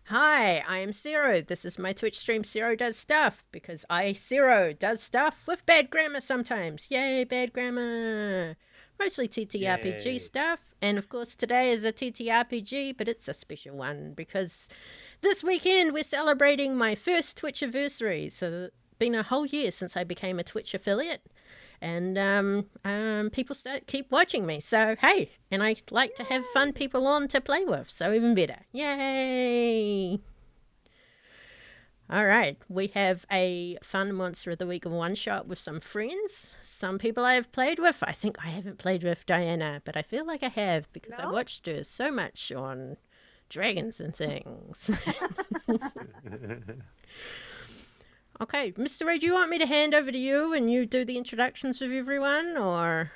Hi, I am Sero. This is my Twitch stream, Sero Does Stuff, because Sero, does stuff with bad grammar sometimes. Yay, bad grammar. Mostly TTRPG Yay. stuff, and of course today is a TTRPG, but it's a special one because this weekend we're celebrating my first Twitch anniversary. So it's been a whole year since I became a Twitch affiliate, and people keep watching me. So hey, and I like to have fun people on to play with. So even better. Yay! All right, we have a fun Monster of the Week one shot with some friends. Some people I have played with. I think I haven't played with Diana, but I feel like I have because I No? watched her so much on dragons and things. Okay, Mr. Ray, do you want me to hand over to you and you do the introductions with everyone, or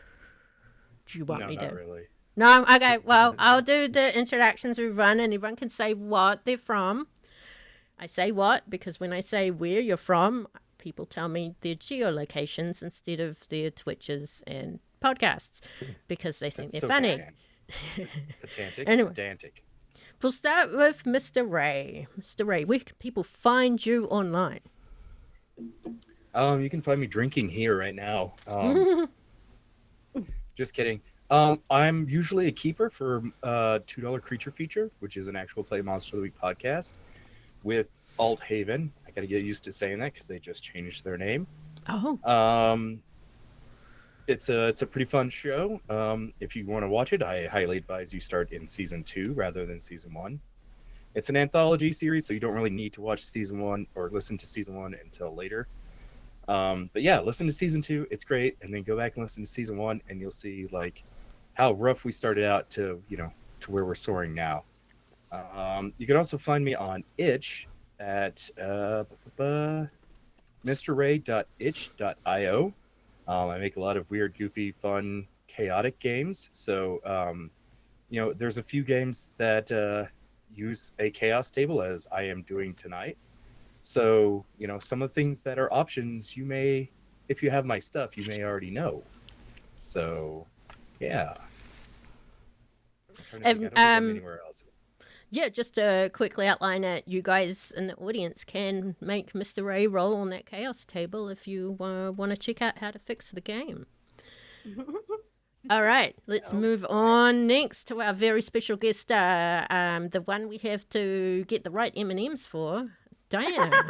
do you want No, me not to? really. No, okay, well, I'll do the introductions with everyone and everyone can say what they're from. I say what because when I say where you're from, people tell me their geolocations instead of their Twitches and podcasts because they think That's they're so funny. pedantic. Anyway, Pedantic. we'll start with Mr. Ray. Mr. Ray, where can people find you online? You can find me drinking here right now. Just kidding. I'm usually a keeper for $2 Creature Feature, which is an actual play Monster of the Week podcast with Alt Haven. I got to get used to saying that because they just changed their name. Oh, It's a pretty fun show. If you want to watch it, I highly advise you start in season 2 rather than season 1. It's an anthology series, so you don't really need to watch season 1 or listen to season 1 until later. But yeah, listen to season 2. It's great, and then go back and listen to season 1, and you'll see like how rough we started out to to where we're soaring now. You can also find me on itch at mrray.itch.io. I make a lot of weird, goofy, fun, chaotic games. So there's a few games that use a chaos table, as I am doing tonight. So some of the things that are options, you may, if you have my stuff, you may already know. So yeah, I'm trying to think. I don't think I'm anywhere else. yeah, just to quickly outline it, you guys in the audience can make Mr. Ray roll on that chaos table if you want to check out how to fix the game. All right, let's move on next to our very special guest star, the one we have to get the right M&Ms for, Diana.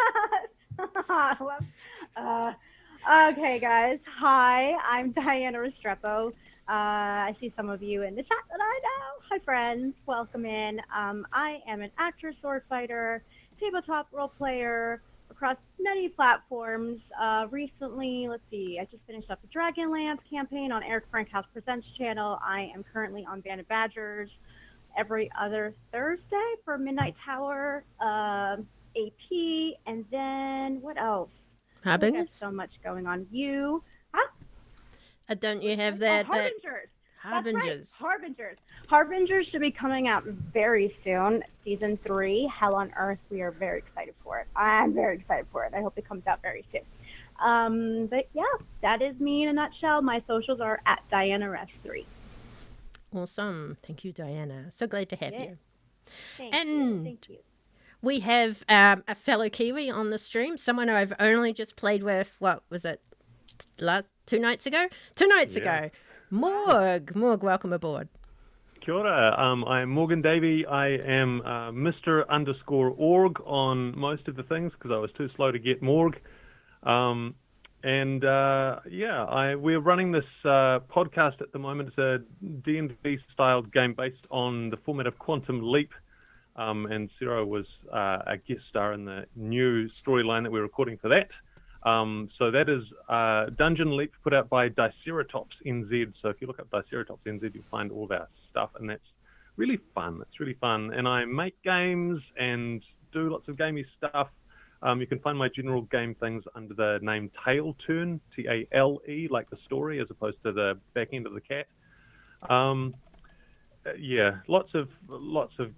Okay, guys. Hi, I'm Diana Restrepo. I see some of you in the chat that I know. Hi, friends. Welcome in. I am an actor, sword fighter, tabletop role player across many platforms. Recently, let's see, I just finished up the Dragonlance campaign on Eric Frankhouse Presents channel. I am currently on Band of Badgers every other Thursday for Midnight Tower. AP, and then what else? I have Harbingers? so much going on. You, Don't you have that? Harbingers. That's right, Harbingers. Harbingers. Harbingers should be coming out very soon. Season 3, Hell on Earth. We are very excited for it. I'm very excited for it. I hope it comes out very soon. But yeah, that is me in a nutshell. My socials are at DianaRest3. Awesome. Thank you, Diana. So glad to have you. Thank And you. Thank you. we have a fellow Kiwi on the stream, someone I've only just played with, what was it, 2 nights ago? 2 nights ago. Morg, welcome aboard. Kia ora. I'm Morgan Davie. I am Mr_org on most of the things because I was too slow to get Morg. We're running this podcast at the moment. It's a D&D styled game based on the format of Quantum Leap. And Sero was a guest star in the new storyline that we're recording for that. So that is Dungeon Leap put out by Diceratops NZ. So if you look up Diceratops NZ, you'll find all of our stuff, and that's really fun. It's really fun. And I make games and do lots of gamey stuff. You can find my general game things under the name Tail Turn, Tale, like the story, as opposed to the back end of the cat. Lots of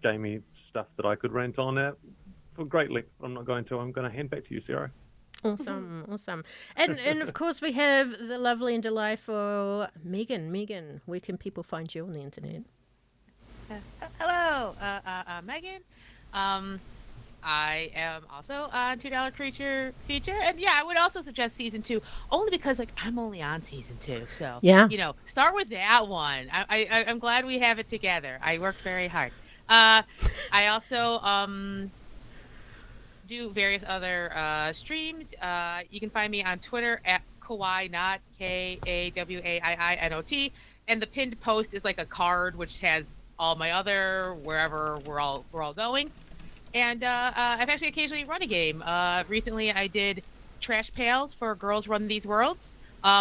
gamey stuff that I could rant on for great length. I'm not going to. I'm going to hand back to you, Sero. Awesome. And of course we have the lovely and delightful Meghan. Meghan, where can people find you on the internet? Hello, Meghan. I am also on $2 Creature Feature, and yeah, I would also suggest season 2, only because like I'm only on season 2, so Yeah. start with that one. I'm glad we have it together. I worked very hard. I also do various other streams. You can find me on Twitter at Kawaii Not, KAWAIINOT, and the pinned post is like a card which has all my other wherever we're all going. And I've actually occasionally run a game. Recently, I did Trash Pails for Girls Run These Worlds,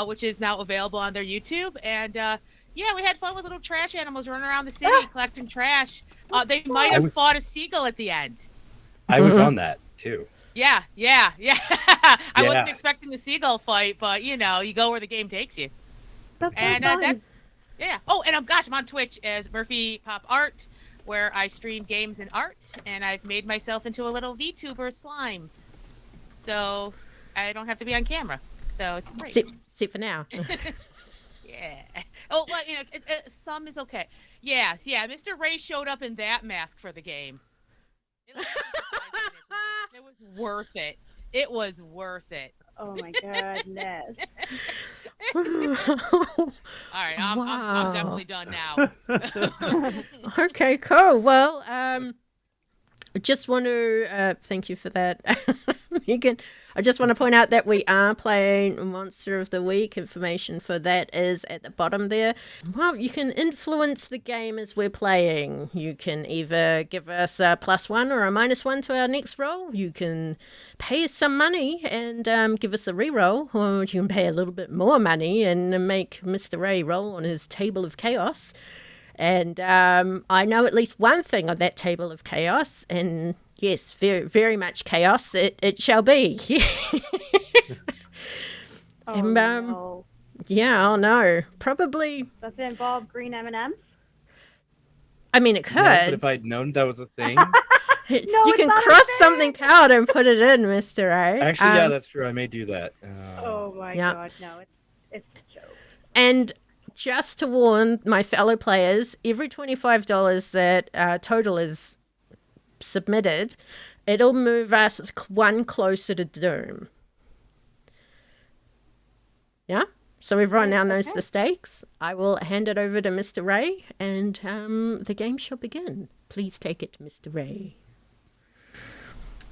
which is now available on their YouTube. And yeah, we had fun with little trash animals running around the city collecting trash. They might have fought a seagull at the end. I was on that too. Yeah. I wasn't expecting the seagull fight, but you go where the game takes you. That's And fun. that's Oh, and I'm on Twitch as Murphy Pop Art, where I stream games and art, and I've made myself into a little VTuber slime, so I don't have to be on camera. So it's great. Sit for now. Yeah. Oh, well, some is okay. Yeah. Mr. Ray showed up in that mask for the game. It was worth it. It was worth it. Oh my goodness. All right, I'm definitely done now. Okay, cool. Well, I just want to thank you for that, Megan. I just want to point out that we are playing Monster of the Week. Information for that is at the bottom there. Well, you can influence the game as we're playing. You can either give us a +1 or a -1 to our next roll. You can pay us some money and give us a reroll, or you can pay a little bit more money and make Mr. Ray roll on his table of chaos. And I know at least one thing on that table of chaos, and yes, very, very much chaos it shall be. Oh, and, no. Yeah, oh no. Probably. Does it involve green M&Ms? I mean, it could. No, but if I'd known that was a thing. You can cross something out and put it in, Mr. Ray. Actually, yeah, that's true. I may do that. Oh my god, no, it's a joke. And just to warn my fellow players, every $25 that total is submitted, it'll move us one closer to doom. Yeah? So everyone now knows the stakes. I will hand it over to Mr. Ray, and the game shall begin. Please take it, Mr. Ray.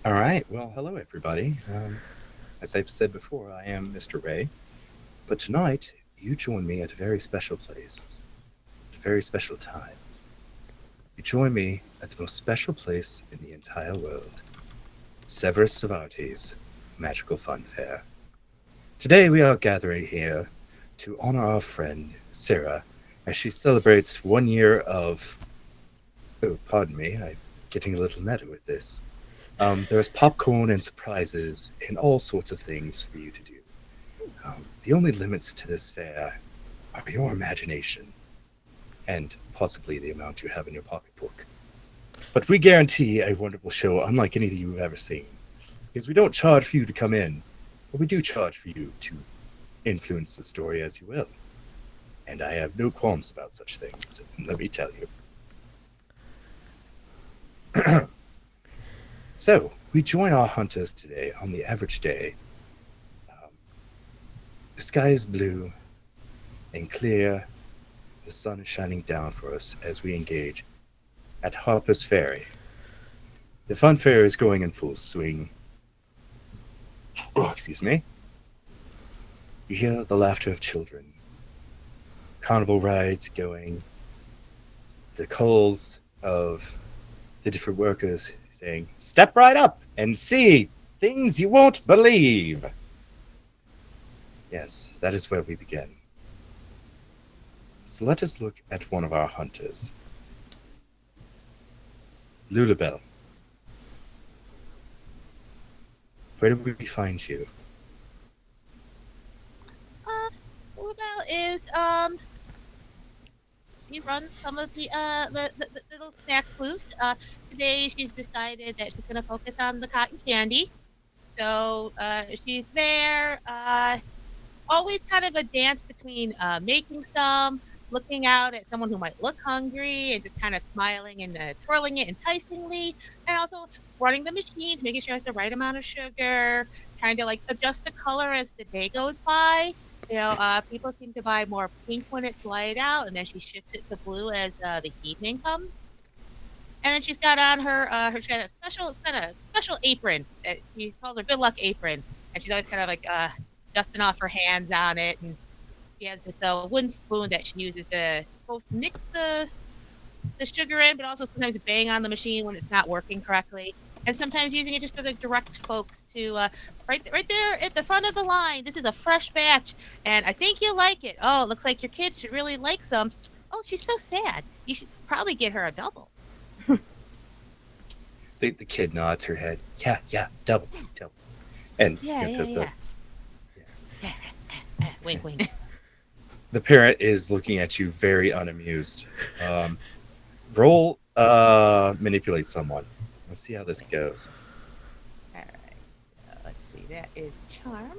All right. Well, hello, everybody. As I've said before, I am Mr. Ray. But tonight, you join me at a very special place, at a very special time. You join me at the most special place in the entire world, Severus Svarti's Magical Fun Fair. Today we are gathering here to honor our friend, Sero, as she celebrates 1 year of... Oh, pardon me, I'm getting a little meta with this. There's popcorn and surprises and all sorts of things for you to do. The only limits to this fair are your imagination and possibly the amount you have in your pocketbook. But we guarantee a wonderful show unlike anything you've ever seen. Because we don't charge for you to come in, but we do charge for you to influence the story as you will. And I have no qualms about such things, let me tell you. So, we join our hunters today on the average day. The sky is blue and clear. The sun is shining down for us as we engage at Harper's Ferry. The fun fair is going in full swing. Oh, excuse me. You hear the laughter of children. Carnival rides going. The calls of the different workers saying, "Step right up and see things you won't believe." Yes, that is where we begin. So let us look at one of our hunters. Lulabelle. Where do we find you? Lulabelle is she runs some of the little snack booths. Today she's decided that she's gonna focus on the cotton candy. So she's there. Always kind of a dance between making some, looking out at someone who might look hungry and just kind of smiling and twirling it enticingly, and also running the machines, making sure it has the right amount of sugar, trying to like adjust the color as the day goes by. People seem to buy more pink when it's light out, and then she shifts it to blue as the evening comes. And then she's got on she got a special apron that she calls her good luck apron, and she's always kind of like dusting off her hands on it, and she has this wooden spoon that she uses to both mix the sugar in, but also sometimes bang on the machine when it's not working correctly, and sometimes using it just to like, direct folks to right there at the front of the line. This is a fresh batch, and I think you'll like it. Oh, it looks like your kid should really like some. Oh, she's so sad. You should probably get her a double. The kid nods her head. Yeah, double. And Wink, wink. the parent is looking at you very unamused. Roll manipulate someone. Let's see how this goes. All right. Let's see. That is charm.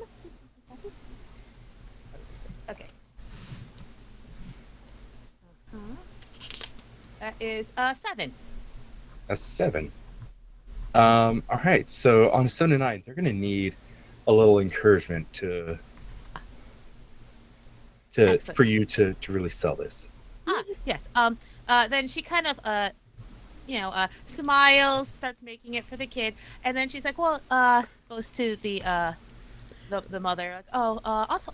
Okay. That is 7. A 7. All right. So on a 7 and 9, they're going to need a little encouragement for you to really sell this. Yes. Then she kind of smiles, starts making it for the kid, and then she's like, well, goes to the mother, like, also,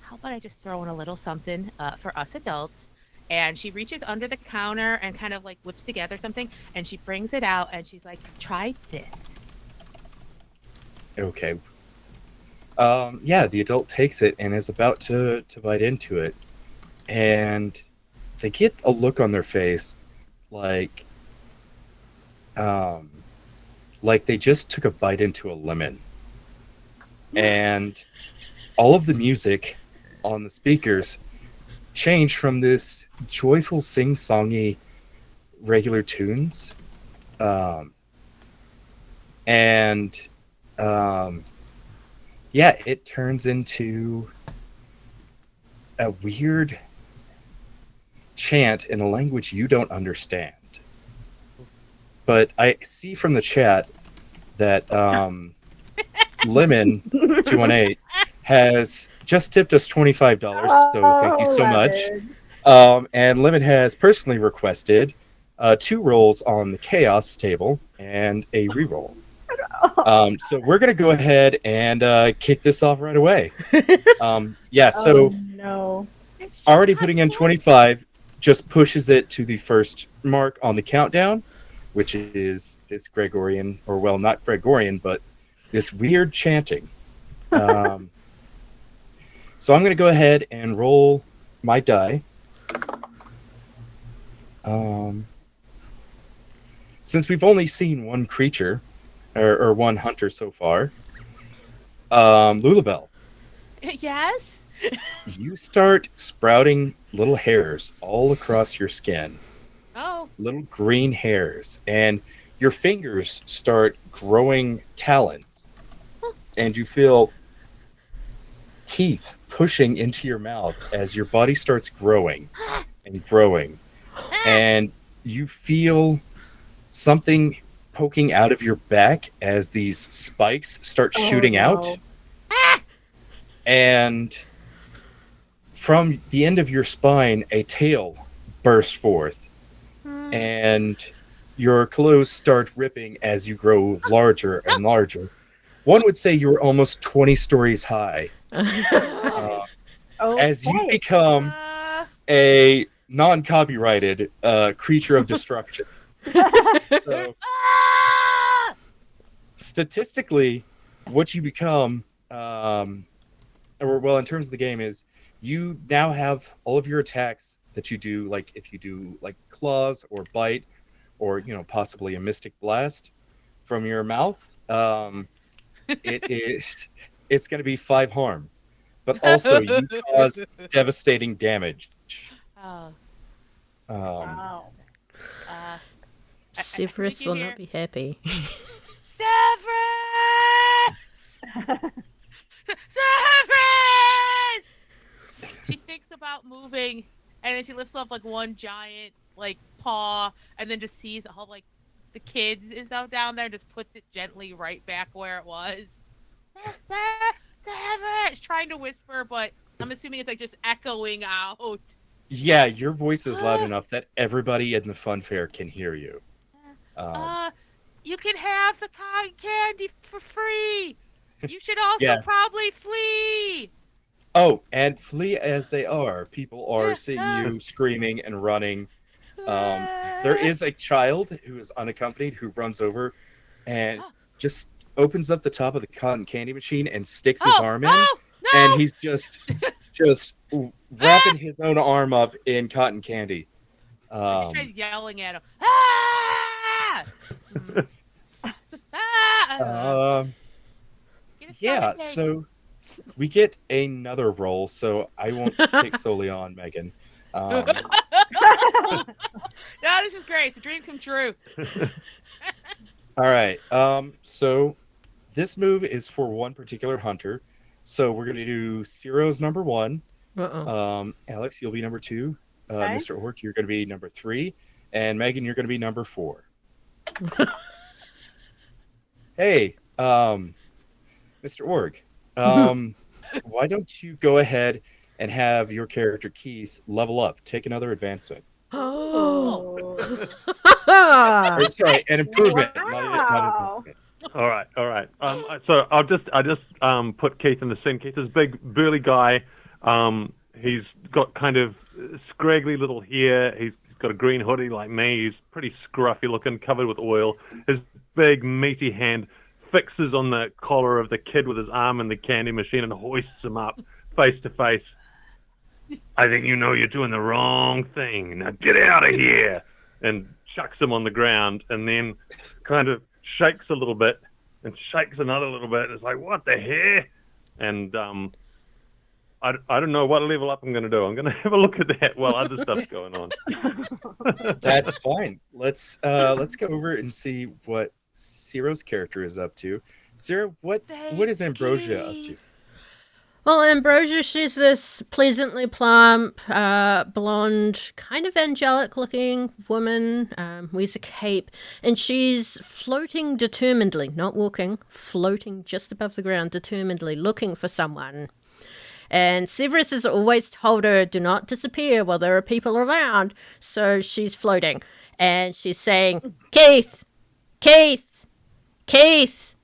how about I just throw in a little something for us adults? And she reaches under the counter and kind of like whips together something, and she brings it out, and she's like, try this. Okay. The adult takes it and is about to bite into it, and they get a look on their face like they just took a bite into a lemon. And all of the music on the speakers changed from this joyful sing-songy regular tunes it turns into a weird chant in a language you don't understand. But I see from the chat that Lemon 218 has just tipped us $25, so thank you so much. And Lemon has personally requested 2 rolls on the chaos table and a reroll. So we're gonna go ahead and kick this off right away. No. Already putting in 25 just pushes it to the first mark on the countdown, which is this Gregorian, or well, not Gregorian, but this weird chanting. So I'm going to go ahead and roll my die. Since we've only seen one creature, or one hunter so far, Lulabelle. Yes? You start sprouting little hairs all across your skin. Oh. Little green hairs. And your fingers start growing talons. And you feel teeth pushing into your mouth as your body starts growing and growing. And you feel something poking out of your back as these spikes start shooting out. And from the end of your spine, a tail bursts forth. And your clothes start ripping as you grow larger and larger. One would say you're almost 20 stories high. As you become a non-copyrighted creature of destruction. So, statistically, what you become, in terms of the game, is you now have all of your attacks that you do, like if you do like claws or bite, or possibly a mystic blast from your mouth. It's going to be 5 harm, but also you cause devastating damage. Oh. Wow. Severus will not be happy. Severus! Severus! She thinks about moving and then she lifts up like one giant like paw, and then just sees all like the kids is out down there, and just puts it gently right back where it was. Savage, trying to whisper, but I'm assuming it's like just echoing out. Yeah, your voice is loud enough that everybody in the fun fair can hear you. You can have the cotton candy for free. You should also Yeah. probably flee. Oh, and flee as they are, people are seeing you screaming and running. There is a child who is unaccompanied who runs over and just opens up the top of the cotton candy machine and sticks his arm in, and he's just wrapping his own arm up in cotton candy. She tries yelling at him. Ah! Yeah, so we get another role, so I won't pick solely on Meghan. No, this is great. It's a dream come true. All right. So this move is for one particular hunter. So we're gonna do Sero's number 1. Alex, you'll be number 2. Okay. Mr. Orc, you're gonna be number 3, and Meghan, you're gonna be number 4. Hey, Mr. Org, why don't you go ahead and have your character Keith level up, take another advancement? Oh. Or, sorry, an improvement, not an advancement. All right. So I just put Keith in the scene. Keith is a big, burly guy. He's got kind of scraggly little hair. He's got a green hoodie like me. He's pretty scruffy looking, covered with oil. His big, meaty hand fixes on the collar of the kid with his arm in the candy machine and hoists him up face to face. I think you know you're doing the wrong thing. Now get out of here! And chucks him on the ground, and then kind of shakes a little bit and shakes another little bit. It's like, what the heck? And I don't know what level up I'm going to do. I'm going to have a look at that while other stuff's going on. That's fine. Let's go over and see what Sero's character is up to. Sero, what is Ambrosia up to? Well, Ambrosia, she's this pleasantly plump, blonde, kind of angelic-looking woman, wears a cape, and she's floating determinedly, not walking, floating just above the ground, determinedly looking for someone. And Severus has always told her, do not disappear while there are people around, so she's floating. And she's saying, Keith! Keith! Keith!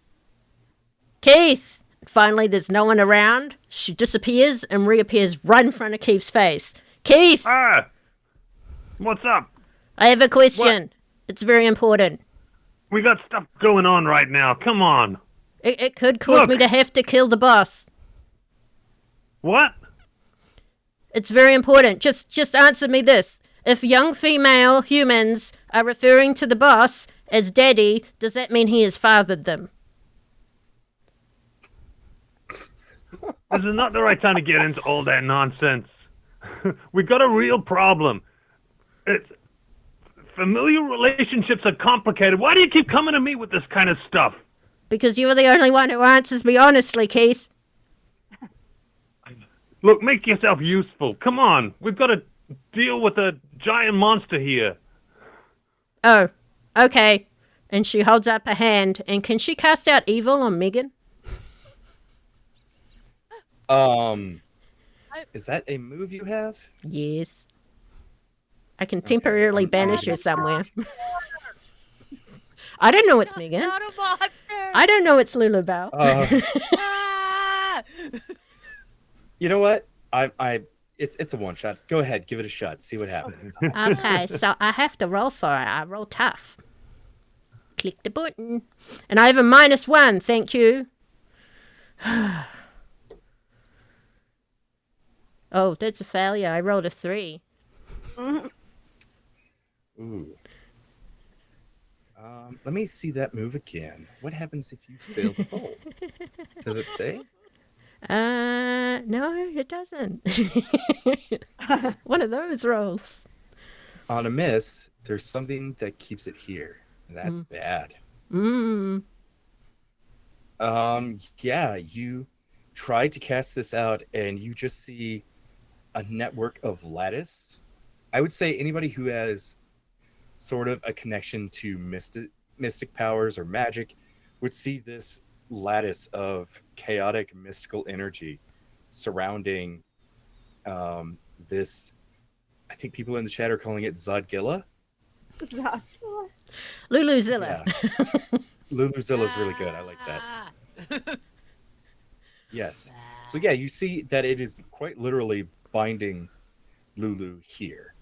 Keith! Finally, there's no one around. She disappears and reappears right in front of Keith's face. Keith! Ah! What's up? I have a question. What? It's very important. We got stuff going on right now. Come on. It could cause me to have to kill the boss. What? It's very important. Just answer me this. If young female humans are referring to the boss as daddy, does that mean he has fathered them? This is not the right time to get into all that nonsense. We got a real problem. It's familial relationships are complicated. Why do you keep coming to me with this kind of stuff? Because you're the only one who answers me honestly, Keith. Look, make yourself useful. Come on. We've got to deal with a giant monster here. Oh, okay. And she holds up a hand. And can she cast out evil on Meghan? Is that a move you have? Yes. I can temporarily banish her somewhere. I don't know it's Meghan. Not a monster. I don't know it's Lulabelle. Ah! You know what? It's a one shot. Go ahead, give it a shot. See what happens. Okay, so I have to roll for it. I roll tough. Click the button. And I have a -1, thank you. Oh, that's a failure. I rolled a 3. Ooh. Let me see that move again. What happens if you fail the roll? Does it say? No, it doesn't. It's one of those rolls. On a miss, there's something that keeps it here. And that's bad. Yeah, you try to cast this out and you just see a network of lattice I would say anybody who has sort of a connection to mystic powers or magic would see this lattice of chaotic mystical energy surrounding this. I think people in the chat are calling it Zodgilla. Luluzilla. Yeah. Luluzilla's really good. I like that. Yes. So yeah, you see that it is quite literally binding Lulu here.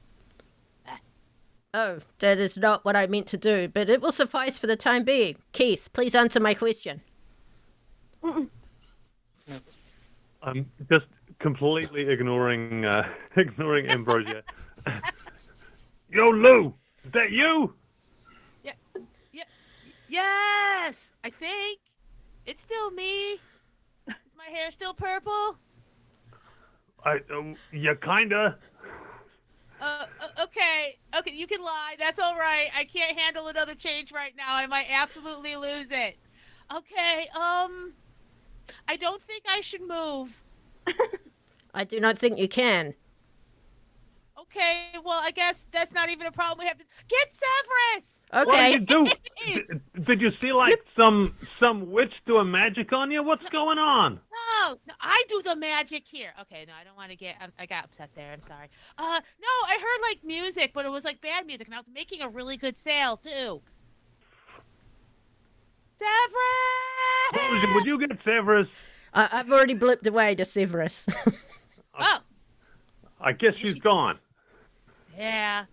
Oh, that is not what I meant to do, but it will suffice for the time being. Keith, please answer my question. I'm just completely ignoring Ambrosia. Yo, Lou, is that you? Yeah. Yes, I think it's still me. Is my hair still purple? Yeah, kinda. Okay, you can lie. That's all right. I can't handle another change right now. I might absolutely lose it. Okay, I don't think I should move. I do not think you can. Okay, well, I guess that's not even a problem. We have to get Severus. What Okay. did you do? Did you see like some witch doing magic on you? What's going on? No, I do the magic here. Okay, no, I don't want to get. I got upset there. I'm sorry. No, I heard like music, but it was like bad music, and I was making a really good sale too. Severus! Would you get Severus? I've already blipped away to Severus. Oh, I guess she's gone. yeah.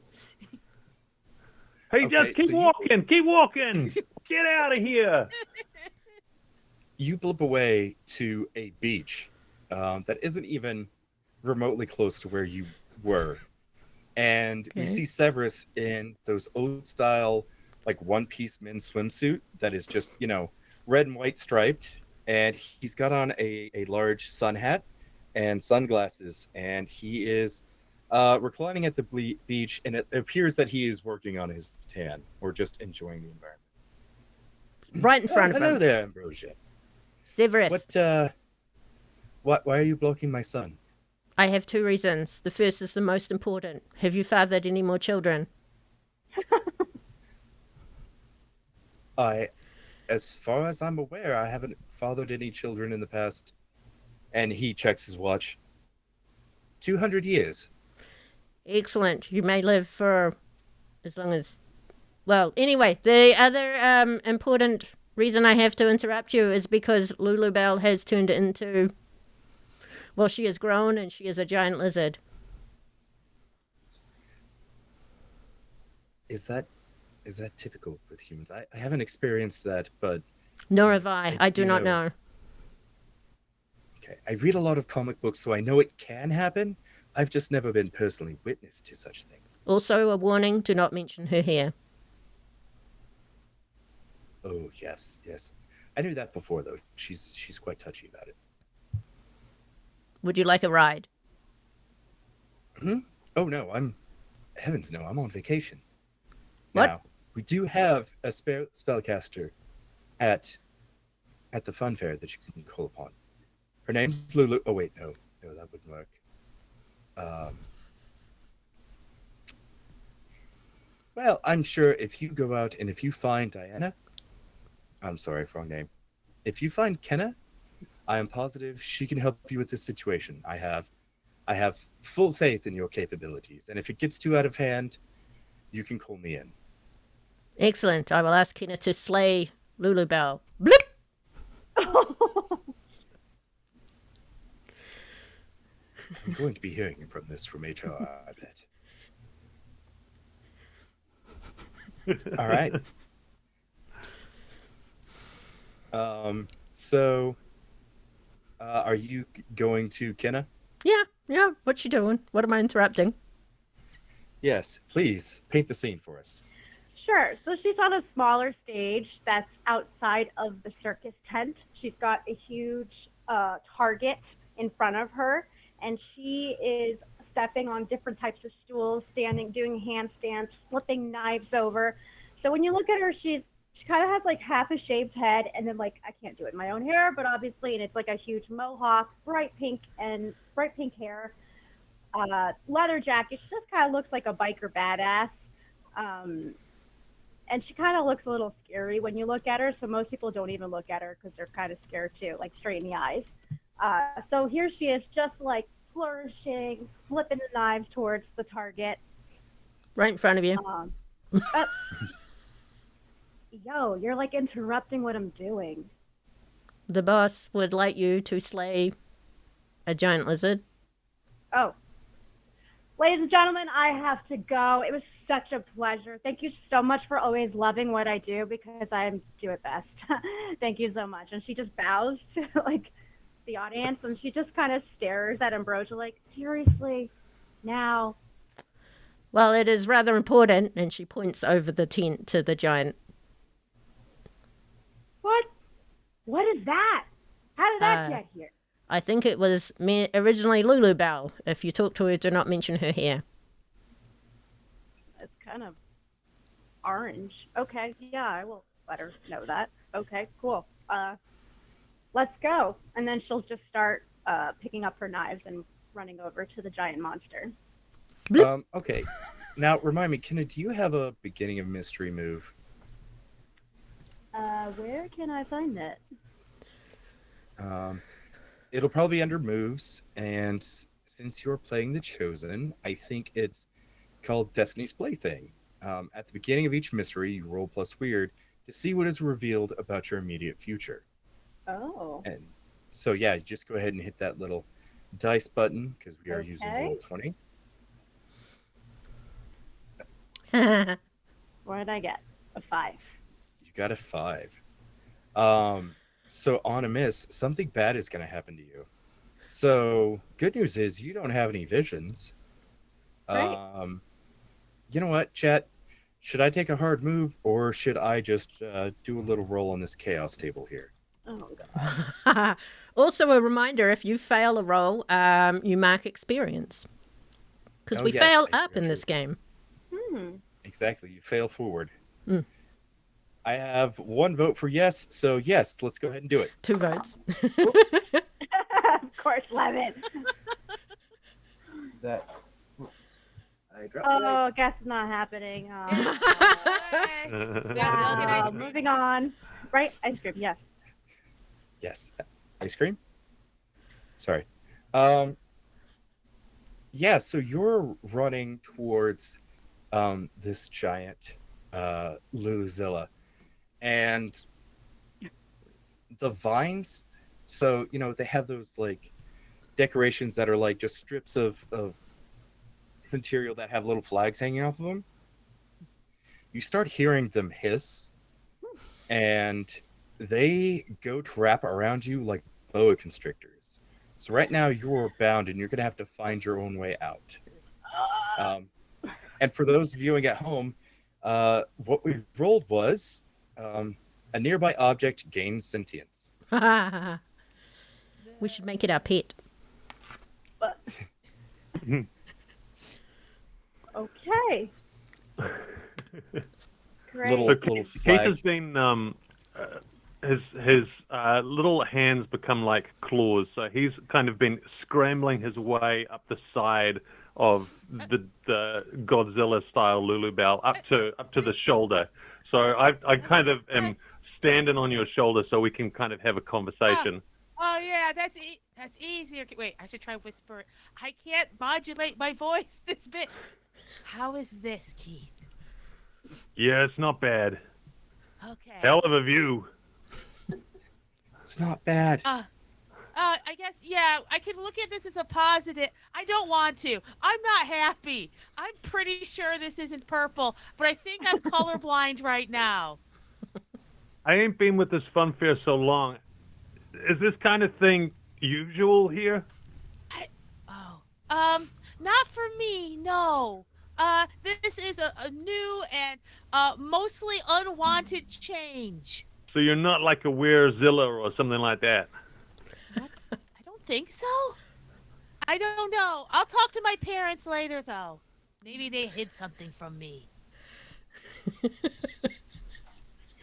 Hey, Okay, just keep so walking. Keep walking. Get out of here. You blip away to a beach that isn't even remotely close to where you were. And Okay. you see Severus in those old style, like one-piece men's swimsuit that is just, red and white striped. And he's got on a large sun hat and sunglasses. And he is reclining at the beach, and it appears that he is working on his tan or just enjoying the environment. Right in front of Hello him. there, Ambrosia. Severus. Why are you blocking my son? I have two reasons. The first is the most important. Have you fathered any more children? As far as I'm aware, I haven't fathered any children in the past. And he checks his watch. 200 years. Excellent. You may live for as long as... Well, anyway, the other important reason I have to interrupt you is because Lulubelle has turned into... Well, she has grown and she is a giant lizard. Is that typical with humans? I haven't experienced that, but Nor have I. I do not know. okay. I read a lot of comic books, so I know it can happen. I've just never been personally witness to such things. Also, a warning, do not mention her hair. Oh, yes. I knew that before, though. She's quite touchy about it. Would you like a ride? Oh, no, heavens no, I'm on vacation. What? Now, we do have a spellcaster at the fun fair that you can call upon. Her name's Lulu. Oh, wait, no, that wouldn't work. Well, I'm sure if you go out and if you find Diana, I'm sorry, wrong name. If you find Kenna, I am positive she can help you with this situation. I have full faith in your capabilities, and if it gets too out of hand, you can call me in. Excellent. I will ask Kenna to slay Lulubelle. Blip! I'm going to be hearing from this from HR, I bet. All right. So, are you going to Kenna? Yeah. What you doing? What am I interrupting? Yes, please paint the scene for us. Sure. So she's on a smaller stage that's outside of the circus tent. She's got a huge target in front of her, and she is stepping on different types of stools, standing, doing handstands, flipping knives over. So when you look at her, she kind of has like half a shaved head, and then like, I can't do it in my own hair, but obviously, and it's like a huge mohawk, bright pink hair. leather jacket. She just kind of looks like a biker badass. And she kind of looks a little scary when you look at her, so most people don't even look at her because they're kind of scared too, like straight in the eyes. So here she is, just like flourishing, flipping the knives towards the target. Right in front of you. Yo, you're like interrupting what I'm doing. The boss would like you to slay a giant lizard. Oh. Ladies and gentlemen, I have to go. It was such a pleasure. Thank you so much for always loving what I do because I do it best. Thank you so much. And she just bows to like the audience and she just kind of stares at Ambrosia like, seriously, now. Well, it is rather important, and she points over the tent to the giant. What? What is that? How did that get here? I think it was originally Lulu Bell. If you talk to her, do not mention her hair. It's kind of orange. Okay, yeah, I will let her know that. Okay, cool. Let's go. And then she'll just start picking up her knives and running over to the giant monster. Okay. Now, remind me, Kenna, do you have a beginning of mystery move? Where can I find that? It'll probably be under moves, and since you're playing the Chosen, I think it's called Destiny's Plaything. At the beginning of each mystery, you roll plus weird to see what is revealed about your immediate future. Oh. And so, yeah, you just go ahead and hit that little dice button because we are using Roll20. What did I get? A 5. You got a 5. So on a miss, something bad is going to happen to you. So good news is you don't have any visions. Right. You know what, chat? Should I take a hard move or should I just do a little roll on this chaos table here? Oh, God. Also, a reminder, if you fail a roll, you mark experience. Because we fail up in this game. Exactly. You fail forward. I have 1 vote for yes, so yes, let's go ahead and do it. 2 votes. Of course, love it. Oops. I dropped guess it's not happening. Moving on. Right? Ice cream, yes. Yes. Ice cream? Sorry. Yeah, so you're running towards this giant Luluzilla. And the vines, so, you know, they have those, like, decorations that are, like, just strips of material that have little flags hanging off of them. You start hearing them hiss, and they go to wrap around you like boa constrictors. So right now you're bound, and you're going to have to find your own way out. And for those viewing at home, what we rolled was a nearby object gains sentience. We should make it our pet. Okay. Great. Little Keith flag. has been his little hands become like claws, so he's kind of been scrambling his way up the side of the Godzilla-style Lulubelle up to the shoulder. So I kind of am standing on your shoulder so we can kind of have a conversation. Oh yeah, that's easier. Wait, I should try whisper. I can't modulate my voice this bit. How is this, Keith? Yeah, it's not bad. Okay. Hell of a view. It's not bad. I guess, yeah, I can look at this as a positive. I don't want to. I'm not happy. I'm pretty sure this isn't purple, but I think I'm colorblind right now. I ain't been with this fun fair so long. Is this kind of thing usual here? Not for me, no. This is a new and mostly unwanted change. So you're not like a Werezilla or something like that? I don't think so. I don't know. I'll talk to my parents later, though. Maybe they hid something from me.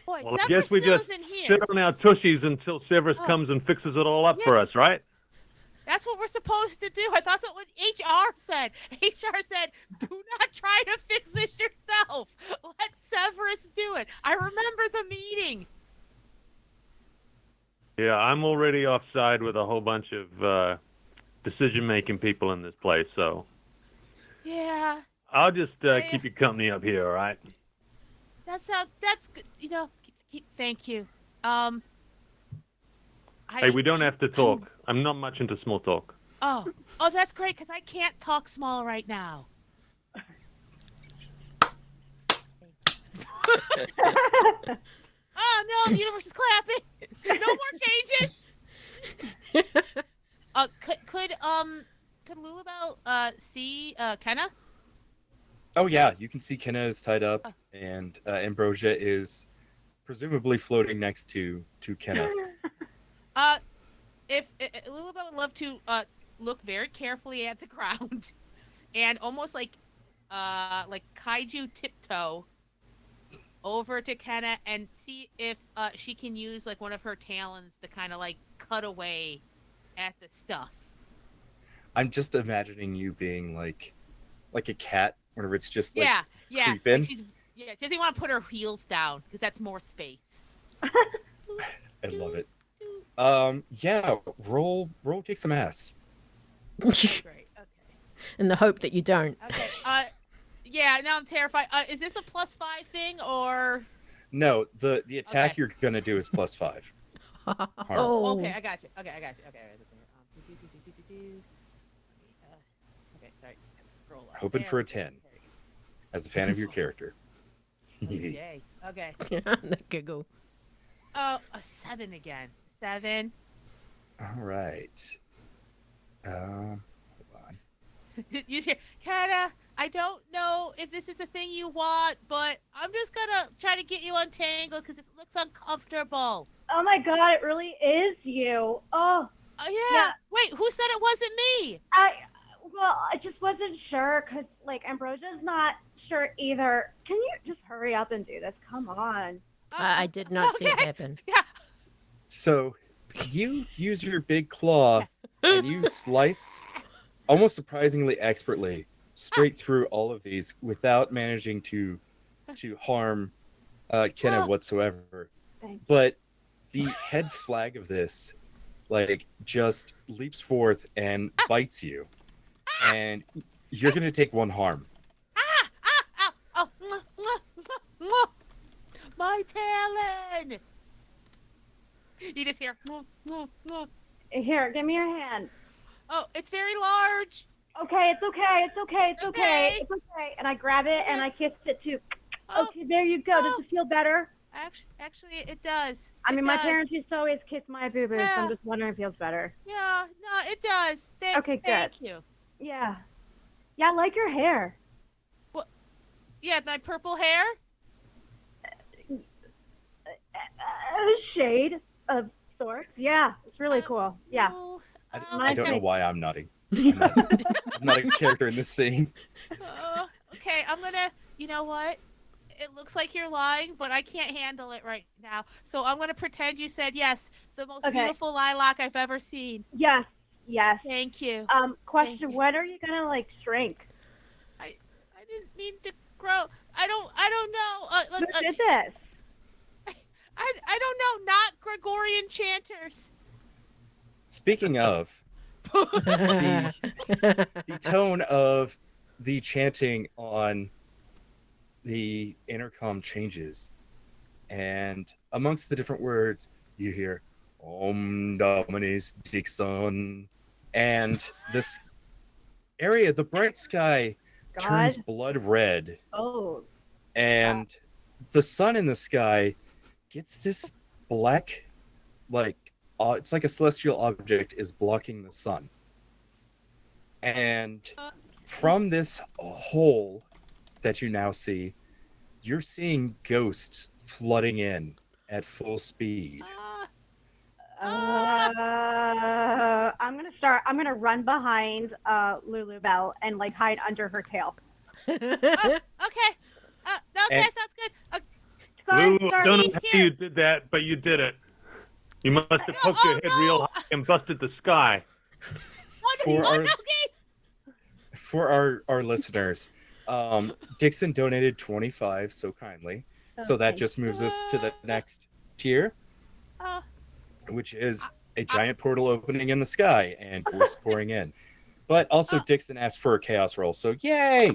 Boy, Well, I guess we Severus just isn't here. sit on our tushies until Severus comes and fixes it all up for us, right? That's what we're supposed to do. I thought that's what HR said. HR said, do not try to fix this yourself. Let Severus do it. I remember the meeting. Yeah, I'm already offside with a whole bunch of decision-making people in this place, so Yeah. I'll just keep you company up here, all right? That's good. Thank you. Hey, we don't have to talk. I'm not much into small talk. Oh, that's great because I can't talk small right now. Oh no, the universe is clapping. No more changes. Could Lulabelle see Kenna? Oh yeah, you can see Kenna is tied up, and Ambrosia is presumably floating next to Kenna. If Lulabelle would love to look very carefully at the ground, and almost like kaiju tiptoe over to Kenna and see if she can use like one of her talons to kind of like cut away at the stuff. I'm just imagining you being like a cat, whenever it's just like yeah. creeping. Like she doesn't want to put her heels down because that's more space. I love it. Yeah, roll kick some ass. Great. Okay. In the hope that you don't. Okay. Yeah. Now I'm terrified. Is this a +5 thing or? No, the attack Okay. you're gonna do is +5. Oh. Okay, I got you. Okay. Okay. Sorry. Scroll up. Hoping There for a we go. 10. As a fan of your character. Yay. Okay. The giggle. Oh, a 7 again. 7. All right. Hold on. You hear, Kata, I don't know if this is a thing you want, but I'm just gonna try to get you untangled because it looks uncomfortable. Oh my god, it really is you. Oh, Yeah. Wait, who said it wasn't me? I just wasn't sure because, like, Ambrosia's not sure either. Can you just hurry up and do this? Come on. I did not see it Okay. happen. Yeah. So you use your big claw and you slice almost surprisingly expertly straight through all of these without managing to harm Kenna whatsoever. Thank you. But the head flag of this like just leaps forth and bites you. And you're gonna take 1 harm. Oh, my talon. You just hear. Here, give me your hand. Oh, it's very large. Okay, it's okay. It's okay. It's okay. Okay. It's okay. And I grab it and I kissed it too. Oh, Okay, there you go. Does oh. it feel better? Actually, it does. I mean, It my does. parents used to always kiss my boo-boos, so Yeah. I'm just wondering if it feels better. Yeah, no, it does. Okay, good. Thank you. Yeah. Yeah, I like your hair. Yeah, my purple hair. Shade of sorts. Yeah, it's really cool. Yeah. Oh, I don't know okay. why I'm nodding. I'm not a character in this scene. Okay, I'm gonna. You know what? It looks like you're lying, but I can't handle it right now. So I'm gonna pretend you said yes. The most Okay. beautiful lilac I've ever seen. Yes. Yes. Thank you. Question: Thank you. when are you gonna like shrink? I didn't mean to grow. I don't know. Who did this? I don't know. Not Gregorian chanters. Speaking of, the tone of the chanting on the intercom changes, and amongst the different words, you hear Om Dominus Dixon, and this area, the bright sky, turns God. blood red, Oh. and the sun in the sky gets this black, like it's like a celestial object is blocking the sun, and from this hole that you now see, you're seeing ghosts flooding in at full speed. I'm gonna run behind Lulabelle and like hide under her tail. Okay. Okay, And- sounds good. Sorry, Lou, sorry. don't know how you did that, but you did it. You must have poked your head real high and busted the sky. for Oh, our no, okay. for our listeners, Dixon donated 25 so kindly, so that thanks. just moves us to the next tier, Uh, which is a giant portal opening in the sky and ghosts pouring in. But also, Dixon asked for a chaos roll, so yay!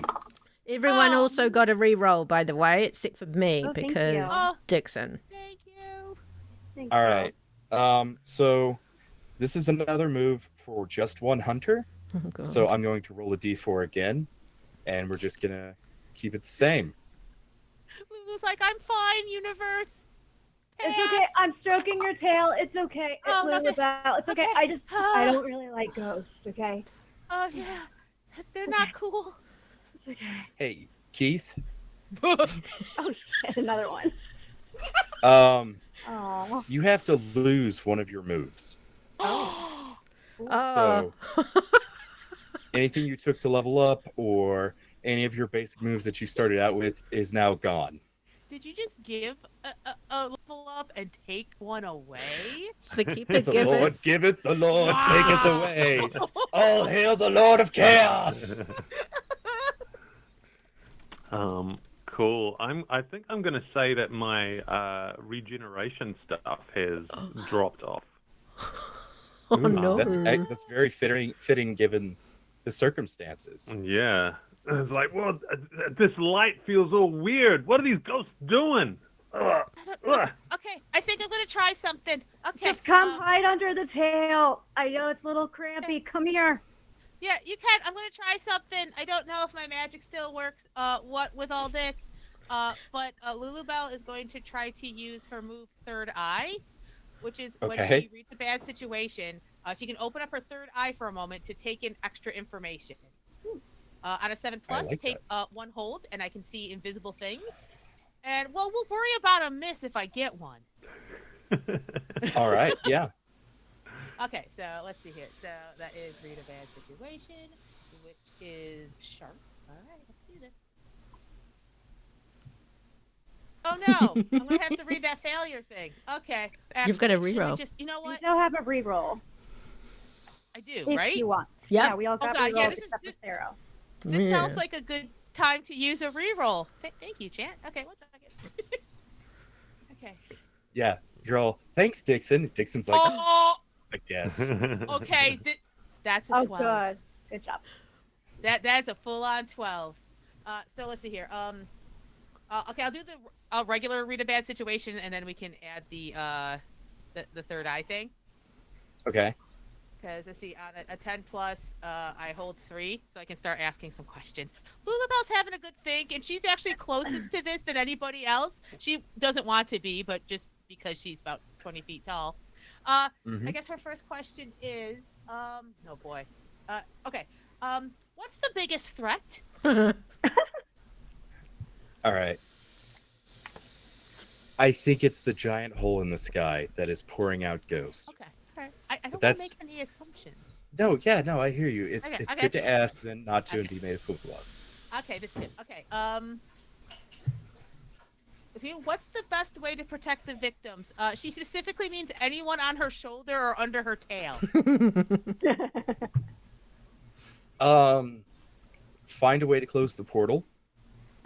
Everyone Oh. also got a re-roll, by the way, except for me, Oh, thank you. because Oh. Dixon. thank you. Thanks, All girl. right. So this is another move for just one hunter. Oh, God. So I'm going to roll a d4 again, and we're just gonna keep it the same. Lulu's like, I'm fine, universe. It's okay. Pass. I'm stroking your tail. It's okay. Oh, It's nothing. Lulabelle. It's okay. Okay. I don't really like ghosts. Okay. Oh, yeah. They're not cool. It's okay. Hey, Keith. Oh shit! Another one. Um, Aw. you have to lose one of your moves. Oh. So anything you took to level up or any of your basic moves that you started out with is now gone. Did you just give a level up and take one away? So keep it The given. Lord giveth, the Lord taketh away. All hail the Lord of Chaos! Cool. I think I'm going to say that my regeneration stuff has dropped off. Oh, no. That's very fitting given the circumstances. Yeah. It's like, well, this light feels all weird. What are these ghosts doing? Ugh. Ugh. Okay, I think I'm gonna try something. Okay. Just come hide under the tail. I know it's a little crampy. Come here. Yeah, you can. I'm gonna try something. I don't know if my magic still works. What with all this? But Lulubelle is going to try to use her move Third Eye, which is when Okay. she reads a bad situation, she can open up her third eye for a moment to take in extra information. On a 7+, like take one hold, and I can see invisible things. And well, we'll worry about a miss if I get one. All right, yeah. Okay, so let's see here. So that is read a bad situation, which is sharp. All right, let's do this. Oh no, I'm gonna have to read that failure thing. Okay, You've got to should we reroll. Just, you know You what? still have a reroll I do, if right? you want. Yep. Yeah, we all got God, rerolls yeah, this is except for good. Sero. This Yeah. sounds like a good time to use a reroll. Thank you, chat. Okay, 1 second. Okay. Yeah. You're all, thanks, Dixon. Dixon's like, Oh, I guess. okay. That's a Oh, 12. good. Good job. That's a full-on 12. So let's see here. Okay, I'll do the regular read a bad situation, and then we can add the third eye thing. Okay. Because let's see, on a 10+, I hold 3, so I can start asking some questions. Lulabelle's having a good think, and she's actually closest to this than anybody else. She doesn't want to be, but just because she's about 20 feet tall. I guess her first question is, oh boy. Okay. What's the biggest threat? All right. I think it's the giant hole in the sky that is pouring out ghosts. Okay. All right. I don't want That's- to make any assumptions. No, yeah, no, I hear you. It's Okay, it's okay. good to ask, then not to, and Okay. be made a fool of. Okay, this is it. Okay. What's the best way to protect the victims? She specifically means anyone on her shoulder or under her tail. Find a way to close the portal.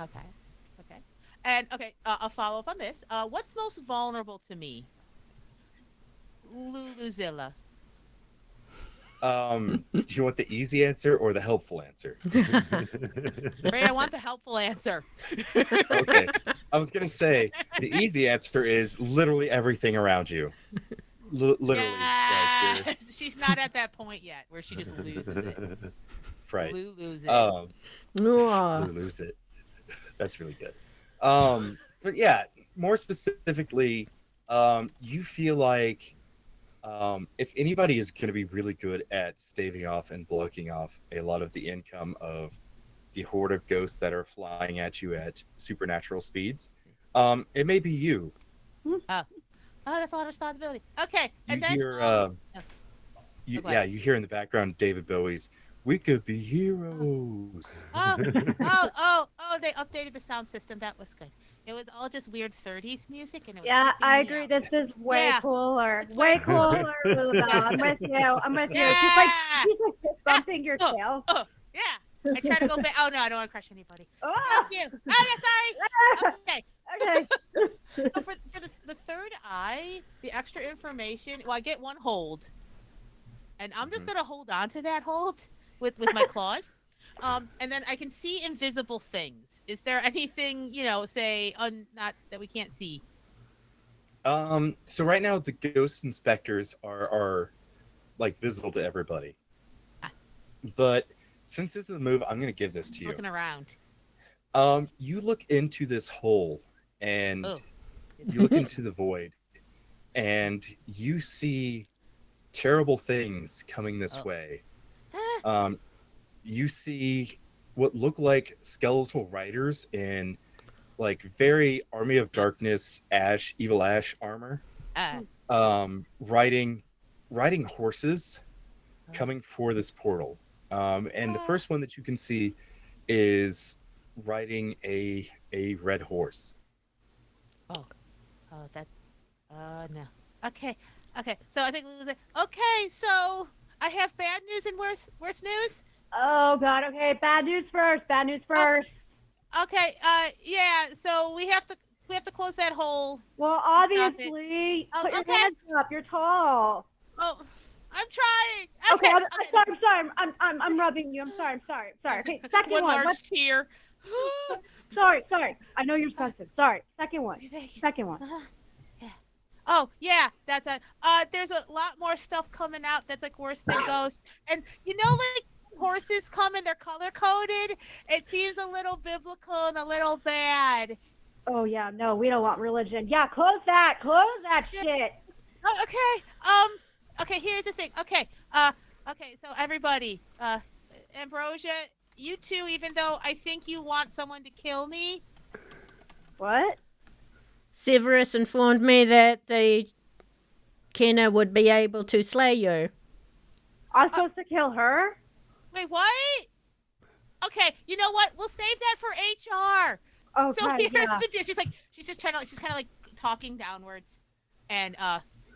Okay. Okay. And okay, I'll follow up on this. What's most vulnerable to me? Luluzilla. Do you want the easy answer or the helpful answer? Ray, I want the helpful answer. Okay. I was gonna say the easy answer is literally everything around you. Literally, like, Yes! She's not at that point yet where she just loses it. right. Lose it. Oh. Lose it. That's really good. But yeah, more specifically, you feel like if anybody is going to be really good at staving off and blocking off a lot of the income of the horde of ghosts that are flying at you at supernatural speeds, it may be you. Oh, that's a lot of responsibility. Okay, You and then hear, go yeah, ahead. you hear in the background David Bowie's "We Could Be Heroes." oh, they updated the sound system. That was good. It was all just weird 30s music, and it was Yeah, creeping I me agree. out. This is way Yeah, cooler. it's Way way cooler, Lulabelle. Yeah, I'm with you. I'm with you. yeah, She's like fist bumping your oh, tail. yeah. I try to go back. Oh no, I don't want to crush anybody. Oh! Thank you. Oh yeah, sorry. Okay. Okay. So for the third eye, the extra information. Well, I get one hold, and I'm just gonna hold on to that hold with my claws. And then I can see invisible things. Is there anything, say not that we can't see? So right now the ghost inspectors are like visible to everybody. Ah. But since this is a move, I'm gonna give this to you. Looking around. You look into this hole and Oh. you look into the void and you see terrible things coming this way. You see what look like skeletal riders in like very Army of Darkness evil ash armor. Riding horses coming for this portal. And the first one that you can see is riding a red horse. Oh, that. No. Okay. So I think we was like, okay. So I have bad news and worse news. Oh God. Okay. Bad news first. Bad news first. Okay. Yeah. So we have to close that hole. Well, Stop it. obviously, put your Okay. hands up. You're tall. Oh, I'm trying. Okay. I'm sorry. I'm rubbing you. I'm sorry. Okay. Second One one. large tear. Sorry. I know you're sensitive. Sorry. Second one. Thank you. Second one. Yeah. Oh yeah, that's it. There's a lot more stuff coming out that's like worse than ghosts. And like horses come and they're color coded. It seems a little biblical and a little bad. Oh yeah. No, we don't want religion. Yeah. Close that. Shit. Oh, okay. Okay. Here's the thing. Okay. Okay. So everybody, Ambrosia, you too. Even though I think you want someone to kill me. What? Severus informed me that the Kenner would be able to slay you. I'm supposed to kill her? Wait, what? Okay, you know what? We'll save that for HR. Okay. So here's Yeah. the deal. She's just trying to, she's kind of like talking downwards, and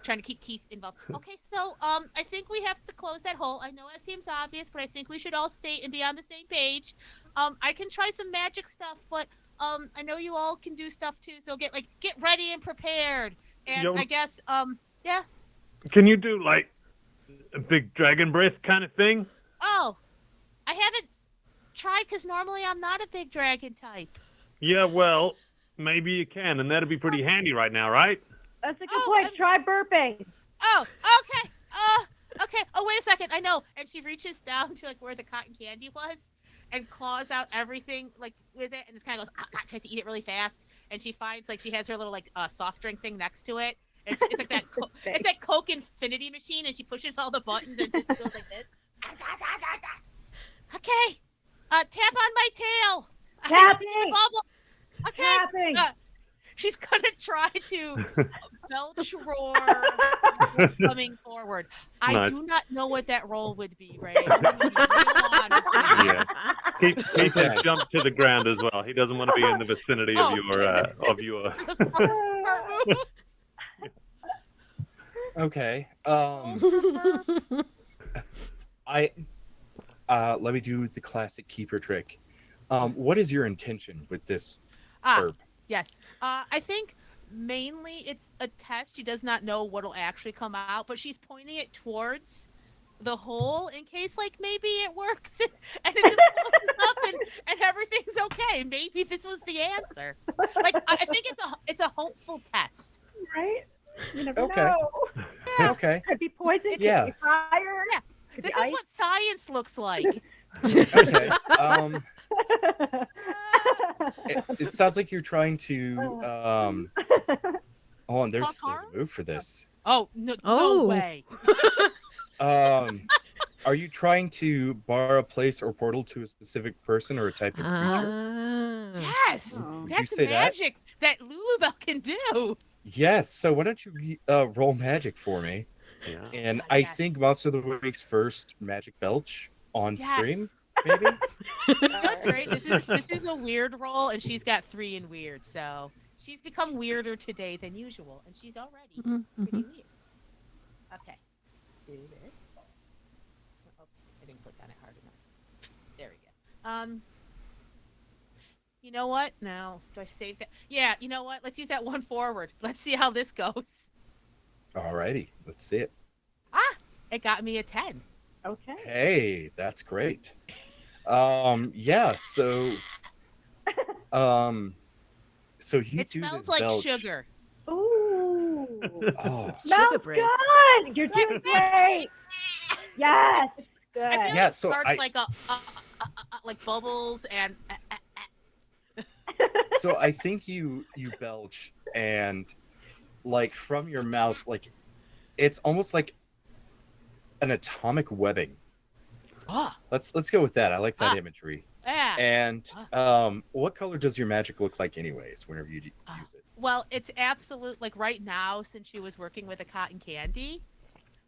trying to keep Keith involved. Okay, so I think we have to close that hole. I know it seems obvious, but I think we should all stay and be on the same page. I can try some magic stuff, but I know you all can do stuff too. So get ready and prepared. And I guess yeah. Can you do like a big dragon breath kind of thing? Oh, I haven't tried because normally I'm not a big dragon type. Yeah, well, maybe you can, and that'd be pretty handy right now, right? That's a good point. Try burping. Oh, okay. Okay. Oh, wait a second. I know. And she reaches down to like where the cotton candy was, and claws out everything like with it, and just kind of goes, tries to eat it really fast. And she finds like she has her little like soft drink thing next to it, and it's like that. It's that Coke Infinity machine, and she pushes all the buttons and just goes like this. Okay. Tap on my tail. Tapping. Okay. Tapping. She's gonna try to belch roar coming forward. I Nice. do not know what that role would be, Ray. I'm gonna be real honest with you. Yeah. Keith has jumped to the ground as well. He doesn't want to be in the vicinity of your. This is a smart move. Okay. Let me do the classic keeper trick. What is your intention with this herb? Yes. I think mainly it's a test. She does not know what'll actually come out, but she's pointing it towards the hole in case, like, maybe it works and it just closes up and everything's okay. Maybe this was the answer. Like, I think it's a hopeful test. Right? You never Okay. know. Yeah. Okay. Could be poison. Yeah. Could be fire. Yeah. Could This be is ice. what science looks like. Okay. It sounds like you're trying to hold on, there's Cause a move for this. Oh, no Oh. way. Are you trying to bar a place or portal to a specific person or a type of creature? Yes. Oh. Would you That's say that? magic that Lulabelle can do. Yes. So why don't you roll magic for me? Yeah. And Oh, I yes. think Monster of the Week's first magic belch on Yes. stream. maybe. That's great. This is a weird roll, and she's got 3 in weird, so she's become weirder today than usual, and she's already pretty weird. Okay, do this. Oh, I didn't click on it hard enough. There we go. You know what? No, do I save that? Yeah, you know what? Let's use that one forward. Let's see how this goes. Alrighty, let's see it. It got me a 10. Okay. Hey, that's great. Yeah, so so you It do smells this like belch. sugar. Ooh. Oh, Smells breath. good. You're doing great. Yes. Good. I feel Yeah, like it so starts I- like like bubbles and so I think you belch, and like from your mouth, like it's almost like an atomic webbing. Let's go with that. I like that imagery. yeah. And what color does your magic look like anyways whenever you use it? Well, it's absolute like right now since she was working with a cotton candy.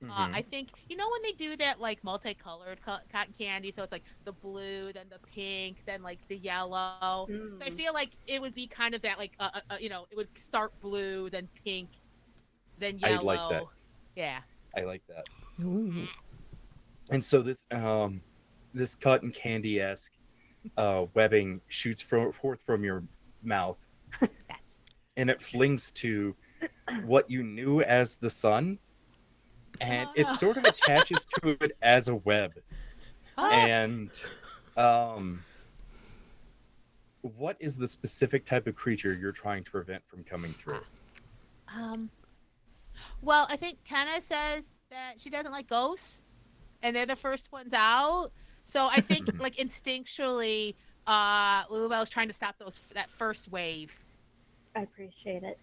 Mhm. I think you know when they do that like multicolored cotton candy, so it's like the blue, then the pink, then like the yellow. So I feel like it would be kind of that like it would start blue, then pink, then I yellow. like that. Yeah. I like that. Ooh. And so this cotton candy-esque webbing shoots forth from your mouth, That's and it flings to what you knew as the sun, and Oh, it no. sort of attaches to it as a web. And what is the specific type of creature you're trying to prevent from coming through? Well, I think Kenna says that she doesn't like ghosts, and they're the first ones out. So I think, like instinctually, Lulubel's trying to stop that first wave. I appreciate it.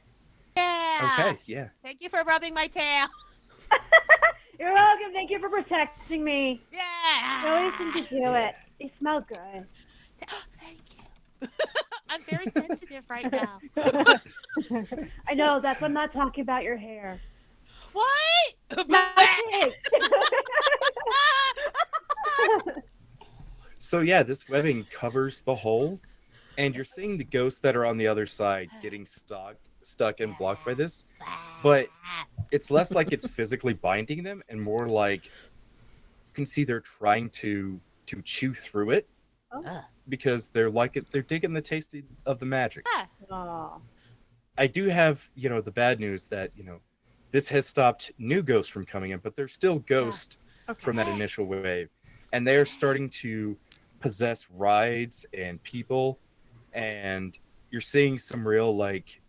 Yeah. Okay, yeah. Thank you for rubbing my tail. You're welcome. Thank you for protecting me. Yeah. You always seem to do it. You smell good. Thank you. I'm very sensitive right now. I know. That's why I'm not talking about your hair. What? No, kidding. So yeah, this webbing covers the hole, and you're seeing the ghosts that are on the other side getting stuck and blocked by this. But it's less like it's physically binding them, and more like you can see they're trying to chew through it because they're digging the taste of the magic. Oh. I do have the bad news that this has stopped new ghosts from coming in, but there's still ghosts from that initial wave, and they're starting to possess rides and people, and you're seeing some real like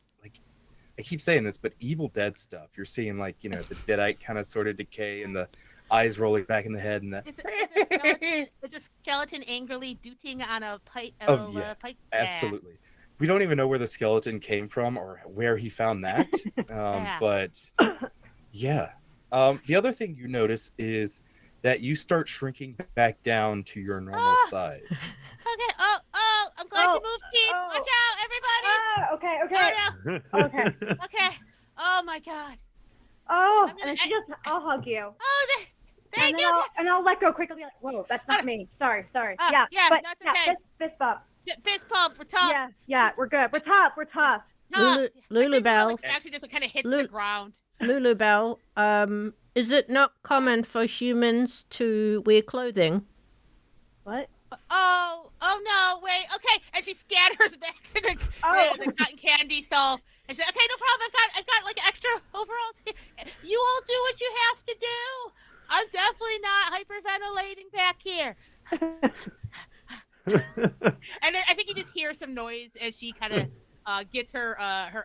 I keep saying this, but Evil Dead stuff. You're seeing the deadite kind of sort of decay and the eyes rolling back in the head and the Is a skeleton angrily dooting on a pipe? Pipe? absolutely. We don't even know where the skeleton came from or where he found that. But yeah. The other thing you notice is that you start shrinking back down to your normal size. Okay. Oh, I'm glad you moved, Keith. Watch out, everybody. Okay. Oh, no. Okay. Okay. Oh my God. Oh, and then I'll hug you. Oh, thank and you. And I'll let go quickly. Like, whoa, that's not me. Sorry. Yeah, but, that's okay. Fist bump. Fist pump. We're tough. Yeah, we're good. We're tough. Lulubelle. Actually, just kind of hits the ground. Lulubelle, is it not common for humans to wear clothing? What? Oh no, wait, okay. And she scatters back to the cotton candy stall. And she's like, okay, no problem. I've got like extra overalls here. You all do what you have to do. I'm definitely not hyperventilating back here. And then I think you just hear some noise as she kind of gets her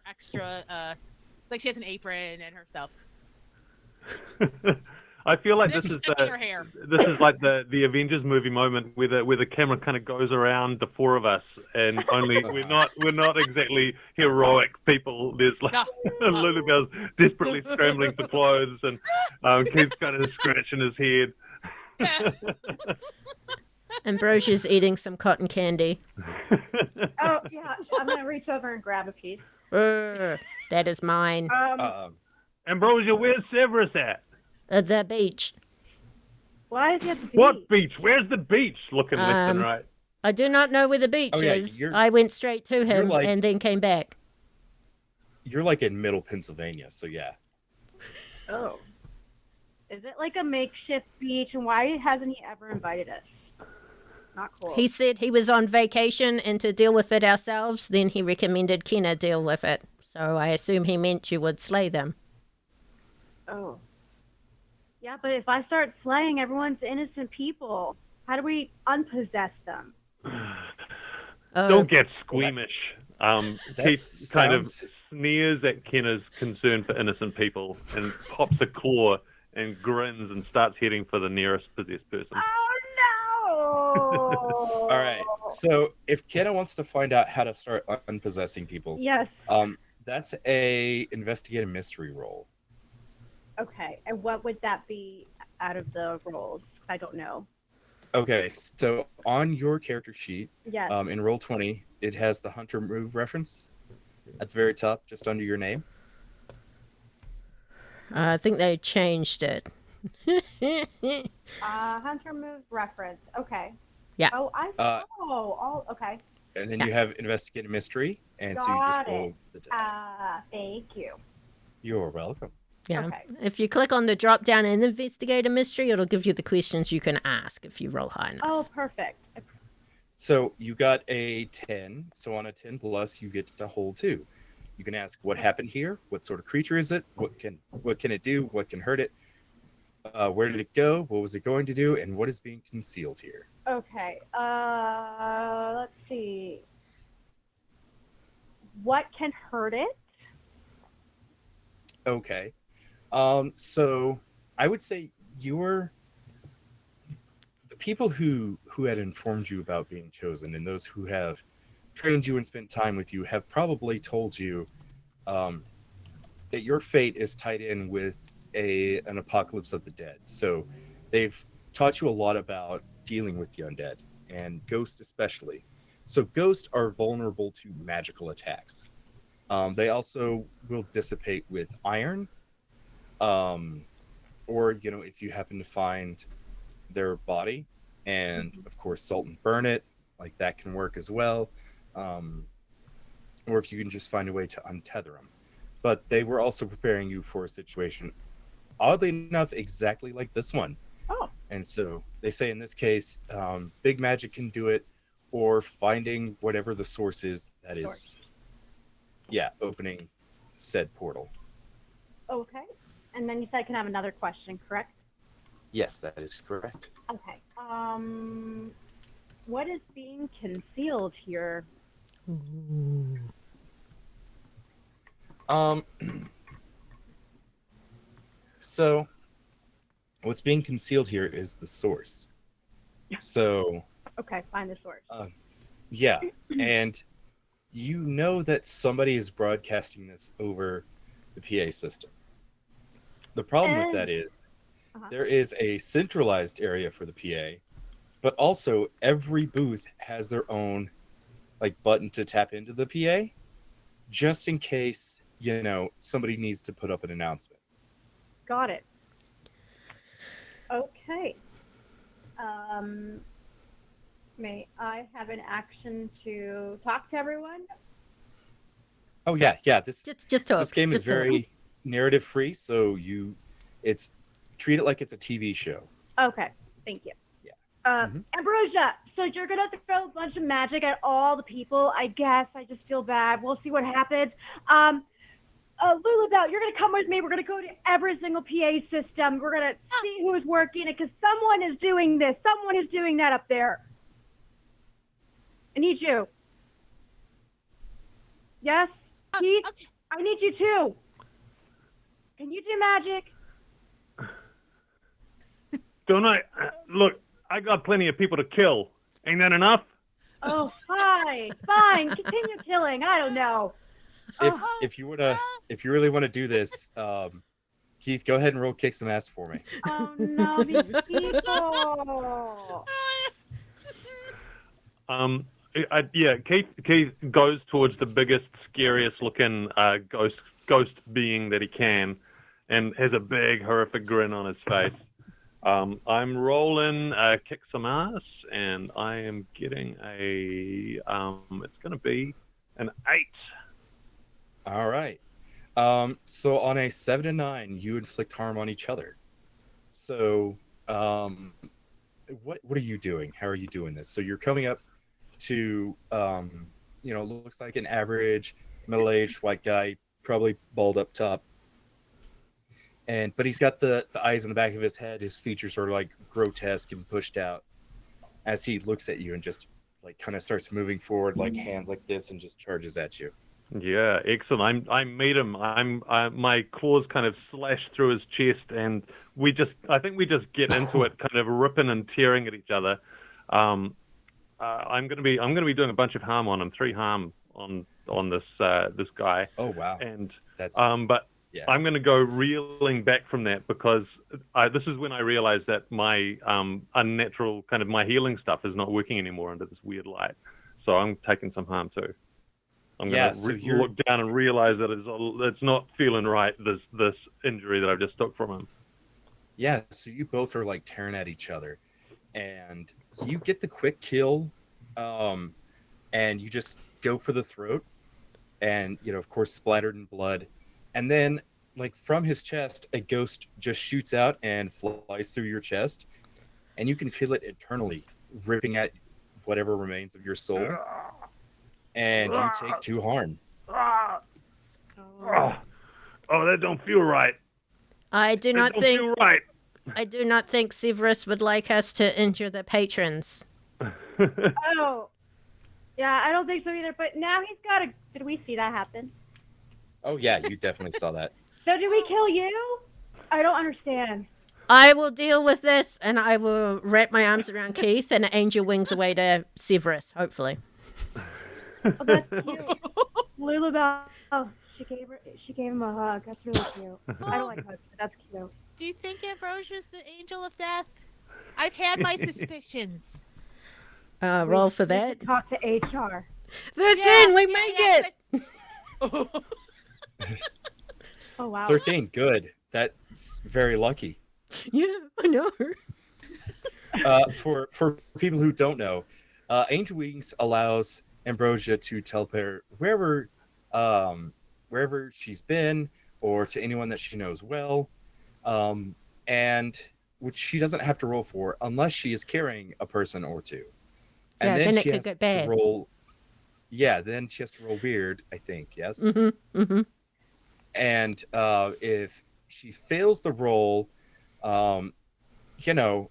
extra, like she has an apron and her stuff. I feel like Then this she's is checking her hair. like the Avengers movie moment where the camera kind of goes around the four of us, and only we're not exactly heroic people. There's like Lulubelle's desperately scrambling for clothes, and Keith's kind of scratching his head. Ambrosia's eating some cotton candy. Oh yeah, I'm gonna reach over and grab a piece. That is mine. Ambrosia, where's Severus at? At the beach. Why does he have to be? What beach? Where's the beach? Looking left and right. I do not know where the beach Oh, yeah, is. I went straight to him like- and then came back. You're like in middle Pennsylvania, so yeah. Oh. Is it like a makeshift beach, and why hasn't he ever invited us? Not cool. He said he was on vacation and to deal with it ourselves, then he recommended Kenna deal with it. So I assume he meant you would slay them. Oh. Yeah, but if I start slaying everyone's innocent people, how do we unpossess them? Don't get squeamish. Kate sounds- kind of sneers at Kenna's concern for innocent people and pops a claw and grins and starts heading for the nearest possessed person. Oh, no! All right. So if Kenna wants to find out how to start unpossessing people, Yes. that's a investigative mystery roll. Okay, and what would that be out of the rolls? I don't know. Okay, so on your character sheet, Yes. in roll 20, it has the hunter move reference at the very top, just under your name. I think they changed it. Hunter move reference. Okay. Yeah. Oh, all okay. And then Yeah. you have investigative mystery, and so you Got just roll it. the die. Thank you. You're welcome. Yeah. Okay. If you click on the drop down and investigate a mystery, it'll give you the questions you can ask if you roll high enough. Oh, perfect. So you got a 10. So on a 10 plus, you get to hold 2. You can ask what happened here, what sort of creature is it, what can it do, what can hurt it, where did it go, what was it going to do, and what is being concealed here. Okay. Let's see. What can hurt it? Okay. So I would say the people who had informed you about being chosen and those who have trained you and spent time with you have probably told you that your fate is tied in with an apocalypse of the dead. So they've taught you a lot about dealing with the undead and ghosts especially. So ghosts are vulnerable to magical attacks. They also will dissipate with iron, or if you happen to find their body, and of course salt and burn it, like that can work as well. Or if you can just find a way to untether them. But they were also preparing you for a situation, oddly enough, exactly like this one. Oh. And so they say in this case, big magic can do it, or finding whatever the source is that is, opening said portal. Okay. And then you said I can have another question, correct? Yes, that is correct. Okay. What is being concealed here? So what's being concealed here is the source. So Okay, find the source. yeah, and you know that somebody is broadcasting this over the PA system. The problem with that is there is a centralized area for the PA, but also every booth has their own button to tap into the PA, just in case somebody needs to put up an announcement. Got it. Okay. May I have an action to talk to everyone? Oh yeah. This Just talk. this game is Just talk. very narrative free, so treat it like it's a TV show. Okay, thank you. Yeah. Ambrosia, so you're gonna have to throw a bunch of magic at all the people, I guess. I just feel bad. We'll see what happens. Lulabelle, you're gonna come with me. We're gonna go to every single PA system. We're gonna see who is working it, because someone is doing this. Someone is doing that up there. I need you. Yes? Keith? Okay. I need you too. Can you do magic? Don't I? Look, I got plenty of people to kill. Ain't that enough? Oh, fine. Continue killing. I don't know. If you really want to do this, Keith, go ahead and roll kick some ass for me. Oh no, these people. Keith goes towards the biggest, scariest looking ghost being that he can, and has a big, horrific grin on his face. I'm rolling kick some ass, and I am getting a. It's going to be an 8. All right. So on a 7 to 9, you inflict harm on each other. So, what are you doing? How are you doing this? So you're coming up to, looks like an average middle-aged white guy, probably bald up top, but he's got the eyes in the back of his head. His features are like grotesque and pushed out as he looks at you and just like kind of starts moving forward, like hands like this, and just charges at you. Yeah, excellent. I meet him. My claws kind of slash through his chest, and I think we just get into it, kind of ripping and tearing at each other. I'm gonna be doing a bunch of harm on him, 3 harm on this guy. Oh wow! And that's but yeah. I'm gonna go reeling back from that because this is when I realized that my unnatural kind of my healing stuff is not working anymore under this weird light. So I'm taking some harm too. I'm going to look down and realize that it's not feeling right, this injury that I've just took from him. Yeah, so you both are like tearing at each other, and you get the quick kill, and you just go for the throat, and of course splattered in blood, and then like from his chest a ghost just shoots out and flies through your chest, and you can feel it internally ripping at whatever remains of your soul. And you take 2 harm. Oh, that don't feel right. I do not think. Feel right. I do not think Severus would like us to injure the patrons. Oh, yeah, I don't think so either. But now he's got a. Did we see that happen? Oh yeah, you definitely saw that. So did we kill you? I don't understand. I will deal with this, and I will wrap my arms around Keith and angel wings away to Severus, hopefully. Oh, that's cute. Lulabelle, she gave him a hug. That's really cute. I don't like hugs, but that's cute. Do you think Ambrosia's the angel of death? I've had my suspicions. Roll for that. Talk to HR. 13, we make it! Oh, wow. 13, good. That's very lucky. Yeah, I know. For people who don't know, Angel Wings allows Ambrosia to teleport wherever she's been, or to anyone that she knows well, and which she doesn't have to roll for unless she is carrying a person or two. And then it she could has get to bad. roll. Yeah, then she has to roll weird, I think. Yes. Mm-hmm. Mm-hmm. And if she fails the roll,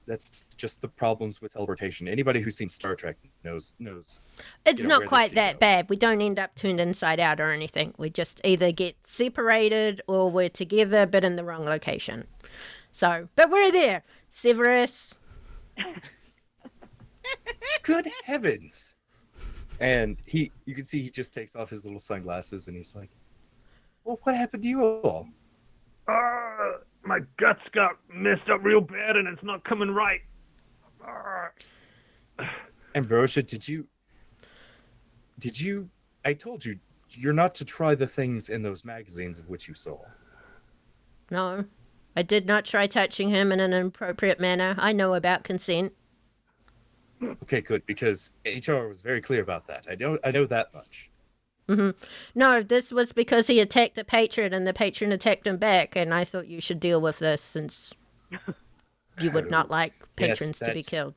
that's just the problems with teleportation. Anybody who's seen Star Trek knows. It's not quite that bad. We don't end up turned inside out or anything. We just either get separated or we're together but in the wrong location. So, but we're there. Severus. Good heavens. And you can see he just takes off his little sunglasses and he's like, well, what happened to you all? My guts got messed up real bad and it's not coming right. Ambrosia, did you... I told you, you're not to try the things in those magazines of which you saw. No, I did not try touching him in an inappropriate manner. I know about consent. Okay, good, because HR was very clear about that. I know that much. Mm-hmm. No, this was because he attacked a patron and the patron attacked him back, and I thought you should deal with this since you would not like patrons to be killed.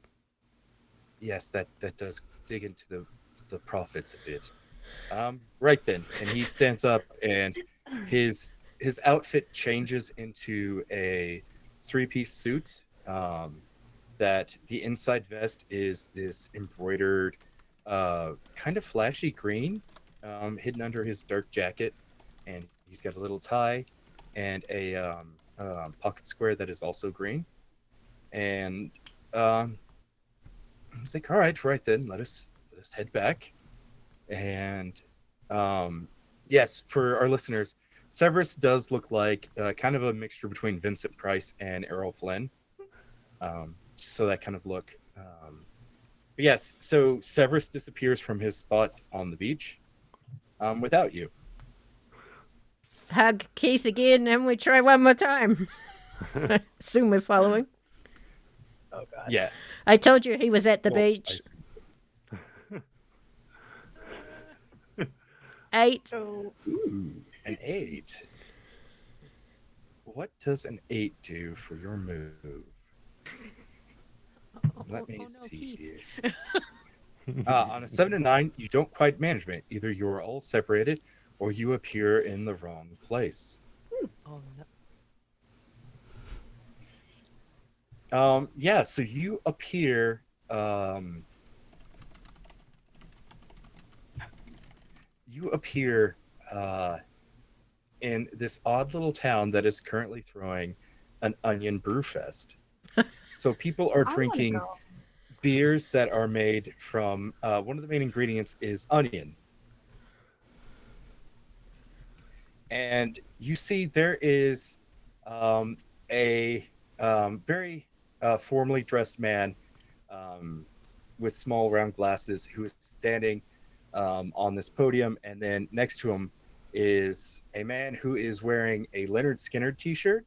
Yes, that does dig into the profits a bit. Right then, and he stands up and his outfit changes into a 3-piece suit. That the inside vest is this embroidered, kind of flashy green, hidden under his dark jacket, and he's got a little tie and a pocket square that is also green. And he's like, "All right then, let us head back." And yes, for our listeners, Severus does look like kind of a mixture between Vincent Price and Errol Flynn. So that kind of look. But yes, so Severus disappears from his spot on the beach without you. Hug Keith again, and we try one more time. Assume we're following. Oh god. Yeah. I told you he was at the Well, beach. 8. So Ooh, an 8. What does an 8 do for your move? Let me no, see Keith. here. On a 7 to 9, you don't quite manage it. Either you are all separated, or you appear in the wrong place. Oh, no. Yeah. So you appear. You appear in this odd little town that is currently throwing an onion brew fest. So people are I wanna drinking go. beers that are made from one of the main ingredients is onion. And you see there is a very formally dressed man with small round glasses who is standing on this podium, and then next to him is a man who is wearing a Leonard Skinner t-shirt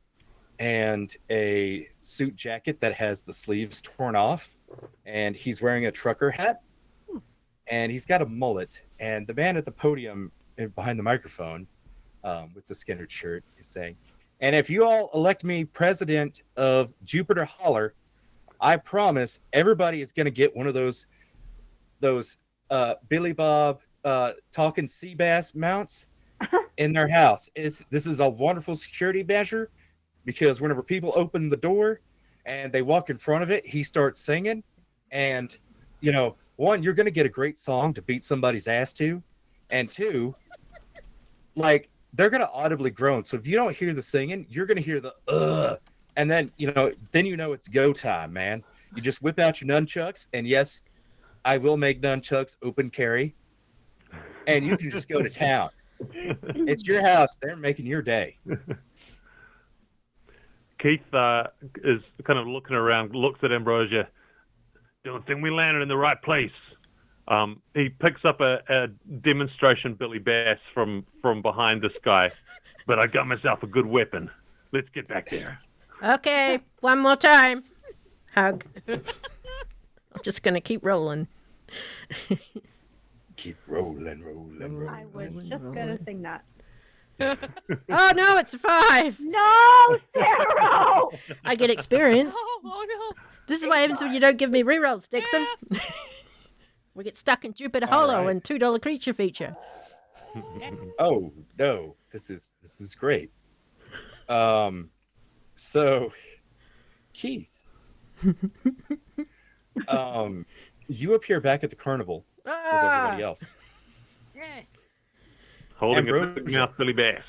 and a suit jacket that has the sleeves torn off, and he's wearing a trucker hat, and he's got a mullet. And the man at the podium behind the microphone with the Skinner shirt is saying, "And if you all elect me president of Jupiter Holler, I promise everybody is going to get one of those Billy Bob talking sea bass mounts in their house. This is a wonderful security measure because whenever people open the door and they walk in front of it, he starts singing, and one, you're going to get a great song to beat somebody's ass to, and two, like they're going to audibly groan. So if you don't hear the singing, you're going to hear the and then it's go time, man. You just whip out your nunchucks, and yes, I will make nunchucks open carry, and you can just go to town. It's your house. They're making your day." Keith is kind of looking around, looks at Ambrosia. Don't think we landed in the right place. He picks up a demonstration Billy Bass from behind this guy, but I got myself a good weapon. Let's get back there. Okay, one more time. Hug. I'm just going to keep rolling. Keep rolling. I was just gonna sing that. Oh, no, it's a 5. No, Sero! I get experience. Oh, no. This is what happens when you don't give me rerolls, Dixon. We get stuck in Jupiter All Hollow right. and $2 creature feature. Oh no, this is great. So Keith, you appear back at the carnival with everybody else. Yeah. Holding a Ambrosia. big mouth Billy Bass.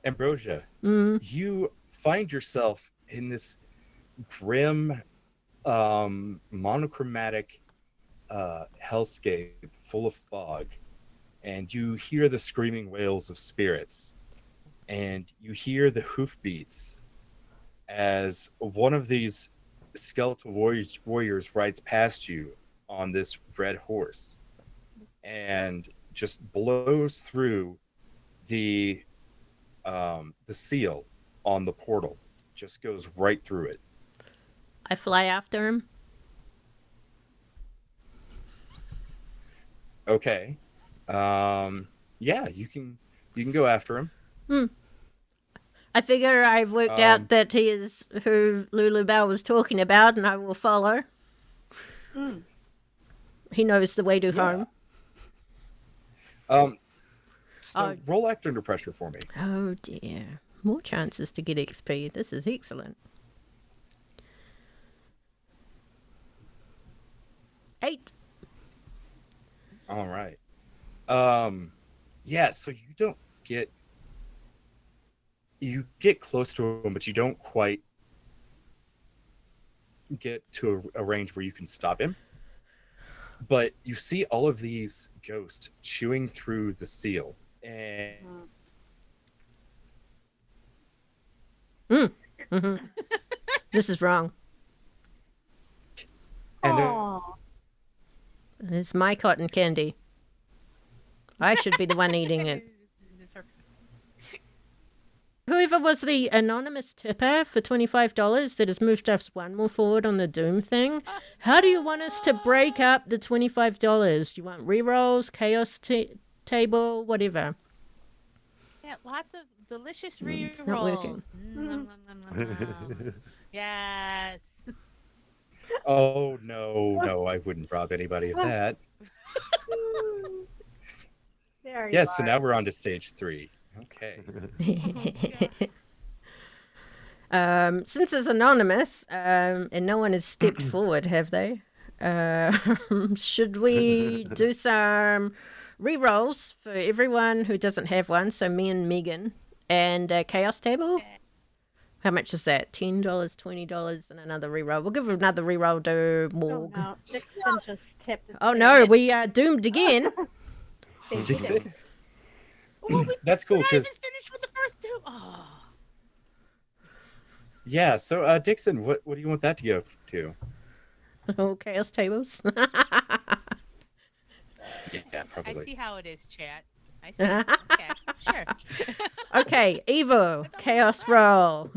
Ambrosia, you find yourself in this grim, monochromatic hellscape full of fog, and you hear the screaming wails of spirits, and you hear the hoofbeats as one of these skeletal warriors rides past you on this red horse and just blows through the seal on the portal, just goes right through it. I fly after him. Okay. Yeah, you can go after him. I figure I've worked out that he is who Lulu Bell was talking about, and I will follow. He knows the way to home. So roll act under pressure for me. Oh dear. More chances to get XP. This is excellent. 8. All right. Yeah, so you get close to him, but you don't quite get to a range where you can stop him. But you see all of these ghosts chewing through the seal, and This is wrong. and then Aw. It's my cotton candy. I should be the one eating it. whoever was the anonymous tipper for $25 that has moved us one more forward on the Doom thing, how do you want us to break up the $25? Do you want rerolls, chaos table, whatever? Yeah, lots of delicious it's not working. re-rolls. Yes. Oh no, I wouldn't rob anybody of that. There you Yes, are. so now we're on to stage 3. Okay. Since it's anonymous, and no one has stepped forward, have they? Should we do some re-rolls for everyone who doesn't have one? So me and Meghan, and a chaos table. How much is that? $10, $20, and another re-roll. We'll give another re-roll to Oh Morg. no, Dixon just tipped. his Oh face. no, we are doomed again. Thank Dixon? you. Oh, we That's cool didn't because even finish with the first two. Oh. yeah. So Dixon, what do you want that to go to? Oh, chaos tables. Yeah, I probably. see how it is, chat. I see. Okay, sure. Okay, Evo, chaos roll.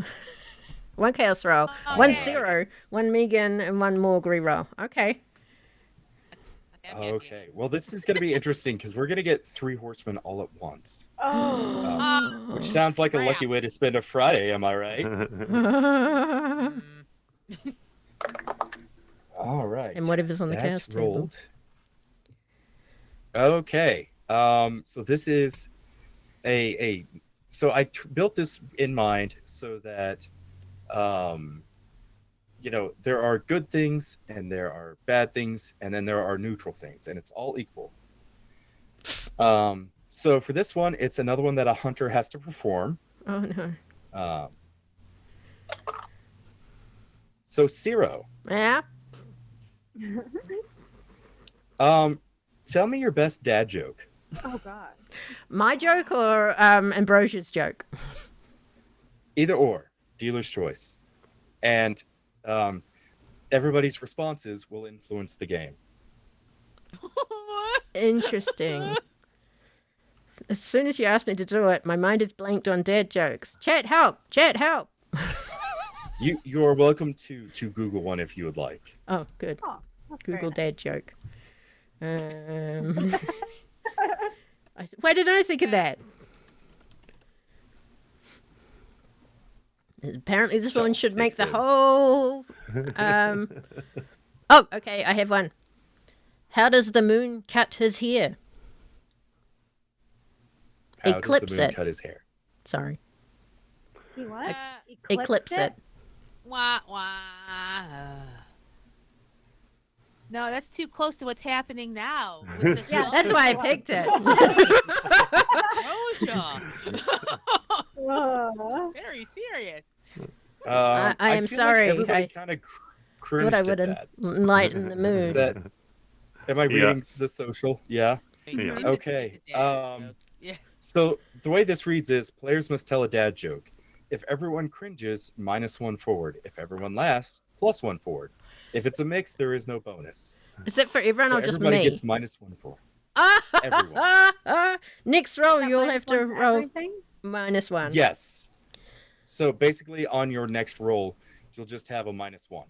One chaos roll, one Okay. Sero, one Meghan, and one Morg re-roll. Okay. I'm happy. Okay. Well, this is going to be interesting because we're going to get 3 horsemen all at once, Oh, which sounds like a Crap. lucky way to spend a Friday. Am I right? Mm. All right. And whatever's on the chaos That's table. rolled. Okay. So this is so I built this in mind so that there are good things and there are bad things and then there are neutral things and it's all equal. So for this one, it's another one that a hunter has to perform. Oh no. So Sero, Yeah. tell me your best dad joke. oh God. My joke or Ambrosia's joke? Either or, dealer's choice. And everybody's responses will influence the game. Interesting. As soon as you asked me to do it, my mind is blanked on dad jokes. Chat help! Chat help! You are welcome to Google one if you would like. Oh, good. Oh, that's very Google nice. dad joke. Why didn't I think of that? Apparently, this one should make the Dixon. whole. Oh, okay. I have one. How does the moon cut his hair? How Eclipse does the moon it. cut his hair? Sorry. You what? Eclipse it. Wah, wah. No, that's too close to what's happening now. With the Yeah, sun. That's why I picked it. Rosia. Whoa. Very serious. I am feel sorry. Like everybody I kind of thought cringed I at would that. enlighten the Is mood. that? Am I Yeah. reading the social? Yeah. Yeah. Okay, Yeah. So the way this reads is players must tell a dad joke. If everyone cringes, -1 forward. If everyone laughs, +1 forward. If it's a mix, there is no bonus. Is it for everyone So or just everybody me? gets -1 forward. Next roll, That you'll minus have to one for roll everything? -1. Yes. So basically, on your next roll, you'll just have a -1.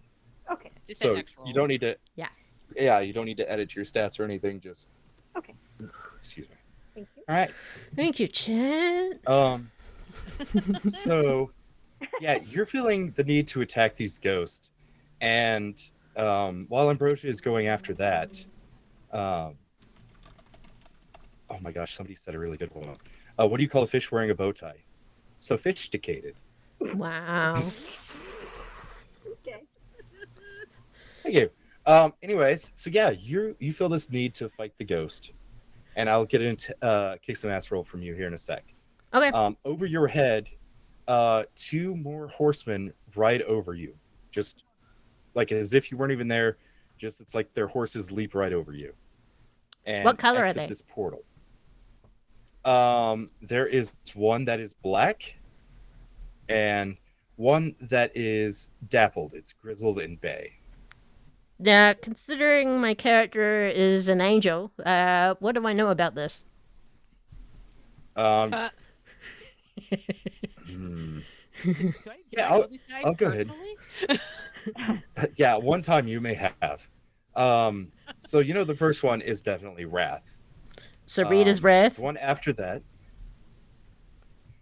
Okay. Just So that next roll. you don't need to. Yeah. Yeah, you don't need to edit your stats or anything. Just. Okay. Excuse me. Thank you. All right. Thank you, Chat. So, yeah, you're feeling the need to attack these ghosts, and while Ambrosia is going after that, oh my gosh, somebody said a really good one. What do you call a fish wearing a bow tie? Sophisticated. Wow. Okay. Thank you. Anyways, so yeah, you feel this need to fight the ghost, and I'll get into kick some ass roll from you here in a sec. Okay. Over your head, 2 more horsemen ride over you, just like as if you weren't even there. Just it's like their horses leap right over you. And What color are exit they? This portal. There is one that is black, and one that is dappled. It's grizzled and bay. Now, considering my character is an angel, what do I know about this? Um, Yeah, know these guys I'll go ahead. personally? Yeah, one time you may have. So the first one is definitely Wrath. So read his wrath. The one after that,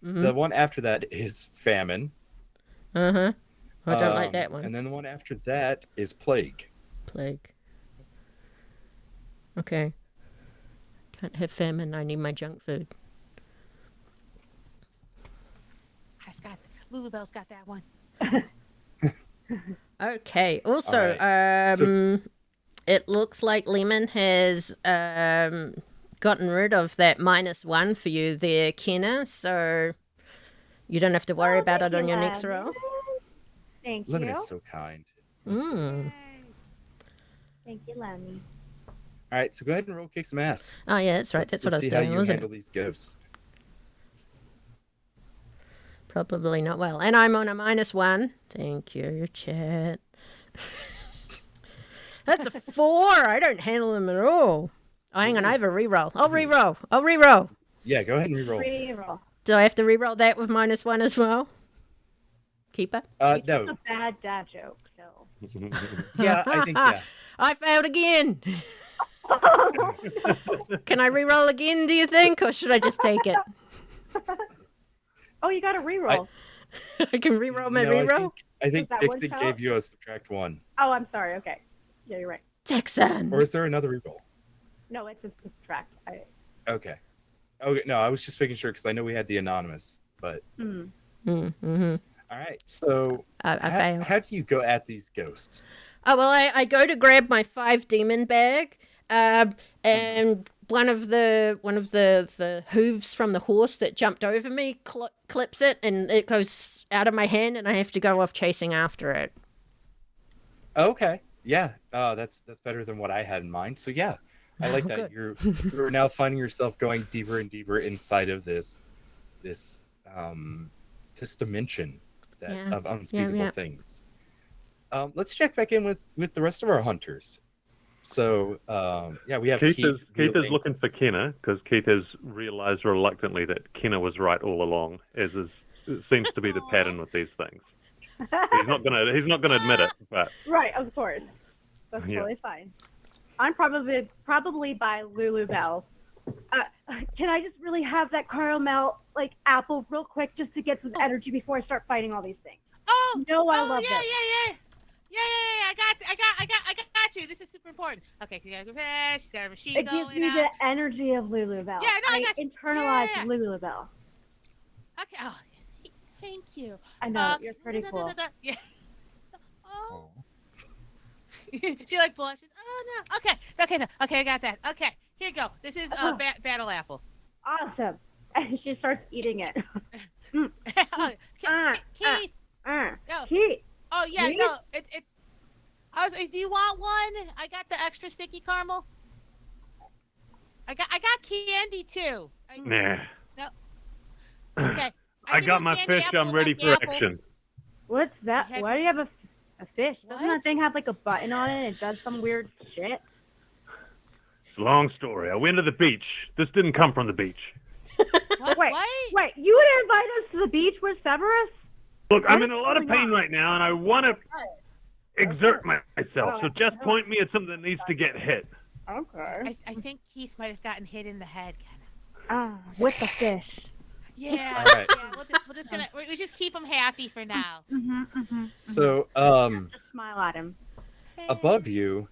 Mm-hmm. the one after that is Famine. I don't like that one. And then the one after that is Plague. Plague. Okay. Can't have famine. I need my junk food. I've got Lulubelle's got that one. Okay. Also, All right. So- it looks like Lemon has gotten rid of that -1 for you there, Kenna. So you don't have to worry about it on your next roll. Thank Lemon you. is so kind. Mm. Thank you, Lemmy. All right, so go ahead and roll kick some ass. Oh yeah, that's right. That's what I was see doing, how you wasn't handle it? these ghosts. Probably not well. And I'm on a -1. Thank you, chat. That's a 4. I don't handle them at all. Oh, hang on. I have a reroll. I'll reroll. Yeah, go ahead and reroll. Reroll. Do I have to reroll that with -1 as well? Keeper? No. It's a bad dad joke, so. Yeah, I think yeah. I failed again. Can I reroll again, do you think? Or should I just take it? Oh, you got a reroll. I can reroll my No, reroll? I think that one Dixie count? gave you a -1. Oh, I'm sorry. Okay. Yeah, you're right. Texan. Or is there another reroll? No, it's a subtract. Okay. No, I was just making sure because I know we had the anonymous, but Mm-hmm. all right. So I failed. how do you go at these ghosts? Oh, well, I go to grab my 5 demon bag, and one of the hooves from the horse that jumped over me clips it, and it goes out of my hand, and I have to go off chasing after it. Okay. Yeah. That's better than what I had in mind. So yeah, I like that. Good. You're now finding yourself going deeper and deeper inside of this dimension of unspeakable things. Let's check back in with the rest of our hunters. So we have Keith is wielding- looking for Kenna because Keith has realised reluctantly that Kenna was right all along, as seems to be the pattern with these things. He's not gonna admit it, but Right, of course. That's Yeah. totally fine. I'm probably by Lulubelle. Can I just really have that caramel apple real quick just to get some energy before I start fighting all these things? Oh, No, I love yeah, this. yeah. I got you. This is super important. Okay, she's got a machine It gives going me out. the energy of Lulubelle. Yeah, no, I got you. internalized Yeah. Lulubelle. Okay. Oh, thank you. I know, you're pretty cool. Yeah. Oh. She blushes. Oh no. Okay, I got that. Okay, here you go. This is battle apple. Awesome. And she starts eating it. Keith. No. Keith. Oh yeah, Keith? no. It's. I was. Do you want one? I got the extra sticky caramel. I got candy too. nah. No. Okay. I give got you my candy fish. apple I'm ready without for the apple. action. What's that? Have Why do you have a fish? Doesn't What? that thing have a button on it and it does some weird shit? It's a long story. I went to the beach. This didn't come from the beach. What? Wait, What? wait, you would invite us to the beach with Severus? Look, I'm What in is a lot of going pain on? right now, and I want to exert myself. Oh, So just point me at something that needs to get hit. Okay. I think Keith might have gotten hit in the head, kind of. With the fish. Yeah. All right. Yeah. We just keep him happy for now. So Just smile at him. above you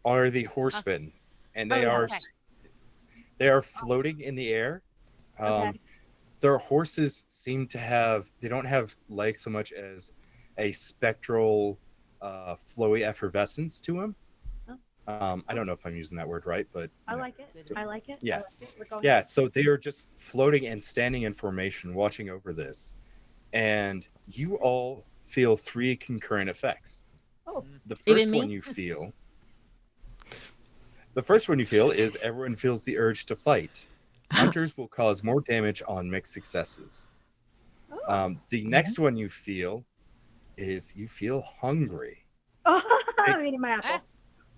are the horsemen, and they Oh, are okay. they are floating in the air. Okay. Their horses seem to have they don't have legs so much as a spectral flowy effervescence to them. I don't know if I'm using that word right, but I like it. I like it. Yeah. I like it. We're going yeah, so they are just floating and standing in formation, watching over this, and you all feel 3 concurrent effects. Oh. The Even first me? one you feel. The first one you feel is everyone feels the urge to fight. Hunters will cause more damage on mixed successes. The next one you feel is you feel hungry. Oh, I'm eating my apple.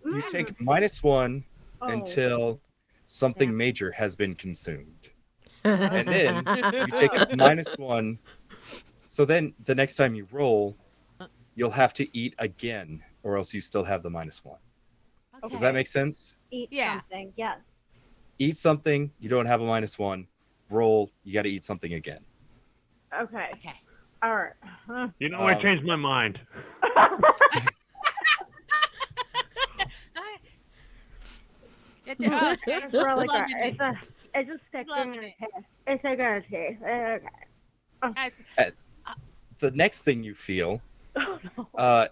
You take -1 Oh. until something Yeah. major has been consumed. And then you take a -1 So then the next time you roll, you'll have to eat again, or else you still have the -1. Okay. Does that make sense? Eat Yeah. something. Yes. Eat something, you don't have a -1. Roll, you got to eat something again. Okay. Okay. All right. You know, I changed my mind. Okay. It's really Loving good. it. It's just sticking Loving in it. your teeth. It's a good teeth. Okay. The next thing you feel Oh, no.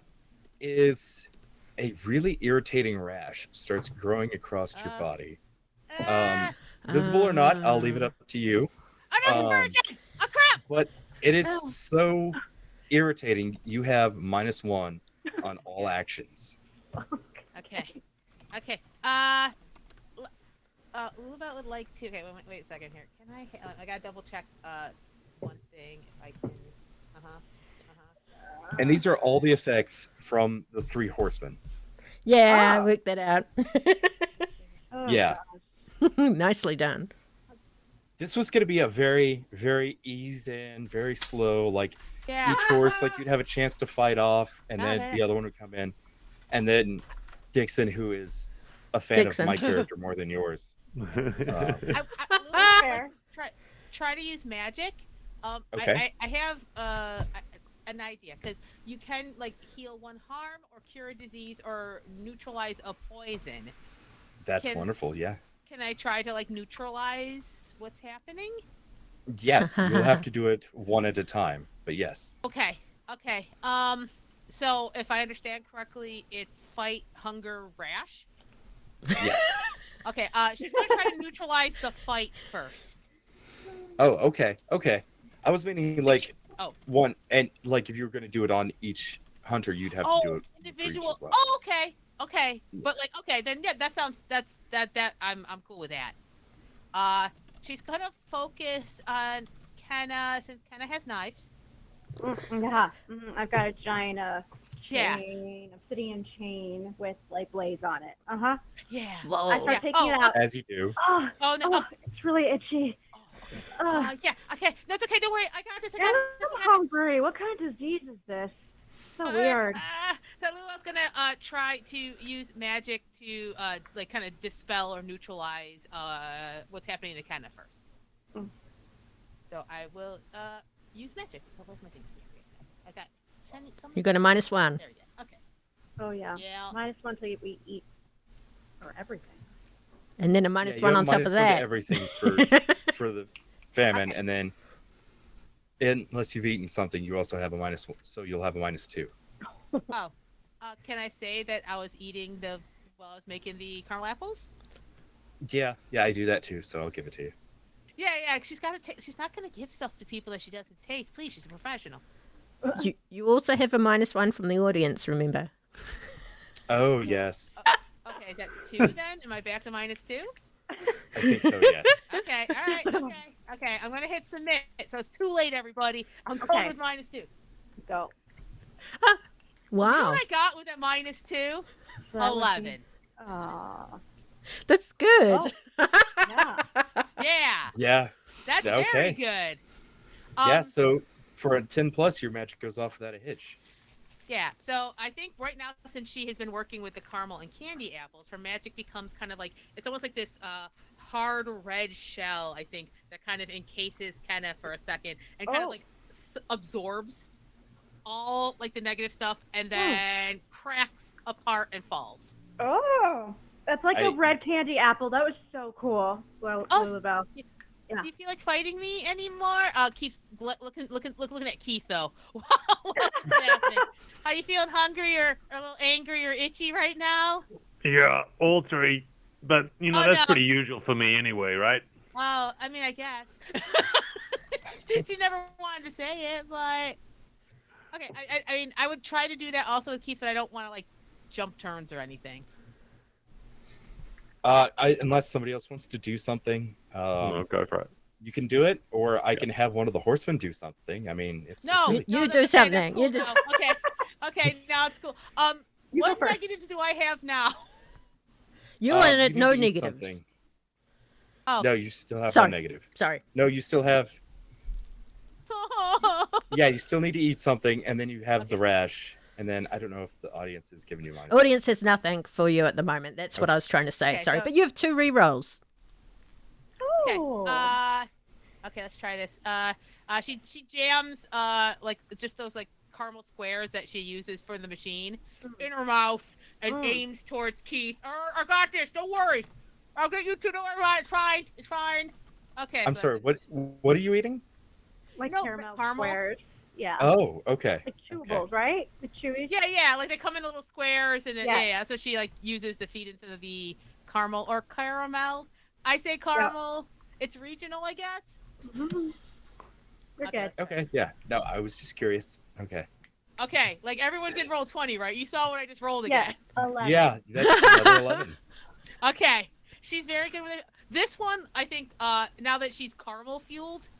is a really irritating rash starts growing across your body. Visible or not, I'll leave it up to you. Oh, no, it's a virgin! Oh, crap! But it is Oh. so irritating. You have -1 on all actions. Okay. Okay. Luba would like to. Okay, wait a second here. Can I gotta double check one thing. If I can. And these are all the effects from the 3 horsemen. Yeah, I Oh. worked that out. Oh, Yeah. Nicely done. This was going to be a very, very ease in, very slow, like Yeah. each horse, like you'd have a chance to fight off, and then Okay. the other one would come in. And then Dixon, who is a fan Dixon. of my character more than yours. Luba, Fair. try to use magic. Okay. I have an idea because you can like heal 1 harm or cure a disease or neutralize a poison. That's Can- wonderful, yeah. Can I try to like neutralize what's happening? Yes, you'll have to do it one at a time, but yes. Okay. So if I understand correctly, it's fight, hunger, rash. Yes. Okay. She's gonna try to neutralize the fight first. Oh, okay. I was meaning like Oh. one, and like if you were going to do it on each hunter, you'd have to do it for each individual. as well. Oh, okay. But like, okay, then yeah, that sounds that I'm cool with that. She's gonna focus on Kenna since Kenna has knives. Yeah. I've got a giant Yeah. chain, obsidian chain with like blades on it. Yeah. I Whoa. start Yeah. taking it out. As you do. Oh, Oh no. it's really itchy. Yeah. Okay. That's okay. Don't worry. I got this. I And got I'm this. hungry. What kind of disease is this? So weird. So Lula's gonna try to use magic to like kind of dispel or neutralize what's happening to Kenna first. So I will use magic. Where's my thing? I got 10. You got a -1. There we go. Okay. Oh yeah. Yeah. -1 till we eat or everything. And then a Yeah, you -1 have on top -1 of to that. everything for the famine, Okay. and then unless you've eaten something, you also have a -1, so you'll have a -2. Oh. Can I say that I was eating while I was making the caramel apples? Yeah, I do that too, so I'll give it to you. Yeah. She's got to. She's not gonna give stuff to people that she doesn't taste. Please, she's a professional. You also have a -1 from the audience, remember? Oh yes, Okay, is that 2 then? Am I back to -2? I think so. Yes. Okay, all right, okay. I'm gonna hit submit. So it's too late, everybody. I'm going Okay. with -2. Go. You know Wow. what I got with a -2? So that would 11. be- Aw. That's good. Oh. Yeah. Yeah, Yeah. that's Okay. very good. Yeah. So for a 10+, your magic goes off without a hitch. Yeah, so I think right now, since she has been working with the caramel and candy apples, her magic becomes kind of like, it's almost like this hard red shell, I think, that kind of encases Kenna for a second and kind of Oh. like absorbs all like the negative stuff and then cracks apart and falls. Oh. That's like a I- red candy apple. That was so cool. Well, Oh. Lulabelle. Yeah. Do you feel like fighting me anymore? Keith's looking at Keith though. What's happening? Are you feeling hungry or a little angry or itchy right now? Yeah, all 3. But, you know, Oh, that's no. pretty usual for me anyway, right? Well, I mean, I guess. She never wanted to say it, but okay. I mean, I would try to do that also with Keith, but I don't want to like jump turns or anything. Unless somebody else wants to do something, No, go for it. you can do it, or I can have one of the horsemen do something. I mean, it's No, You no, do that's okay, something. that's You cool just- now. Okay, now it's cool. You go What first. negatives do I have now? You you wanted need no to eat negatives. something. Oh, No, you still have Sorry. one negative. Sorry. No, you still have Yeah, you still need to eat something, and then you have the Okay. rash, and then I don't know if the audience is giving you mine. Audience has nothing for you at the moment. That's what I was trying to say. Okay, Sorry, so- but you have 2 rerolls. Okay. Ooh. Okay, let's try this. She jams like just those like caramel squares that she uses for the machine in her mouth and aims towards Keith. I got this. Don't worry. I'll get you to the right. It's fine. It's fine. Okay. I'm so sorry. that's- What are you eating? Like No, caramel caramel? squares. Yeah. Oh, okay. Like chewables, right? The chewies. Yeah. Like they come in little squares, and then, Yeah. yeah. So she like uses to feed into the caramel or caramel. I say caramel. It's regional, I guess. Mhm. You're Okay. good. Okay. Yeah. No, I was just curious. Okay. Okay. Like everyone did roll 20, right? You saw what I just rolled Yeah. again. 11. Yeah, that's another 11. Okay. She's very good with it. This one, I think, now that she's caramel fueled,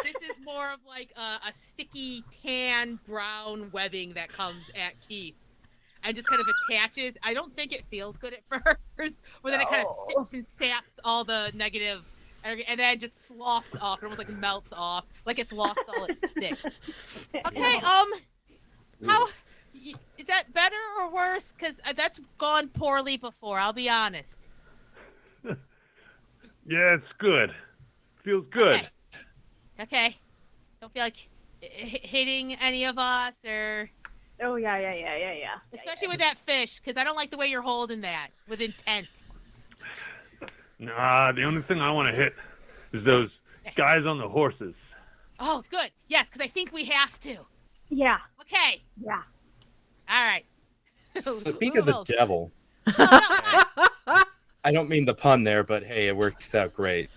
this is more of like a sticky tan brown webbing that comes at Keith and just kind of attaches. I don't think it feels good at first, but then it kind of sips and saps all the negative energy, and then just sloughs off. It almost like melts off, like it's lost all its stick. Okay, how is that better or worse? Because that's gone poorly before. I'll be honest. Yeah, it's good. Feels good. Okay. Don't feel like hitting any of us, or Oh yeah. especially with that fish, because I don't like the way you're holding that with intent. Nah, the only thing I want to hit is those guys on the horses. Oh, good. Yes, because I think we have to. Yeah. Okay. Yeah. All right. Speak of the Louisville. devil, Oh, no. I don't mean the pun there, but hey, it works out great.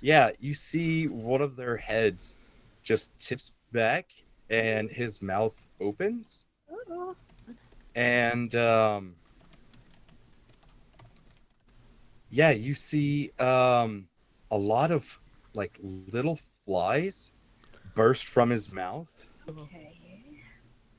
Yeah, you see one of their heads just tips back, and his mouth opens, Ooh. and yeah, you see a lot of like little flies burst from his mouth, Okay.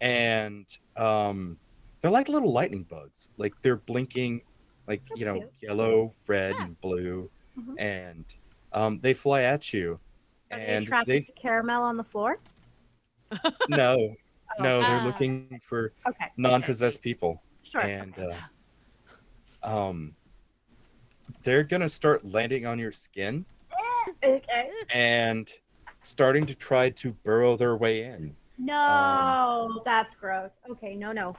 and they're like little lightning bugs. Like they're blinking, like That's you know, cute. yellow, red, Yeah. and blue, Mhm. and they fly at you, Are they and attracted to caramel on the floor? no, no, they're Ah. looking for Okay. non-possessed people, Sure. and they're gonna start landing on your skin Okay. and starting to try to burrow their way in. No, that's gross. Okay. No.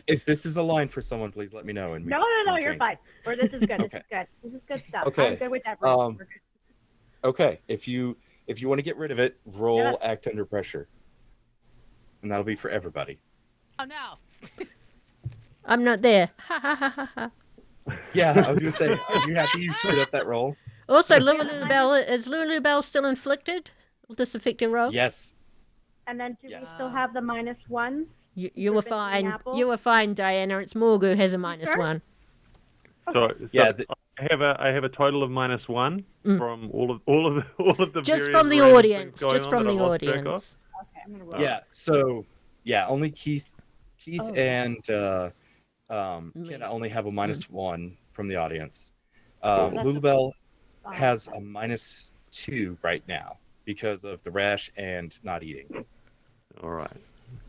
If this is a line for someone, please let me know. And we No. can You're change fine. it. Or this is good. Okay. This is good stuff. Okay. I'm good with that. Um, We're good. Okay, if you want to get rid of it, roll Yeah. act under pressure, and that'll be for everybody. Oh, no. I'm not there. Ha ha ha ha ha. Yeah, I was gonna say, are you happy you screwed up that roll? Also, is Lulu Bell still inflicted? Will this affect your roll? Yes. And then do we Yes. still have the -1? You were For thinking fine. apple? You were fine, Diana. It's Morg who has a sure? -1. So Yeah, I have a total of -1 from all of the Just various from the random audience. things going Just on from that the I've lost track of. audience. Okay, I'm gonna roll. Yeah. So yeah, only Keith Oh. and Me. can only have a -1 from the audience. Cool. Lulabelle Fine. has a -2 right now because of the rash and not eating. All right.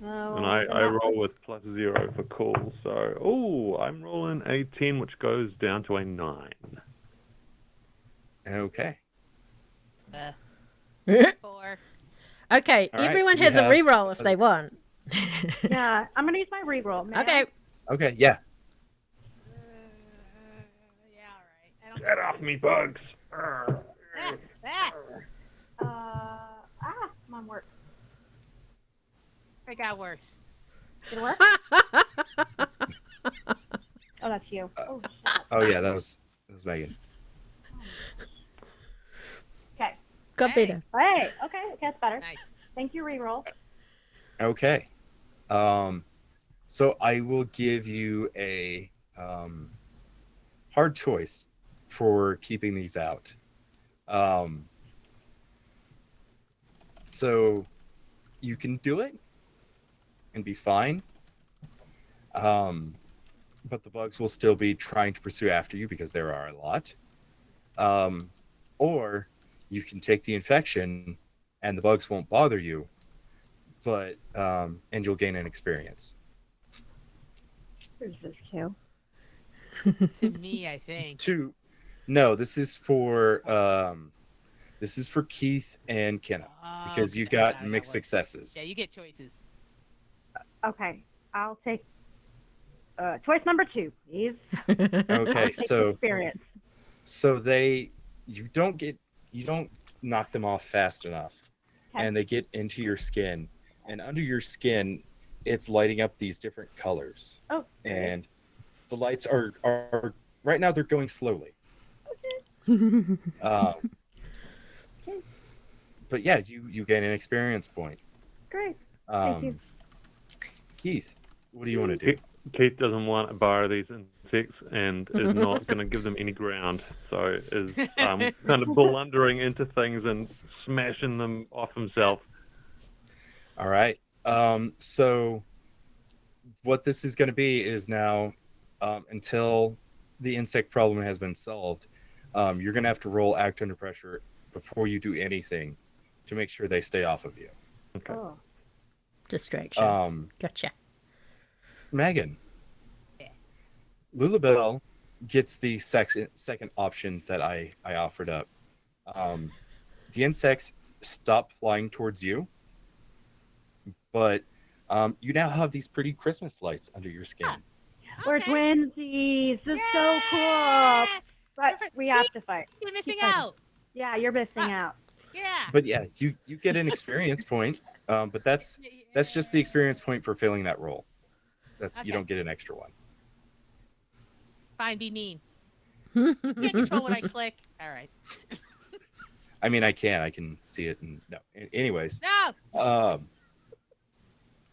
Oh, And I then that- roll with +0 for cool. So, I'm rolling a 10, which goes down to a 9. Okay. 4. Okay, All right, everyone so you has a have- reroll if they want. Yeah, I'm gonna use my reroll. May I? Okay. Okay. Yeah. Yeah, all right. I don't Get off me, bugs! Ah. Come on, work. It got worse. Did it work? Oh, that's you. Oh, shit. Oh yeah, that was Megan. Okay. Got Hey. better. Hey. Okay, that's better. Nice. Thank you, reroll. Okay. So I will give you a hard choice for keeping these out. So you can do it and be fine. But the bugs will still be trying to pursue after you because there are a lot. Or you can take the infection, and the bugs won't bother you, but and you'll gain an experience. Who's this to? To me, I think. No, this is for Keith and Kenna because you got mixed successes. Yeah, you get choices. Okay, I'll take choice number 2, please. Okay, so experience. So you don't knock them off fast enough, Okay. and they get into your skin, and under your skin, it's lighting up these different colors. Oh. And the lights are right now they're going slowly. But yeah, you gain an experience point. Great. Thank you. Keith, what do you want to do? Keith doesn't want to borrow these insects and is not going to give them any ground, so is kind of blundering into things and smashing them off himself. All right. So what this is going to be is now, until the insect problem has been solved, you're going to have to roll act under pressure before you do anything to make sure they stay off of you. Okay. Oh. Distraction. Gotcha. Megan. Lulabelle gets the second option that I offered up. The insects stop flying towards you, but you now have these pretty Christmas lights under your skin. We're twinsies. This is so cool. But we have to fight. You're missing Keep fighting. out. Yeah, you're missing out. Yeah. But yeah, you get an experience point. But that's just the experience point for failing that roll. You don't get an extra one. Fine, be mean. You can't control what I click. All right. I mean, I can see it. And no. Anyways. No.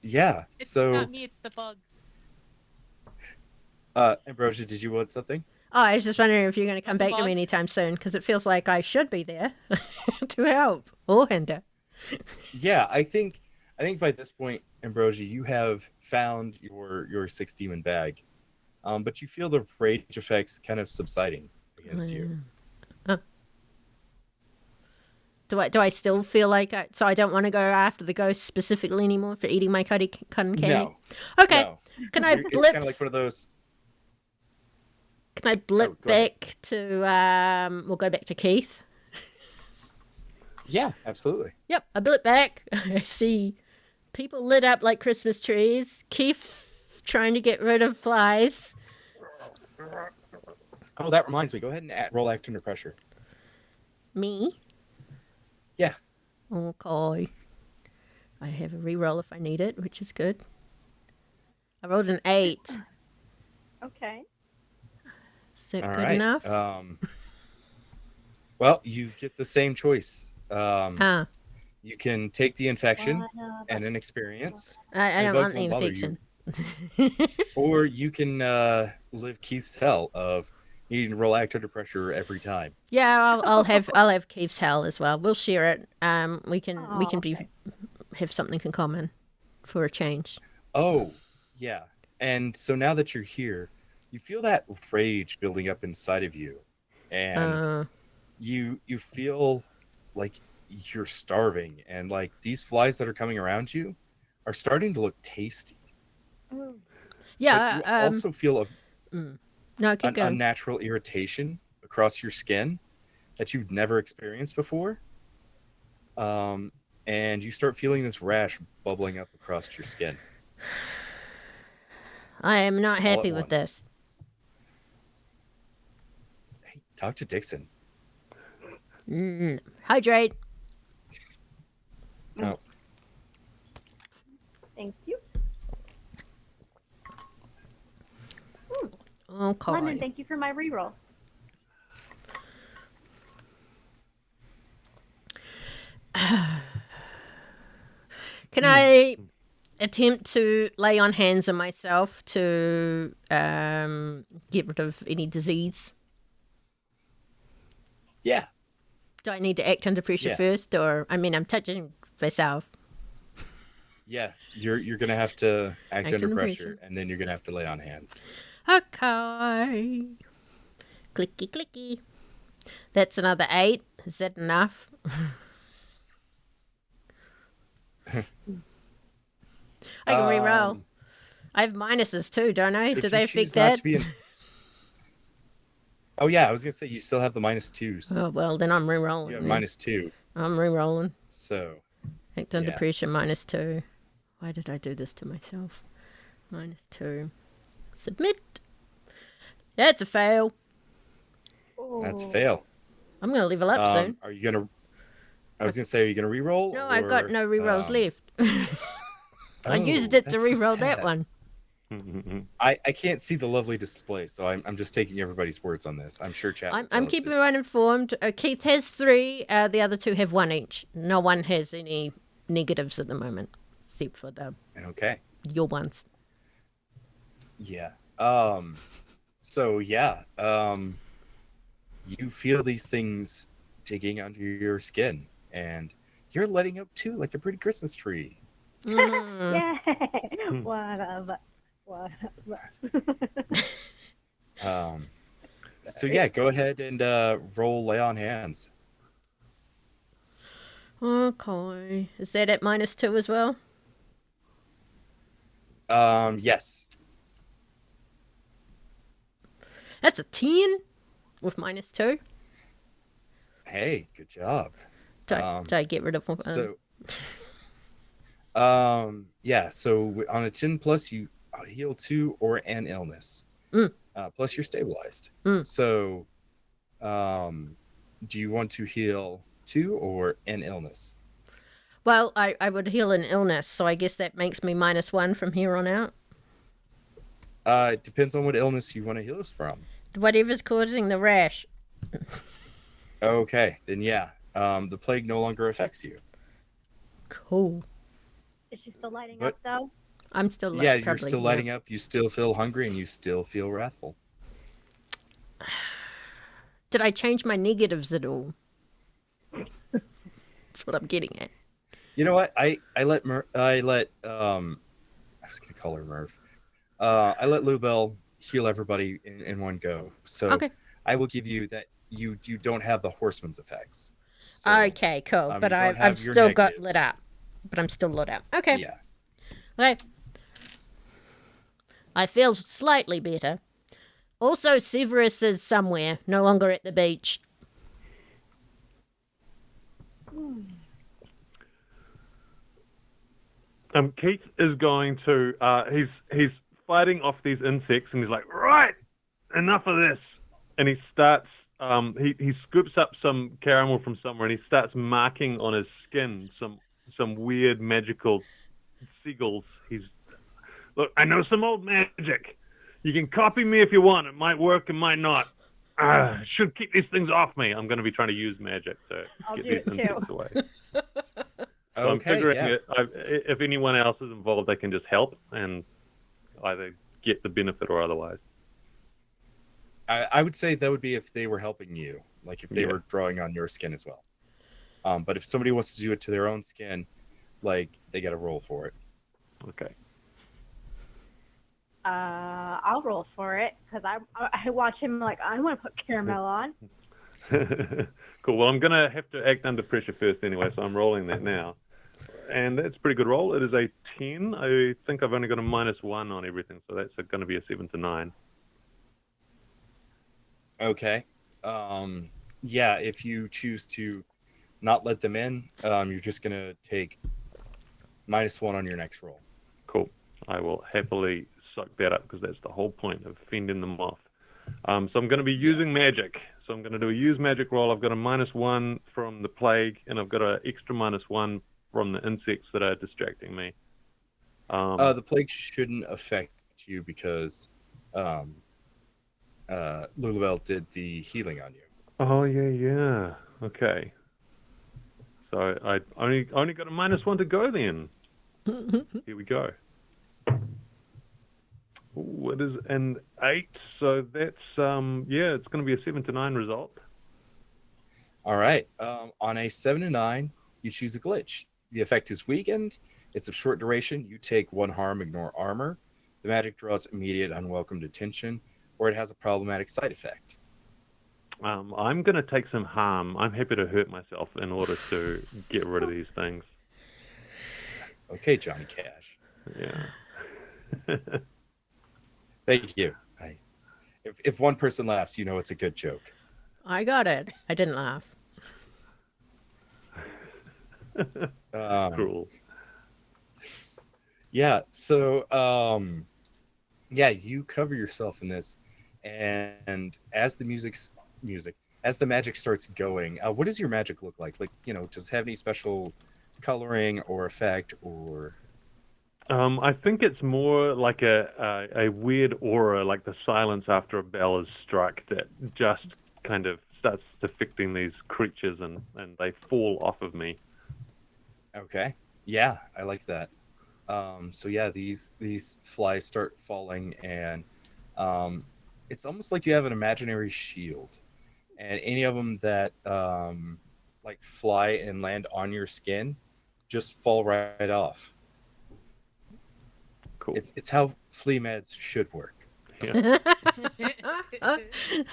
Yeah. It's So. not me. It's the bugs. Ambrosia, did you want something? Oh, I was just wondering if you're going to come back to Bugs? me anytime soon, because it feels like I should be there to help or hinder. Yeah, I think by this point, Ambrosia, you have found your 6 demon bag, but you feel the rage effects kind of subsiding against you. Do I still feel like so I don't want to go after the ghost specifically anymore for eating my cotton candy? No. Okay. No. Can I It's blip? kind of like one of those. Can I blip go ahead. back to? We'll go back to Keith. Yeah, absolutely. Yep, I blip back. I see people lit up like Christmas trees. Keith trying to get rid of flies. Oh, that reminds me. Go ahead and roll act under pressure. Me? Yeah. Okay. I have a reroll if I need it, which is good. I rolled an 8. Okay. Is that All good right. enough? Well, you get the same choice. You can take the infection and an experience, I don't bugs want the won't bother you. infection. or you can live Keith's hell of needing to roll act under pressure every time. Yeah, I'll have Keith's hell as well. We'll share it. We can have something in common for a change. Oh, yeah. And so now that you're here, you feel that rage building up inside of you, and you feel like you're starving, and like these flies that are coming around you are starting to look tasty. Yeah. But you also feel No, keep an going. unnatural irritation across your skin that you've never experienced before. And you start feeling this rash bubbling up across your skin. I am not all happy at with once. this. Hey, talk to Dixon. Hydrate. Oh, Thank you. Okay. London, thank you for my reroll. Can I attempt to lay on hands on myself to get rid of any disease? yeah. Do I need to act under pressure Yeah. first, or I'm touching myself? Yeah, you're gonna have to act under under pressure, pressure. and then you're gonna have to lay on hands. Okay. Clicky clicky. That's another 8. Is that enough? I can re-roll. I have minuses too, don't I? Do they affect that? Oh yeah, I was gonna say you still have the -2s. Oh well, then I'm re-rolling. You have then. -2. I'm re-rolling. So. Act under pressure -2. Why did I do this to myself? -2. Submit. That's a fail. That's a fail. I'm gonna level up soon. Are you gonna? I was gonna say, are you gonna re-roll? No, or, I got no re-rolls left. I used it to re-roll that one. I can't see the lovely display, so I'm just taking everybody's words on this. I'm sure chat. I'm keeping everyone informed. Keith has 3. The other 2 have 1 each. No one has any negatives at the moment, except for your ones. Yeah. So yeah. You feel these things digging under your skin, and you're lighting up too, like a pretty Christmas tree. Yay! Whatever. So yeah, go ahead and roll lay on hands. Okay. Is that at -2 as well? Yes. That's a 10 with -2. Hey, good job. Did I get rid of one? Yeah, so on a 10 plus, you heal 2 or an illness. Plus you're stabilized. So, do you want to heal 2 or an illness? Well, I would heal an illness, so I guess that makes me -1 from here on out. It depends on what illness you want to heal us from. Whatever's causing the rash. Okay, then yeah. The plague no longer affects you. Cool. Is she still lighting up though? I'm still Yeah, you're still lighting up. You still feel hungry and you still feel wrathful. Did I change my negatives at all? That's what I'm getting at. You know what? I was gonna call her Merv. I let Lubel heal everybody in one go. So okay. I will give you that you don't have the horseman's effects. So, okay, cool. But I've still got lit up. But I'm still lit up. Okay. Yeah. Okay. I feel slightly better. Also, Severus is somewhere, no longer at the beach. Keith is going to. He's fighting off these insects, and he's like, right, enough of this. And he starts. He scoops up some caramel from somewhere, and he starts marking on his skin some weird magical seagulls. Look, I know some old magic. You can copy me if you want. It might work, it might not. Should keep these things off me. I'm going to be trying to use magic to get these insects away. So I'm figuring if anyone else is involved, they can just help and either get the benefit or otherwise. I would say that would be if they were helping you, like if they were drawing on your skin as well. But if somebody wants to do it to their own skin, like they got to roll for it. Okay. I'll roll for it because I watch him like I want to put caramel on. Cool. Well, I'm gonna have to act under pressure first anyway, so I'm rolling that now, and that's a pretty good roll. It is a 10. I think I've only got a -1 on everything, so that's going to be a 7 to 9. Okay. Yeah. If you choose to not let them in, you're just gonna take -1 on your next roll. Cool. I will happily suck that up because that's the whole point of fending them off. So I'm going to be using magic. So I'm going to do a use magic roll. I've got a -1 from the plague, and I've got an extra -1 from the insects that are distracting me. The plague shouldn't affect you because Lulabelle did the healing on you. Oh yeah. Okay. So I only got a -1 to go then. Here we go. Ooh, it is an 8, so that's it's going to be a 7 to 9 result. All right. On a 7 to 9, you choose a glitch. The effect is weakened. It's of short duration. You take 1 harm, ignore armor. The magic draws immediate unwelcome attention, or it has a problematic side effect. I'm going to take some harm. I'm happy to hurt myself in order to get rid of these things. Okay, Johnny Cash. Yeah. Thank you. If one person laughs, you know it's a good joke. I got it. I didn't laugh. Cruel. Yeah. So, yeah, you cover yourself in this, and as the as the magic starts going, what does your magic look like? Like, does it have any special coloring or effect or? I think it's more like a weird aura, like the silence after a bell is struck, that just kind of starts affecting these creatures, and they fall off of me. Okay. Yeah, I like that. So yeah, these flies start falling, and it's almost like you have an imaginary shield, and any of them that like fly and land on your skin just fall right off. Cool. It's how flea meds should work. Yeah.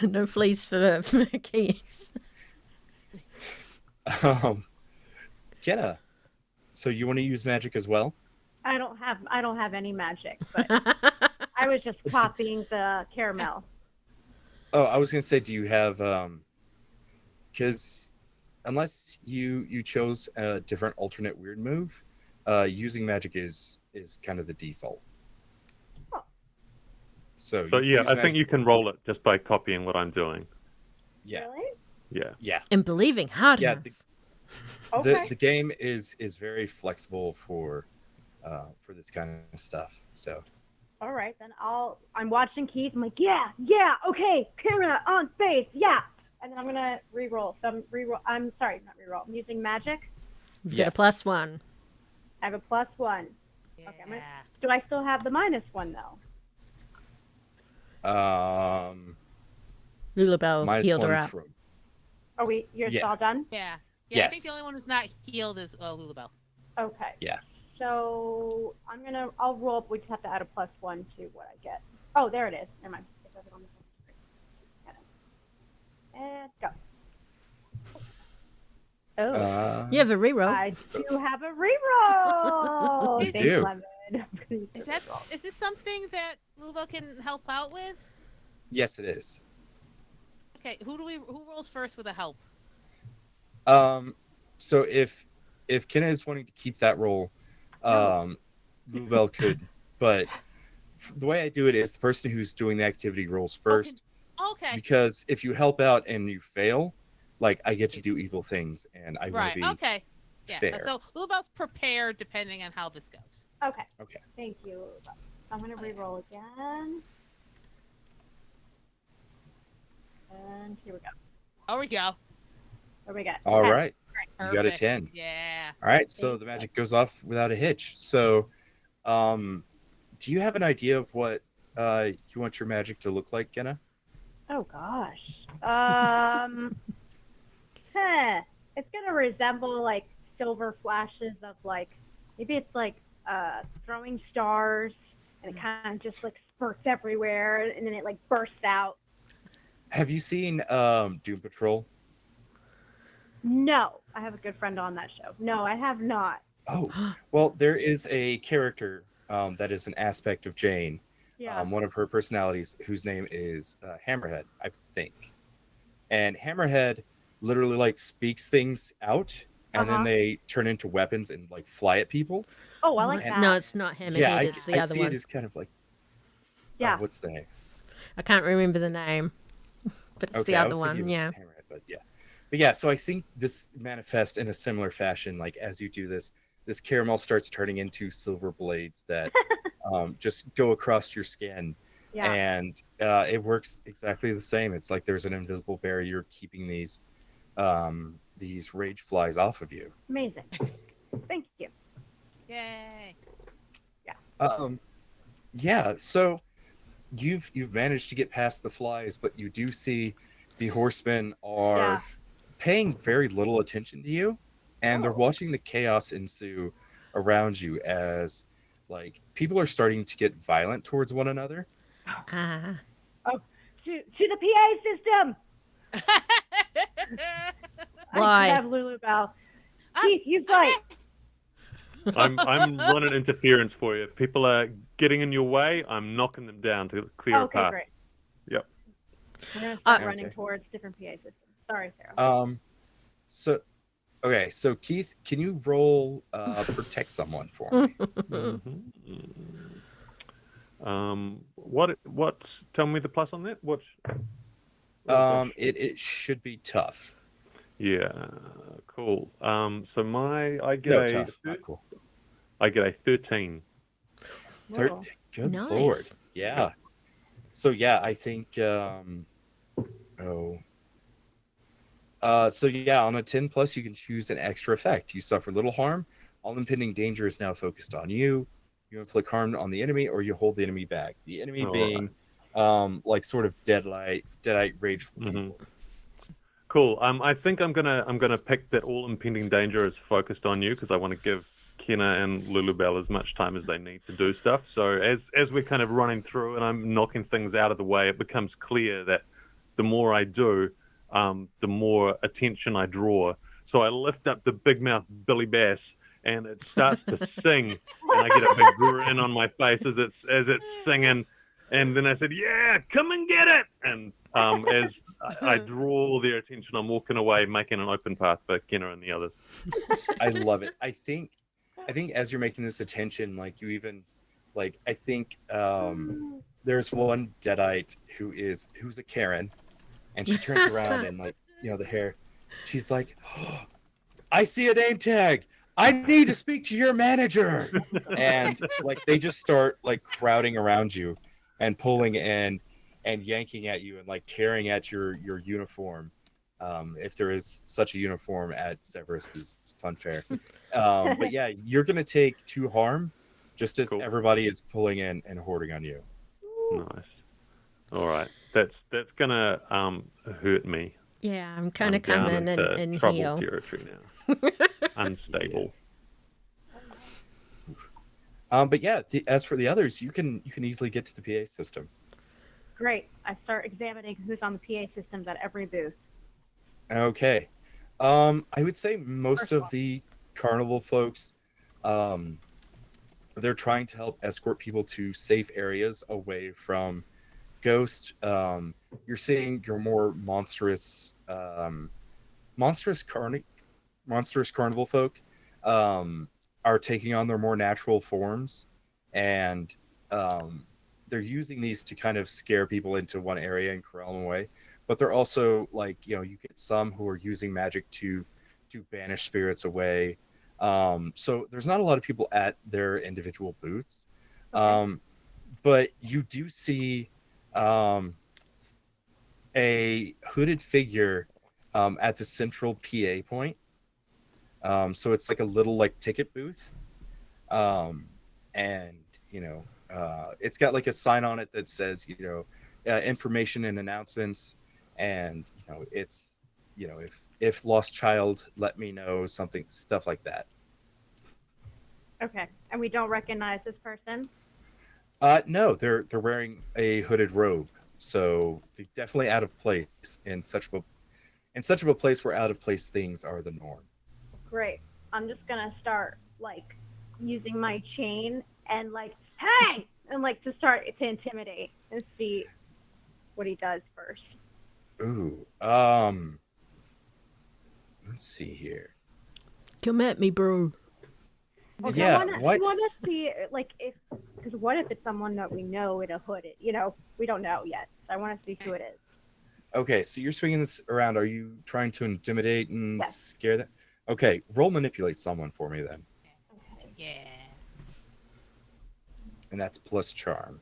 No fleas for Keith. Jenna, so you want to use magic as well? I don't have any magic, but I was just copying the caramel. Oh, I was gonna say, do you have because unless you chose a different alternate weird move, using magic is kind of the default. Oh. So So you yeah, use I think magic- you can roll it just by copying what I'm doing. Yeah, Really? Yeah. yeah, And believing hard yeah. enough. Okay. The game is very flexible for this kind of stuff. So All right, then I'm watching Keith. I'm like, yeah, okay, camera on space, yeah. And then I'm gonna reroll. I'm sorry, not reroll. I'm using magic. You've Yes. got a +1. I have a +1. Yeah. Okay, do I still have the -1 though? Lulabelle minus healed one her up. from You're Yeah. all done? Yeah. I Yes. think the only one who's not healed is Lulabelle. Okay. Yeah. So I'll roll up. We just have to add a +1 to what I get. Oh, there it is. Never mind. It does it on the screen. And go. Oh, You have a reroll. I do have a reroll. You Thanks, do. Lemon. I'm gonna use Is the that reroll. is this something that Lulabelle can help out with? Yes, it is. Okay, who rolls first with a help? So if Kenna is wanting to keep that roll, Lubel could, but the way I do it is the person who's doing the activity rolls first, Okay. because if you help out and you fail, like I get to do evil things, and I Right. will be Okay. Yeah. fair. So Lulabelle's prepared depending on how this goes. Okay. Okay. Thank you. I'm gonna reroll again. And here we go. Oh, we go. There we go. All Okay. right, you got a Perfect. 10. Yeah. All right, so the magic goes off without a hitch. So, do you have an idea of what you want your magic to look like, Kenna? Oh gosh. It's gonna resemble like silver flashes of like maybe it's like throwing stars, and it kind of just like spurts everywhere, and then it like bursts out. Have you seen Doom Patrol? No, I have a good friend on that show. No, I have not. Oh, well, there is a character that is an aspect of Jane, Yeah. one of her personalities, whose name is Hammerhead, I think. And Hammerhead literally like speaks things out, and then they turn into weapons and like fly at people. Oh, I like that. No, it's not Hammerhead. Yeah, it's the I other see one. it as kind of like, Yeah. what's the name? I can't remember the name, but it's the I other was thinking one. it was Yeah. Hammerhead, but yeah. So I think this manifests in a similar fashion. Like as you do this caramel starts turning into silver blades that just go across your skin, Yeah. and it works exactly the same. It's like there's an invisible barrier keeping these rage flies off of you. Amazing. Thank you. Yay. Yeah. So you've managed to get past the flies, but you do see the horsemen are paying very little attention to you, and they're watching the chaos ensue around you as like people are starting to get violent towards one another. Ah. Oh, to the PA system. I Why? have Lulu Bell. Ah, Keith, you fight. I'm running interference for you. If people are getting in your way, I'm knocking them down to clear a Okay, path. great. Yep. We're gonna start Okay. running towards different PA systems. Sorry, Sarah. So okay, so Keith, can you roll protect someone for me? What? Tell me the plus on that. What? It should be tough. Yeah. Cool. So I get No, a tough. Not cool. I get a 13. Whoa. Good Nice. lord. Yeah. So yeah, I think so yeah, on a 10 plus you can choose an extra effect. You suffer little harm. All impending danger is now focused on you. You inflict harm on the enemy or you hold the enemy back. The enemy All being like sort of deadite rageful people. Cool. I think I'm gonna pick that all impending danger is focused on you because I want to give Kenna and Lulubelle as much time as they need to do stuff. So as we're kind of running through and I'm knocking things out of the way, it becomes clear that the more I do, the more attention I draw. So I lift up the big mouth Billy Bass and it starts to sing, and I get a big grin on my face as it's singing. And then I said, "Yeah, come and get it!" And as I draw their attention, I'm walking away, making an open path for Kenna and the others. I love it. I think as you're making this attention, like you even like I think there's one deadite who's a Karen, and she turns around and like the hair, she's like, oh, I see a name tag. I need to speak to your manager. And like they just start like crowding around you and pulling in and yanking at you and like tearing at your uniform. If there is such a uniform at Severus's fun fair. But yeah, you're gonna take 2 harm just as everybody is pulling in and hoarding on you. Nice. All right. That's gonna hurt me. Yeah, I'm kind of down coming into and trouble heal. territory now. Unstable. But yeah, as for the others, you can easily get to the PA system. Great. I start examining who's on the PA systems at every booth. Okay. I would say most of the carnival folks, they're trying to help escort people to safe areas away from Ghost. You're seeing your more monstrous carnival folk are taking on their more natural forms, and they're using these to kind of scare people into one area and corral them away. But they're also like, you get some who are using magic to banish spirits away. So there's not a lot of people at their individual booths. But you do see a hooded figure at the central PA point. So it's like a little like ticket booth. And it's got like a sign on it that says, information and announcements, and it's if lost child, let me know, stuff like that. Okay. And we don't recognize this person? No, they're wearing a hooded robe, so they're definitely out of place in such of a place where out of place things are the norm. Great. I'm just gonna start like using my chain and like, hey, and like to start to intimidate and see what he does first. Ooh, let's see here. Come at me, bro. Okay, Yeah, I want to see like because what if it's someone that we know in a hood? We don't know yet. So I want to see who it is. Okay, so you're swinging this around. Are you trying to intimidate and Yes. scare them? Okay, roll manipulate someone for me then, Okay. Yeah. and that's plus charm.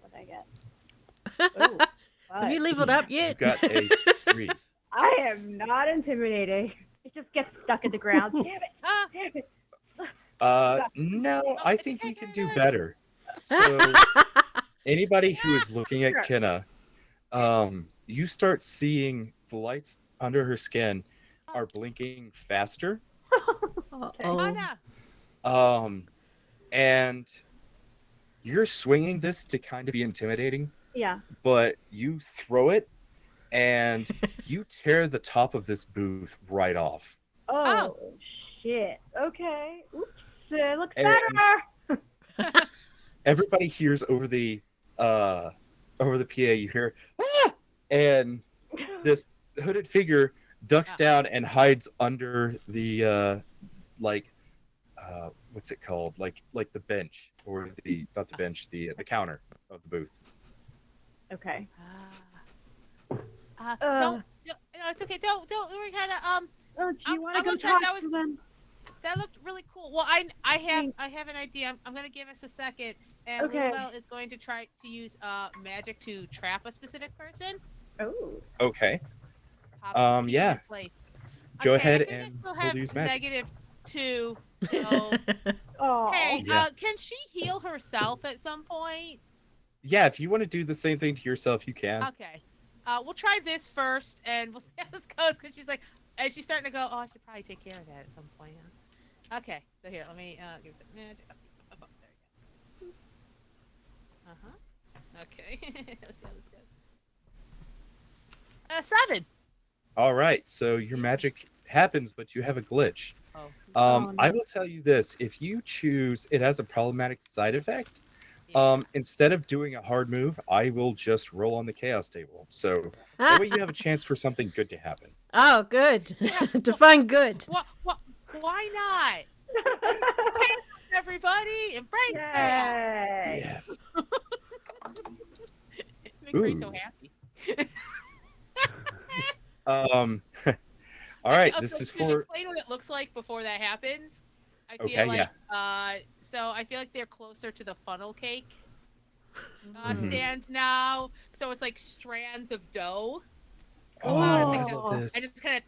What I get? Ooh, Have you leveled up You yet? got a 3. I am not intimidating. It just gets stuck in the ground. Damn it! Ah, Damn it! No, I think you can do better. So anybody who is looking at Kenna, you start seeing the lights under her skin are blinking faster. oh Uh-oh. no. And you're swinging this to kind of be intimidating, Yeah. but you throw it and you tear the top of this booth right off. Oh, shit. Okay. Oops. It looks And better. everybody hears over the PA, you hear, ah! And this hooded figure ducks down and hides under the what's it called? Like the bench, or the not the bench, the counter of the booth. Okay. Don't. No, it's okay. Don't. We're kind of Oh, do you want to I'm go gonna try- talk that was- to them? That looked really cool. Well, I have an idea. I'm gonna give us a second, and Okay. Lilwell is going to try to use magic to trap a specific person. Oh. Okay, Possibly yeah. in place. Go Okay, ahead I think and I still we'll have use magic. -2. So Oh. hey, Yeah. can she heal herself at some point? Yeah, if you want to do the same thing to yourself, you can. Okay. We'll try this first, and we'll see how this goes. Because she's like, and she's starting to go. Oh, I should probably take care of that at some point. Huh? Okay. So here, let me give the magic. There you go. Okay. Let's see how this goes. 7. All right, so your magic happens, but you have a glitch. Oh. no. I will tell you this: if you choose, it has a problematic side effect. Yeah. Instead of doing a hard move, I will just roll on the chaos table. So that way you have a chance for something good to happen. Oh, good. Define good. Why not? Everybody, embrace chaos. Yay. Yes. It makes me so Ooh. happy. All right, Okay, this is can you for. explain what it looks like before that happens. I feel Okay, like, so I feel like they're closer to the funnel cake Mhm. stands now. So it's like strands of dough. Oh, I I think love and this. it's kind of,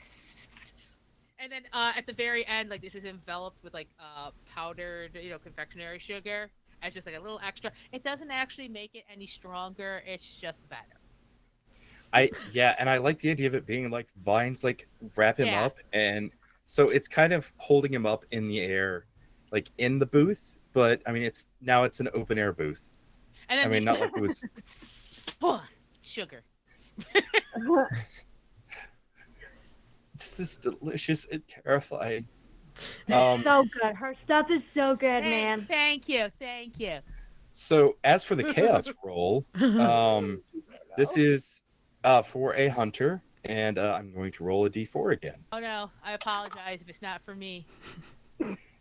and then at the very end, like this is enveloped with like powdered, confectionery sugar. As just like a little extra. It doesn't actually make it any stronger. It's just better. And I like the idea of it being like vines, like wrap him Yeah. up, and so it's kind of holding him up in the air, like in the booth. But I mean, it's an open air booth. And then I mean, not there's like it was. sugar. This is delicious and terrifying. So good. Her stuff is so good, man. Thank you. So as for the chaos roll, this is for a hunter, and I'm going to roll a d4 again. Oh no, I apologize if it's not for me.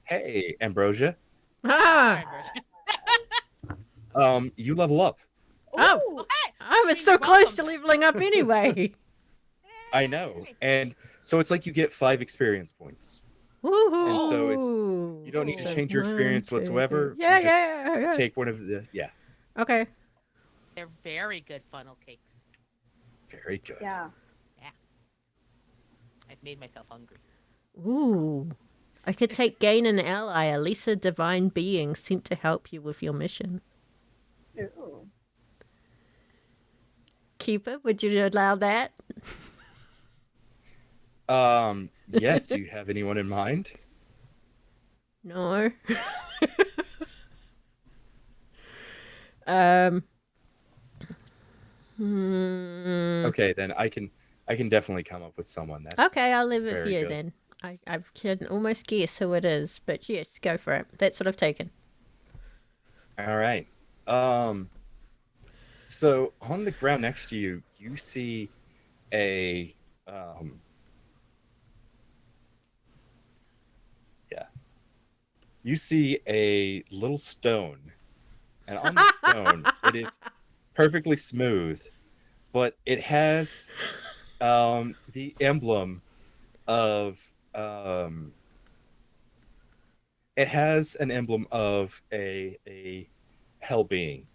Hey, Ambrosia, Ah. Sorry, you level up. Oh. Ooh. I was You're so close welcome. to leveling up anyway. I know, and so it's like you get 5 experience points. Woohoo. And so you don't need to So change your experience One, two, whatsoever. three. Yeah, You just yeah. take one of the Okay. They're very good funnel cakes. Very good. Yeah. I've made myself hungry. Ooh. I could take gain an ally, a lesser divine being sent to help you with your mission. Ooh. Keeper, would you allow that? Yes, do you have anyone in mind? No. um. Okay, then I can definitely come up with someone. That's Okay, I'll leave it very here good. then. I can almost guess who it is, but yes, go for it. That's what I've taken. All right. So on the ground next to you, you see a you see a little stone, and on the stone it is perfectly smooth, but it has the emblem of it has an emblem of a hell being.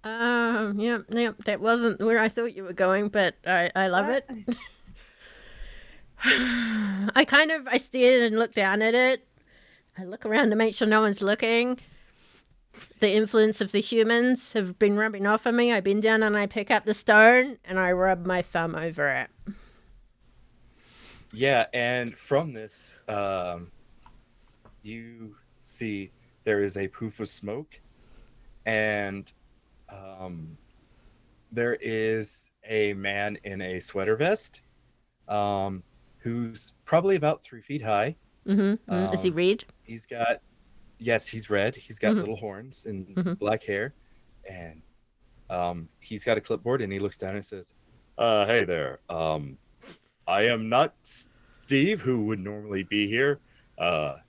Yep, that wasn't where I thought you were going, but I love it. I stared and looked down at it. I look around to make sure no one's looking. The influence of the humans have been rubbing off on me. I bend down and I pick up the stone and I rub my thumb over it. Yeah, and from this, you see there is a poof of smoke, and there is a man in a sweater vest, who's probably about 3 feet high. Is he red? He's got, yes, he's red. He's got little horns and black hair, and he's got a clipboard, and he looks down and says, "Hey there. I am not Steve, who would normally be here. I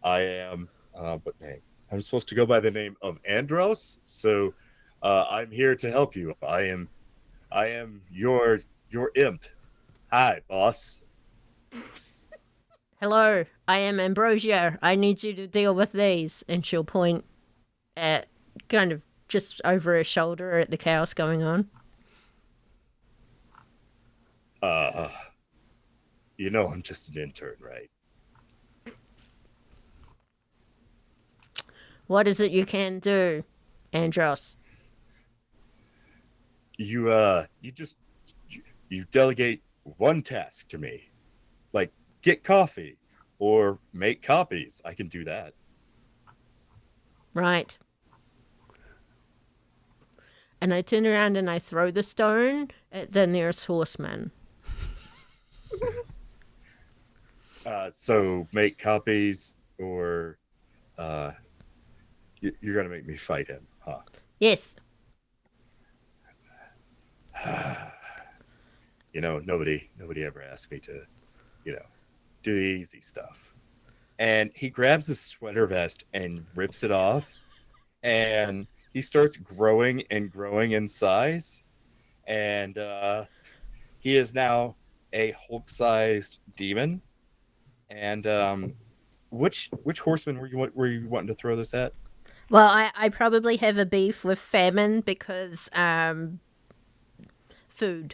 am, what name? I'm supposed to go by the name of Andros. So, I'm here to help you. I am your imp. Hi, boss." Hello, I am Ambrosia. I need you to deal with these. And she'll point at kind of just over her shoulder at the chaos going on. I'm just an intern, right? What is it you can do, Andros? You delegate one task to me, like get coffee or make copies. I can do that. Right. And I turn around and I throw the stone at the nearest horseman. So make copies, or you're gonna make me fight him, huh? Yes. Nobody ever asked me to, do the easy stuff. And he grabs his sweater vest and rips it off, and he starts growing and growing in size, and he is now a Hulk-sized demon. And which horseman were you wanting to throw this at? Well, I probably have a beef with famine because food.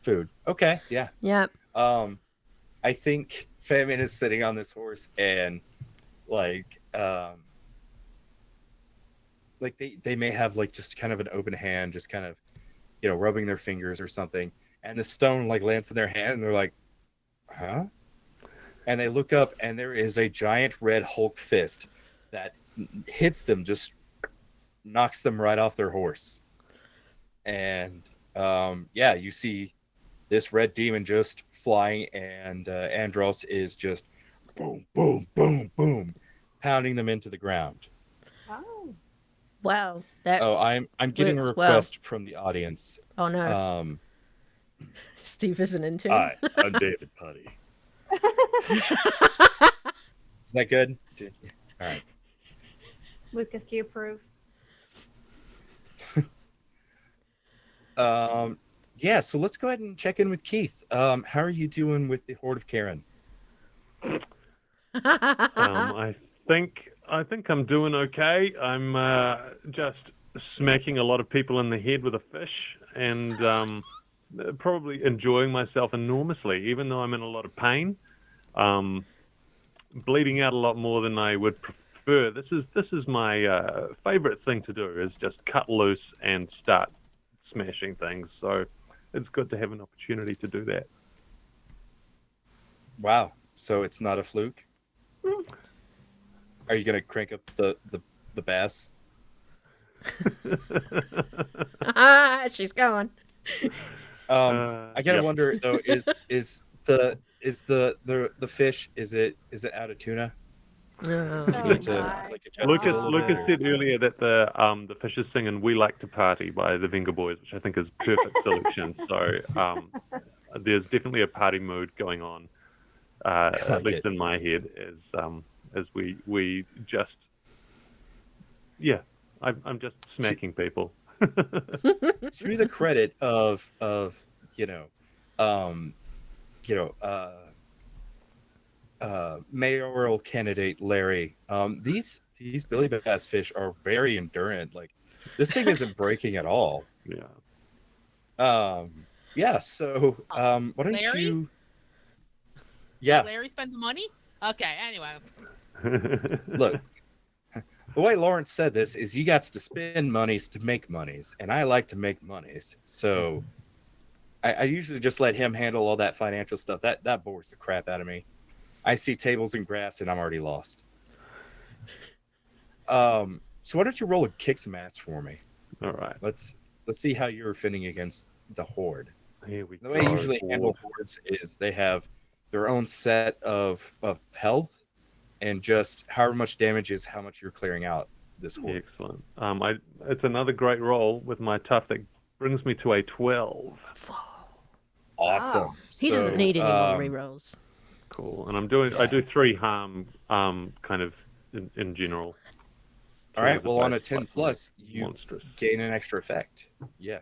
Food. Okay, yeah. Yep. I think Famine is sitting on this horse, and like they may have like just kind of an open hand, just kind of rubbing their fingers or something, and the stone like lands in their hand, and they're like, huh? And they look up, and there is a giant red Hulk fist that hits them, just knocks them right off their horse. And you see this red demon just flying, and Andros is just boom, boom, boom, boom, pounding them into the ground. Oh. Wow. I'm getting a request from the audience. Oh no. Steve is an intern. Hi, I'm David Putty. Is that good? All right. Lucas, do you approve? So let's go ahead and check in with Keith. How are you doing with the Horde of Karen? I think I'm doing okay. I'm just smacking a lot of people in the head with a fish, and probably enjoying myself enormously, even though I'm in a lot of pain. Bleeding out a lot more than I would prefer. This is my favorite thing to do, is just cut loose and start smashing things. So it's good to have an opportunity to do that. Wow. So it's not a fluke? Are you going to crank up the bass? She's going. I gotta wonder though, is the fish, is it out of tuna? No. Lucas said earlier that the fish is singing "We Like to Party" by the Venga Boys, which I think is perfect selection. So there's definitely a party mood going on, at least in my head, as we just I'm just smacking people. To the credit of mayoral candidate Larry, these Billy Bass fish are very endurant. Like, this thing isn't breaking at all. Yeah. So why don't Larry? you? Yeah. Larry spend the money? Okay. Anyway. Look, the way Lawrence said this is you got to spend monies to make monies, and I like to make monies. So I usually just let him handle all that financial stuff. That bores the crap out of me. I see tables and graphs, and I'm already lost. So why don't you roll a kick some ass for me? All right. Let's see how you're fitting against the horde. Here we The go. way I usually handle Horde. hordes is they have their own set of health, and just however much damage is how much you're clearing out this horde. Excellent. It's another great roll with my tough that brings me to a 12. Awesome. Wow. He doesn't need any more rerolls. Cool. And I do 3 harm, kind of in general. All right. As Well, on a opposed to 10 like plus, you Monstrous. gain an extra effect. Yeah.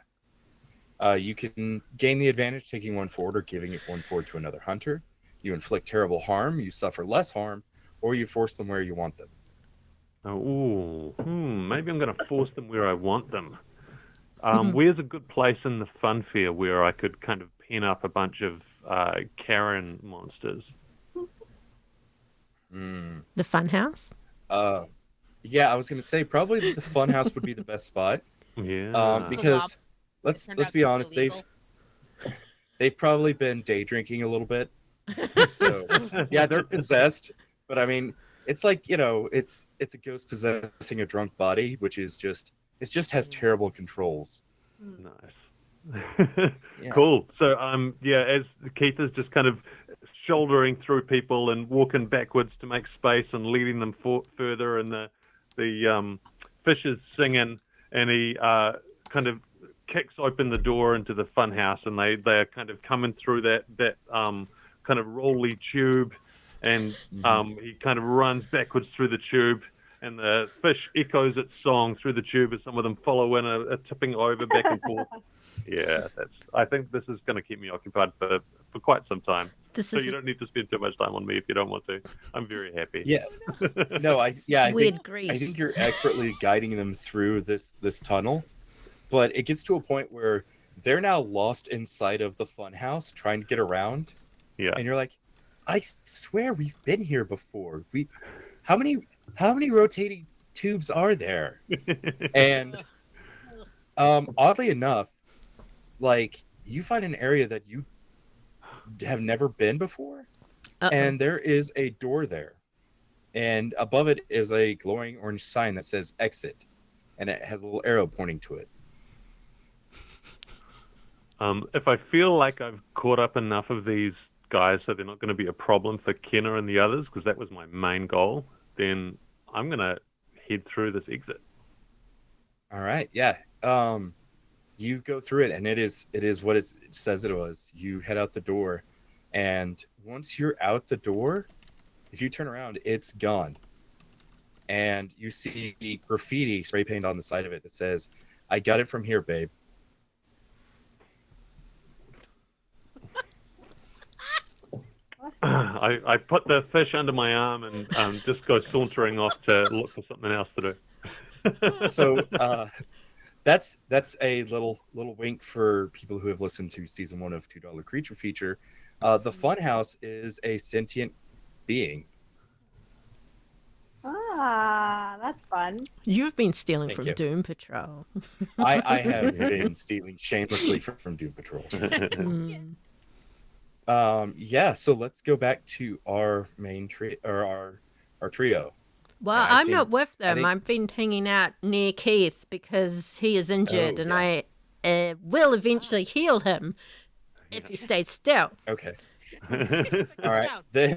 You can gain the advantage taking one forward or giving it one forward to another hunter. You inflict terrible harm. You suffer less harm, or you force them where you want them. Oh, maybe I'm going to force them where I want them. Where's a good place in the fun fair where I could kind of pin up a bunch of Karen monsters? The funhouse? Yeah, I was gonna say probably the funhouse would be the best spot. Yeah. Because It turned let's out be to honest, illegal. they've probably been day drinking a little bit. So yeah, they're possessed. But I mean, it's like, it's a ghost possessing a drunk body, which is just has terrible controls. Nice. Yeah. Cool. So, as Keith is just kind of shouldering through people and walking backwards to make space and leading them further, and the fish is singing, and he kind of kicks open the door into the funhouse, and they are kind of coming through that kind of rolly tube, and he kind of runs backwards through the tube, and the fish echoes its song through the tube as some of them follow in, are tipping over back and forth. Yeah, I think this is going to keep me occupied for quite some time. So you don't need to spend too much time on me if you don't want to. I'm very happy. Yeah. No, I Weird I think you're expertly guiding them through this tunnel, but it gets to a point where they're now lost inside of the funhouse trying to get around. Yeah. And you're like, I swear we've been here before. How many rotating tubes are there? And oddly enough, like, you find an area that you have never been before, and there is a door there, and above it is a glowing orange sign that says exit, and it has a little arrow pointing to it. If I feel like I've caught up enough of these guys so they're not going to be a problem for Kenna and the others, because that was my main goal, then I'm going to head through this exit. All right, yeah. You go through it, and it is what it says it was. You head out the door, and once you're out the door, if you turn around, it's gone. And you see graffiti spray painted on the side of it that says, "I got it from here, babe." I put the fish under my arm and just go sauntering off to look for something else to do. So that's a little wink for people who have listened to season 1 of $2 Creature Feature. The Funhouse is a sentient being. Ah, that's fun. You've been stealing Thank from you. Doom Patrol. I have been stealing shamelessly from Doom Patrol. Yeah, so let's go back to our main our trio. Well, And I I'm not with them. think- I've been hanging out near Keith because he is injured, Oh, and yeah. I will eventually heal him if he stays still. Okay. All All right. Then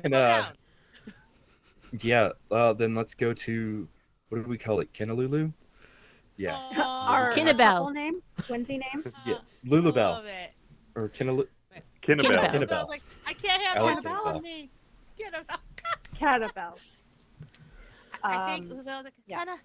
then let's go to, what do we call it? Kenalulu? Yeah. Our Kinnabel. couple name, twinsy name. Yeah. I Lulabelle. love it. Or Kenalu. Kinnabel. Kinnabel. I was like, I can't have I like Annabelle Kinnabel. on me. Annabelle. Catabel. I think Annabelle's like, yeah. kinda,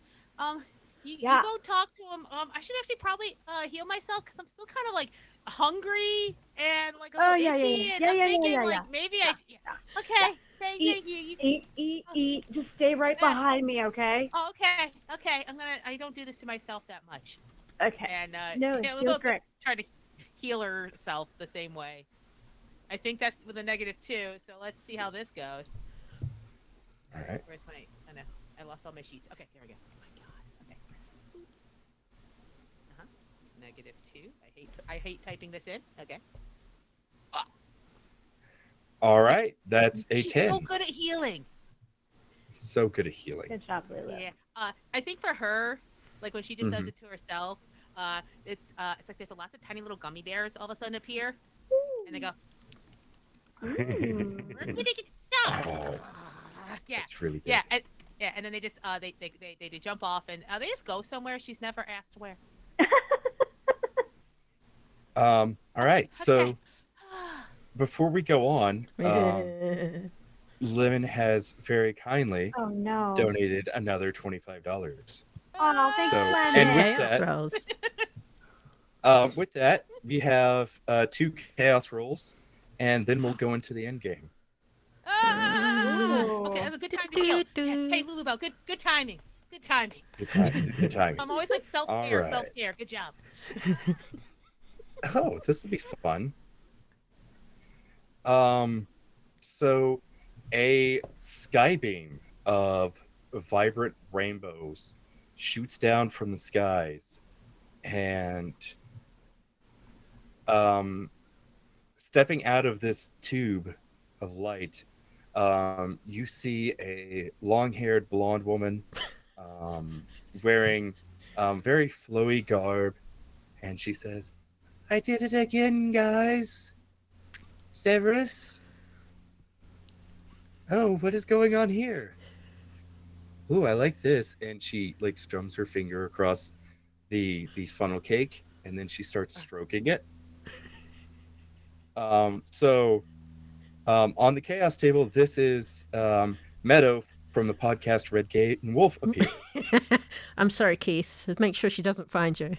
you Yeah. go talk to him. I should actually probably heal myself because I'm still kind of like hungry and like a Oh, little yeah, yeah, itchy, yeah. and Yeah, I'm yeah, thinking yeah, like yeah. maybe Yeah, I should. Okay, thank you. Eat. Just stay right Yeah. behind me, okay? Oh, okay. I don't do this to myself that much. Okay. And No, yeah, we're feels both great. trying to heal herself the same way. I think that's with a -2. So let's see how this goes. All right. Where's my? Oh no, I lost all my sheets. Okay, here we go. Oh my god. Okay. -2. I hate typing this in. Okay. All right. That's a She's 10. so good at healing. so good at healing. Good job, Lulu. Yeah. I think for her, like when she just does Mhm. it to herself, it's like there's a lot of tiny little gummy bears all of a sudden appear, and they go, Mm. Oh, yeah, that's really good. yeah, and then they just they jump off and they just go somewhere. She's never asked where. All right. So Okay. before we go on, Lemon has very kindly Oh no. donated another $25. Oh, thanks, So, Lemon. and with Chaos that, rolls. with that, we have 2 chaos rolls, and then we'll go into the end game. Okay, that's a good time to heal. Yeah. Hey, Lulubelle, good timing. Good timing. Good timing. Good timing. I'm always like self-care, All right. self-care. Good job. Oh, this will be fun. So a sky beam of vibrant rainbows shoots down from the skies, and stepping out of this tube of light, you see a long-haired blonde woman wearing very flowy garb, and she says, "I did it again, guys. Severus? Oh, what is going on here? Ooh, I like this." And she like strums her finger across the funnel cake, and then she starts stroking it. On the chaos table, this is Meadow from the podcast Redgate, and Wolf appears. I'm sorry, Keith. Make sure she doesn't find you.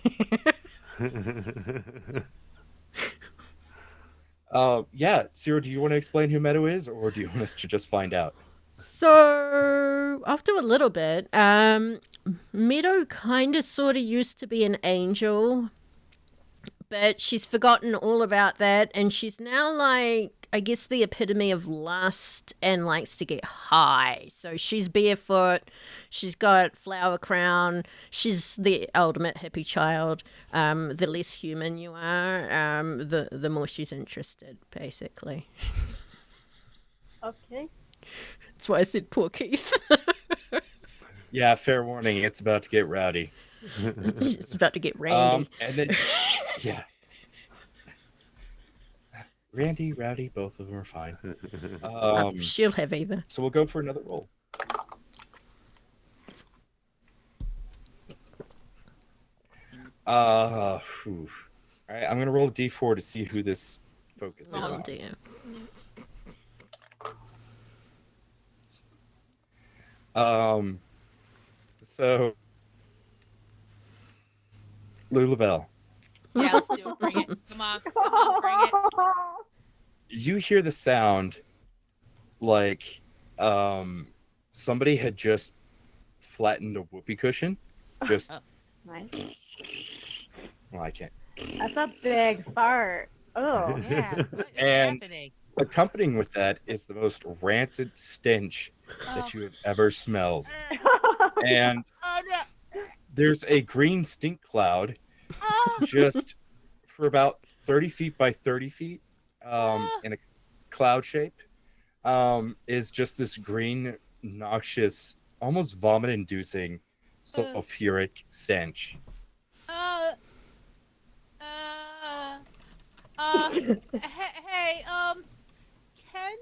Yeah, Sero, do you want to explain who Meadow is, or do you want us to just find out? So I'll do a little bit. Meadow kind of sort of used to be an angel, but she's forgotten all about that, and she's now like, I guess, the epitome of lust and likes to get high. So she's barefoot, she's got flower crown, she's the ultimate hippie child. The less human you are, the more she's interested, basically. Okay. That's why I said poor Keith. Yeah, fair warning, it's about to get rowdy. It's about to get randy. And then, yeah. Randy, Rowdy, both of them are fine. She'll have either. So we'll go for another roll. All right, I'm gonna roll a d4 to see who this focuses Oh on. dear. So Lulabelle, Yeah, let's do it. Bring it. Come on, bring it. you hear the sound like somebody had just flattened a whoopee cushion. Just Nice. well, I can't. That's a big fart. Oh. Yeah. What is And- happening? Accompanying with that is the most rancid stench that you have ever smelled. And Oh no. there's a green stink cloud Oh. just for about 30 feet by 30 feet in a cloud shape, is just this green, noxious, almost vomit-inducing sulfuric stench. Hey, can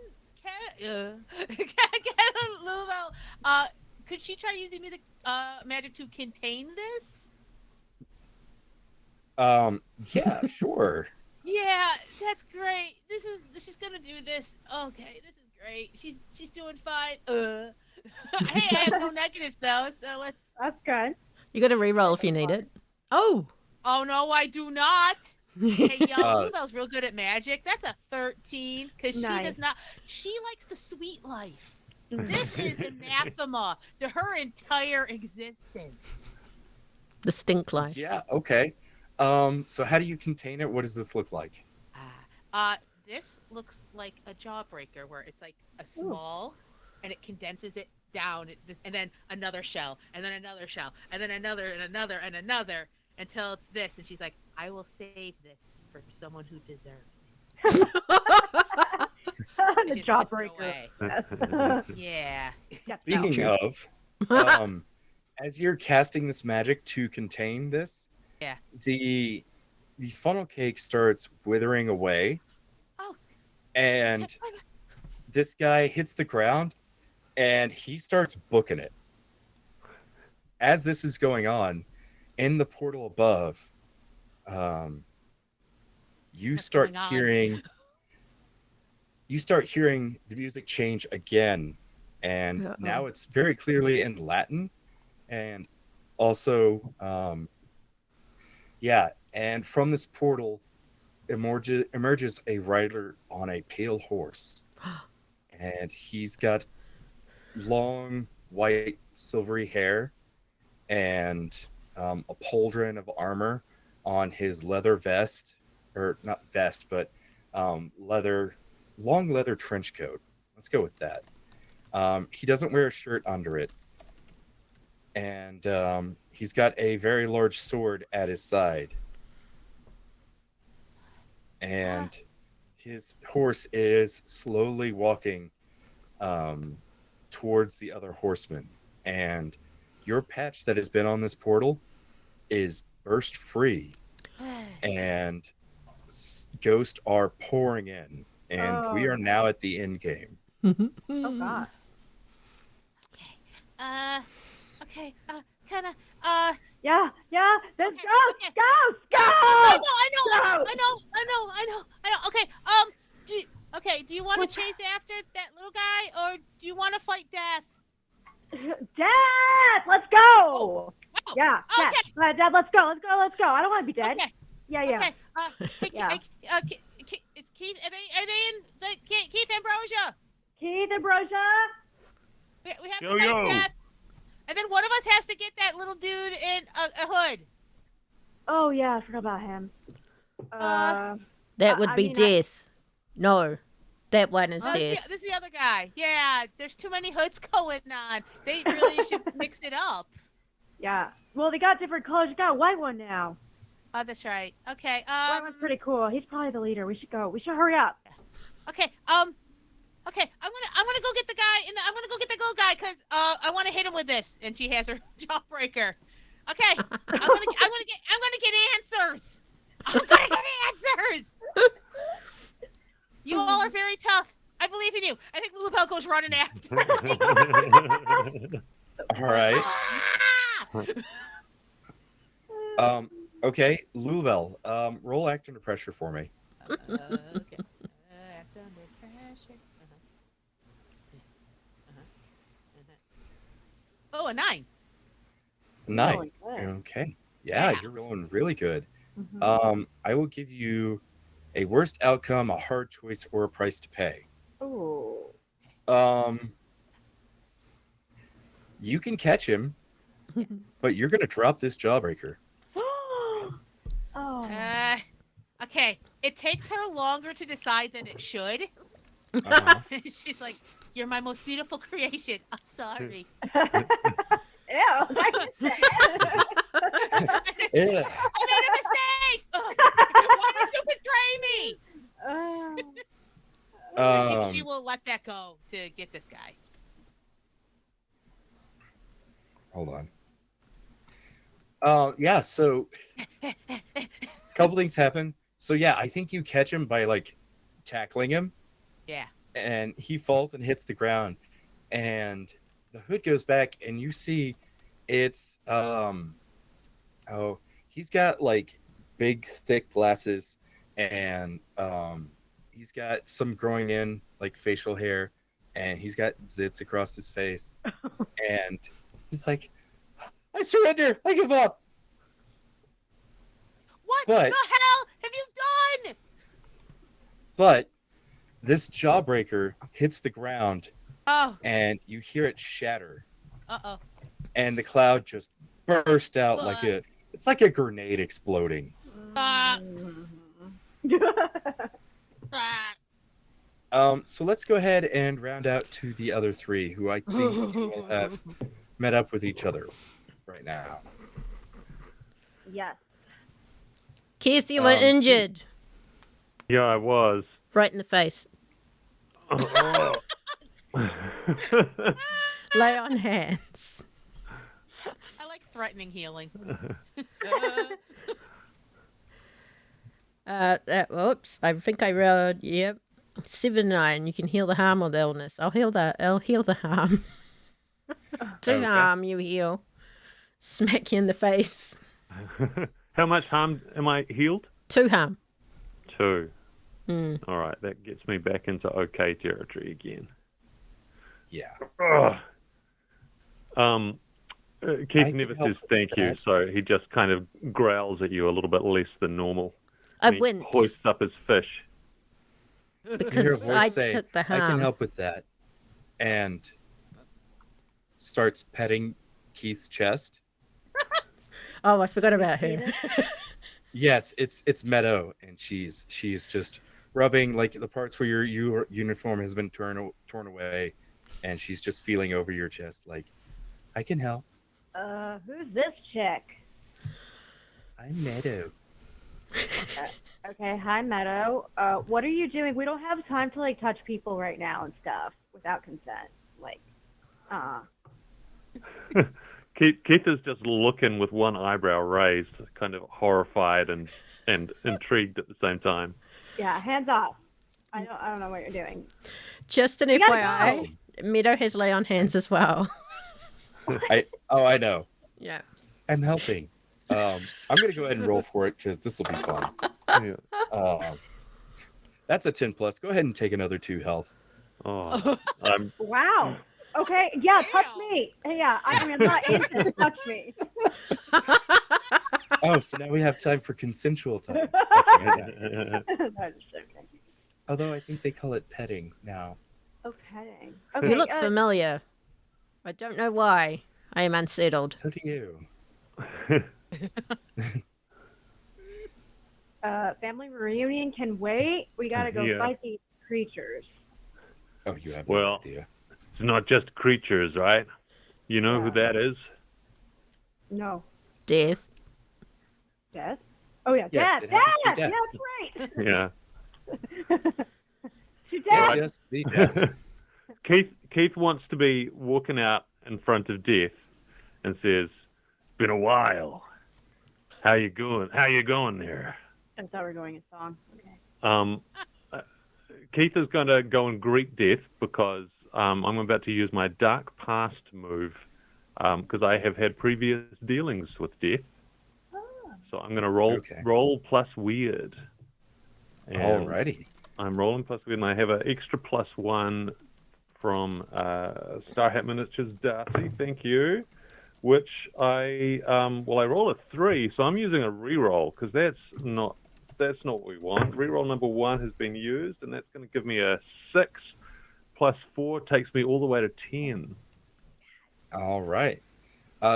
Lulu, could she try using music, magic to contain this? Yeah, sure. Yeah, that's great. She's gonna do this. Okay, this is great. She's doing fine. Hey, I have no negatives though, so let's. That's good. You got to re-roll if you need it. Oh. Oh no, I do not. Hey, yo, Uh, Bluebell's real good at magic. That's a 13 because she Nice. does not. She likes the sweet life. This is anathema to her entire existence. The stink life. Yeah, okay. So how do you contain it? What does this look like? This looks like a jawbreaker where it's like a small, and it condenses it down, and then another shell, and then another shell, and then another, and another, and another, until it's this. And she's like, "I will save this for someone who deserves it." The Just puts it jawbreaker. away. Yeah. Speaking of, as you're casting this magic to contain this, Yeah. the funnel cake starts withering away, Oh. and this guy hits the ground, and he starts booking it. As this is going on, in the portal above, you What's start going on? hearing the music change again, and now it's very clearly in Latin, and also, and from this portal emerges a rider on a pale horse, and he's got long white silvery hair and a pauldron of armor on his leather vest, or not vest, but long leather trench coat. Let's go with that. He doesn't wear a shirt under it, and he's got a very large sword at his side, and his horse is slowly walking towards the other horsemen, and your patch that has been on this portal is burst free, and ghosts are pouring in, and we are now at the end game. Oh God. Okay. Kind of. Yeah. There's Okay, ghosts. okay. Ghosts. I Ghosts. know. Okay. Do you want to chase after that little guy, or do you want to fight Death? Death. Let's go. Oh, Yeah. okay. Dad, let's go. I don't want to be dead. Okay. Yeah. Okay. Hey, Yeah. is Keith? Are they in the Keith Ambrosia? Keith Ambrosia. We have Yo, to fight yo. Death, and then one of us has to get that little dude in a hood. Oh yeah, I forgot about him. That would I be mean, Death. No, that one is Oh, Death. this is the other guy. Yeah, there's too many hoods going on. They really should mix it up. Yeah. Well, they got different colors. You got a white one now. Oh, that's right. Okay. White one's pretty cool. He's probably the leader. We should go. We should hurry up. Okay. Okay. I'm gonna go get the guy. I'm gonna go get the gold guy because I want to hit him with this. And she has her jawbreaker. Okay. I'm gonna get answers. I'm gonna get answers. You all are very tough. I believe in you. I think Lulabelle goes running after me. All right. Ah! Okay, Lulabelle, roll act under pressure for me. Okay. Act under pressure. Oh, a 9. 9. Rolling good. Okay. Yeah, Yeah. you're rolling really good. Mhm. I will give you a worst outcome, a hard choice, or a price to pay. Ooh. You can catch him, but you're gonna drop this jawbreaker. Oh. Okay. It takes her longer to decide than it should. Uh-huh. She's like, "You're my most beautiful creation. I'm sorry." Ew. Yeah. I made a mistake. Why did you betray me? She will let that go to get this guy. Hold on. Yeah, so a couple things happen. So yeah, I think you catch him by like tackling him, Yeah. and he falls and hits the ground, and the hood goes back, and you see it's he's got like big thick glasses, and he's got some growing in like facial hair, and he's got zits across his face, and he's like, I surrender, I give up. What But- the hell have you done? But this jawbreaker hits the ground, Oh. and you hear it shatter, Uh-oh. and the cloud just burst out like it's like a grenade exploding. Ah. So let's go ahead and round out to the other three, who I think will have met up with each other right now. Yes. Keith, you were Um, injured. Yeah, I was. Right in the face. Lay on hands. I like threatening healing. Oops, I think I wrote, yep. 7-9, you can heal the harm or the illness. I'll heal the harm. 2 Okay. harm, you heal. Smack you in the face. How much harm am I healed? 2 harm. 2. Mm. All right, that gets me back into okay territory again. Yeah. Keith I never can help says with thank you, that. so he just kind of growls at you a little bit less than normal. I And he wince hoists up his fish. You hear a because voice I say, took the harm. I can help with that. And starts petting Keith's chest. Oh, I forgot about her. Yes, it's Meadow, and she's just rubbing like the parts where your uniform has been torn away, and she's just feeling over your chest like, I can help. Who's this chick? I'm Meadow. Okay, hi Meadow. What are you doing? We don't have time to like touch people right now and stuff without consent. Like, Keith is just looking with one eyebrow raised, kind of horrified and intrigued at the same time. yeah, hands off. I don't know what you're doing. Just an You gotta FYI, Meadow has lay on hands as well. I know. Yeah. I'm helping. I'm gonna go ahead and roll for it because this will be fun. Yeah. That's a 10 plus. Go ahead and take another 2 health. Oh, I'm Wow. Okay, yeah, touch me. Yeah, I mean, I'm not innocent. Touch me. Oh, so now we have time for consensual time. That is okay. Although I think they call it petting now. Oh, petting. You Okay, look familiar. I don't know why. I am unsettled. So do you. family reunion can wait. We gotta go Yeah. fight these creatures. Oh, you have Well, no idea. it's not just creatures, right? You know who that is? No. Death. Death? Oh, yeah, Yes, Death. it happens to be Death! Death. Yeah, Yeah. that's right. She's Yes, dead. yes, the death. Keith wants to be walking out in front of Death and says, "Been a while. How you going? How you going there?" I thought we were going a song. Okay. Keith is going to go and greet Death because I'm about to use my Dark Past move because I have had previous dealings with Death. So I'm going to roll plus weird. And Alrighty. I'm rolling plus weird, and I have an extra +1 from Star Hat Miniatures Darcy. Thank you. Which I roll a 3, so I'm using a reroll because that's not what we want. Reroll number 1 has been used, and that's going to give me a 6 plus 4 takes me all the way to 10. All right.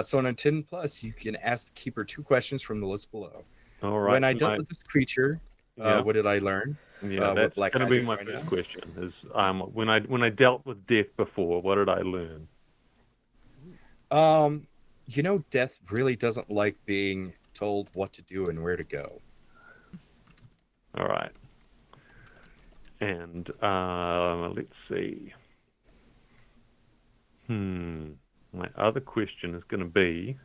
So on a 10 plus, you can ask the keeper 2 questions from the list below. All right. When I dealt with this creature, what did I learn? Yeah, that's Black going to be Magic my right first now? question. Is when I dealt with Death before, what did I learn? Death really doesn't like being told what to do and where to go. All right. And let's see. My other question is going to be,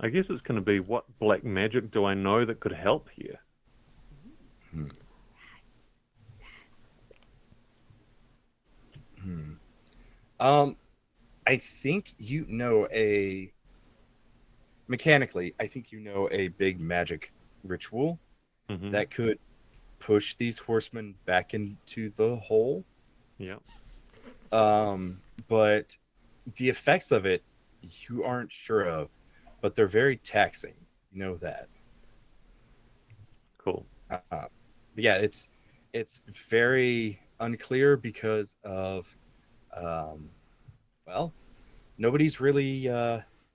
I guess it's going to be, what black magic do I know that could help here? I think you know mechanically, I think you know a big magic ritual that could push these horsemen back into the hole. Yeah. But the effects of it, you aren't sure of, but they're very taxing. You know that. Cool. Yeah, it's very unclear because of, nobody's really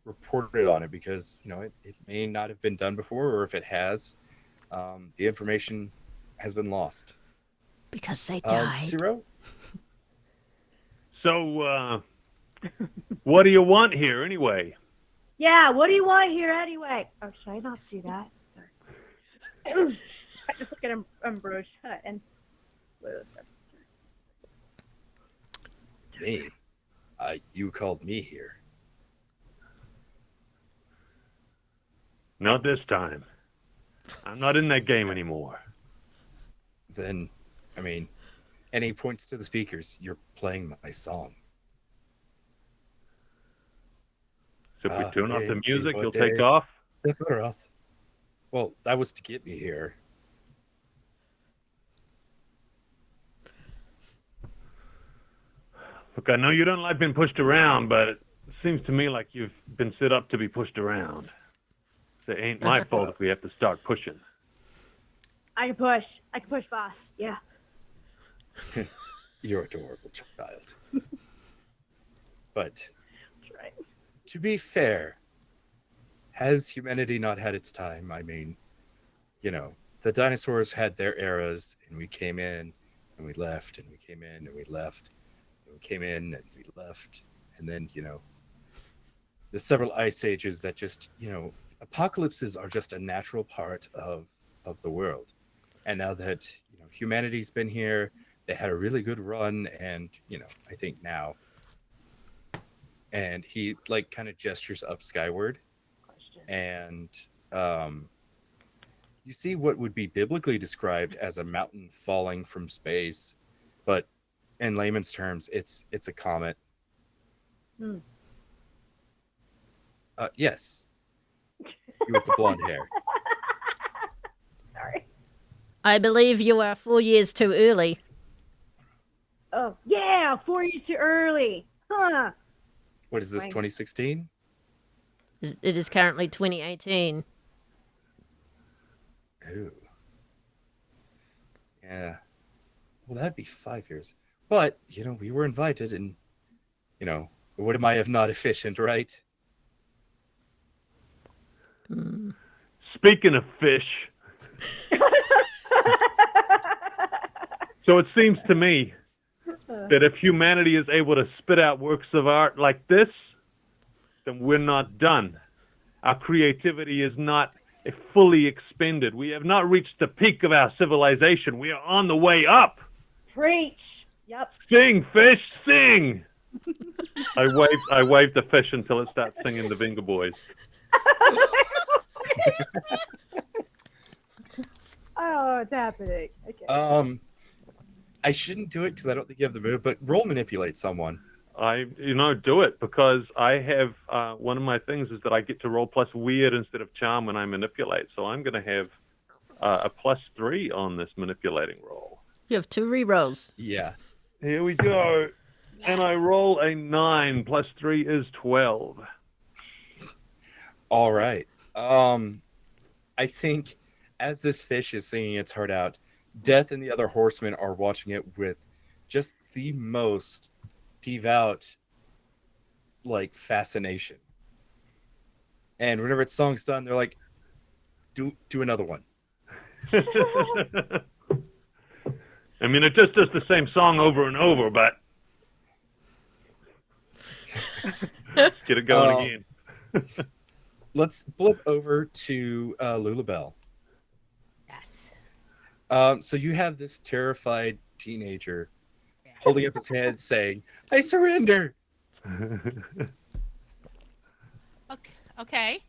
reported on it because it may not have been done before, or if it has, the information has been lost. Because they died. Sero? So, what do you want here anyway? Yeah, what do you want here anyway? Oh, should I not do that? Sorry. I just look at Ambrosia and Me? You called me here. Not this time. I'm not in that game anymore. Then, I mean, and he points to the speakers. You're playing my song. So if we turn off the music, you'll take off. off? Well, that was to get me here. Look, I know you don't like being pushed around, but it seems to me like you've been set up to be pushed around. So it ain't my fault if we have to start pushing. I can push. I can push, boss. Yeah. You're adorable, child. But That's right. to be fair, has humanity not had its time? I mean, the dinosaurs had their eras, and we came in and we left, and we came in and we left, and we came in and we left, and then, the several ice ages that just, apocalypses are just a natural part of the world. And now that, humanity's been here, they had a really good run, and, I think now, and he kind of gestures up skyward, and you see what would be biblically described as a mountain falling from space, but in layman's terms, it's a comet. Yes, you with the blonde hair. Sorry. I believe you are 4 years too early. Oh, yeah, 4 years too early. Huh. What is this, 2016? It is currently 2018. Ooh. Yeah. Well, that'd be 5 years. But, we were invited, and, what am I if not efficient, right? Speaking of fish, so it seems to me that if humanity is able to spit out works of art like this, then we're not done. Our creativity is not fully expended. We have not reached the peak of our civilization. We are on the way up. Preach. Yep. Sing, fish, sing. I wave the fish until it starts singing the Venga Boys. Oh, it's happening. Okay. I shouldn't do it because I don't think you have the move, but roll manipulate someone. Do it because I have one of my things is that I get to roll plus weird instead of charm when I manipulate. So I'm going to have a +3 on this manipulating roll. You have 2 rerolls. Yeah. Here we go. And I roll a 9. +3 is 12. All right. I think as this fish is singing its heart out, Death and the other horsemen are watching it with just the most devout, fascination. And whenever its song's done, they're like, do another one. I mean, it just does the same song over and over, but get it going again. Let's blip over to Lulabelle. Yes. So you have this terrified teenager holding up his head saying, I surrender. Okay. Okay.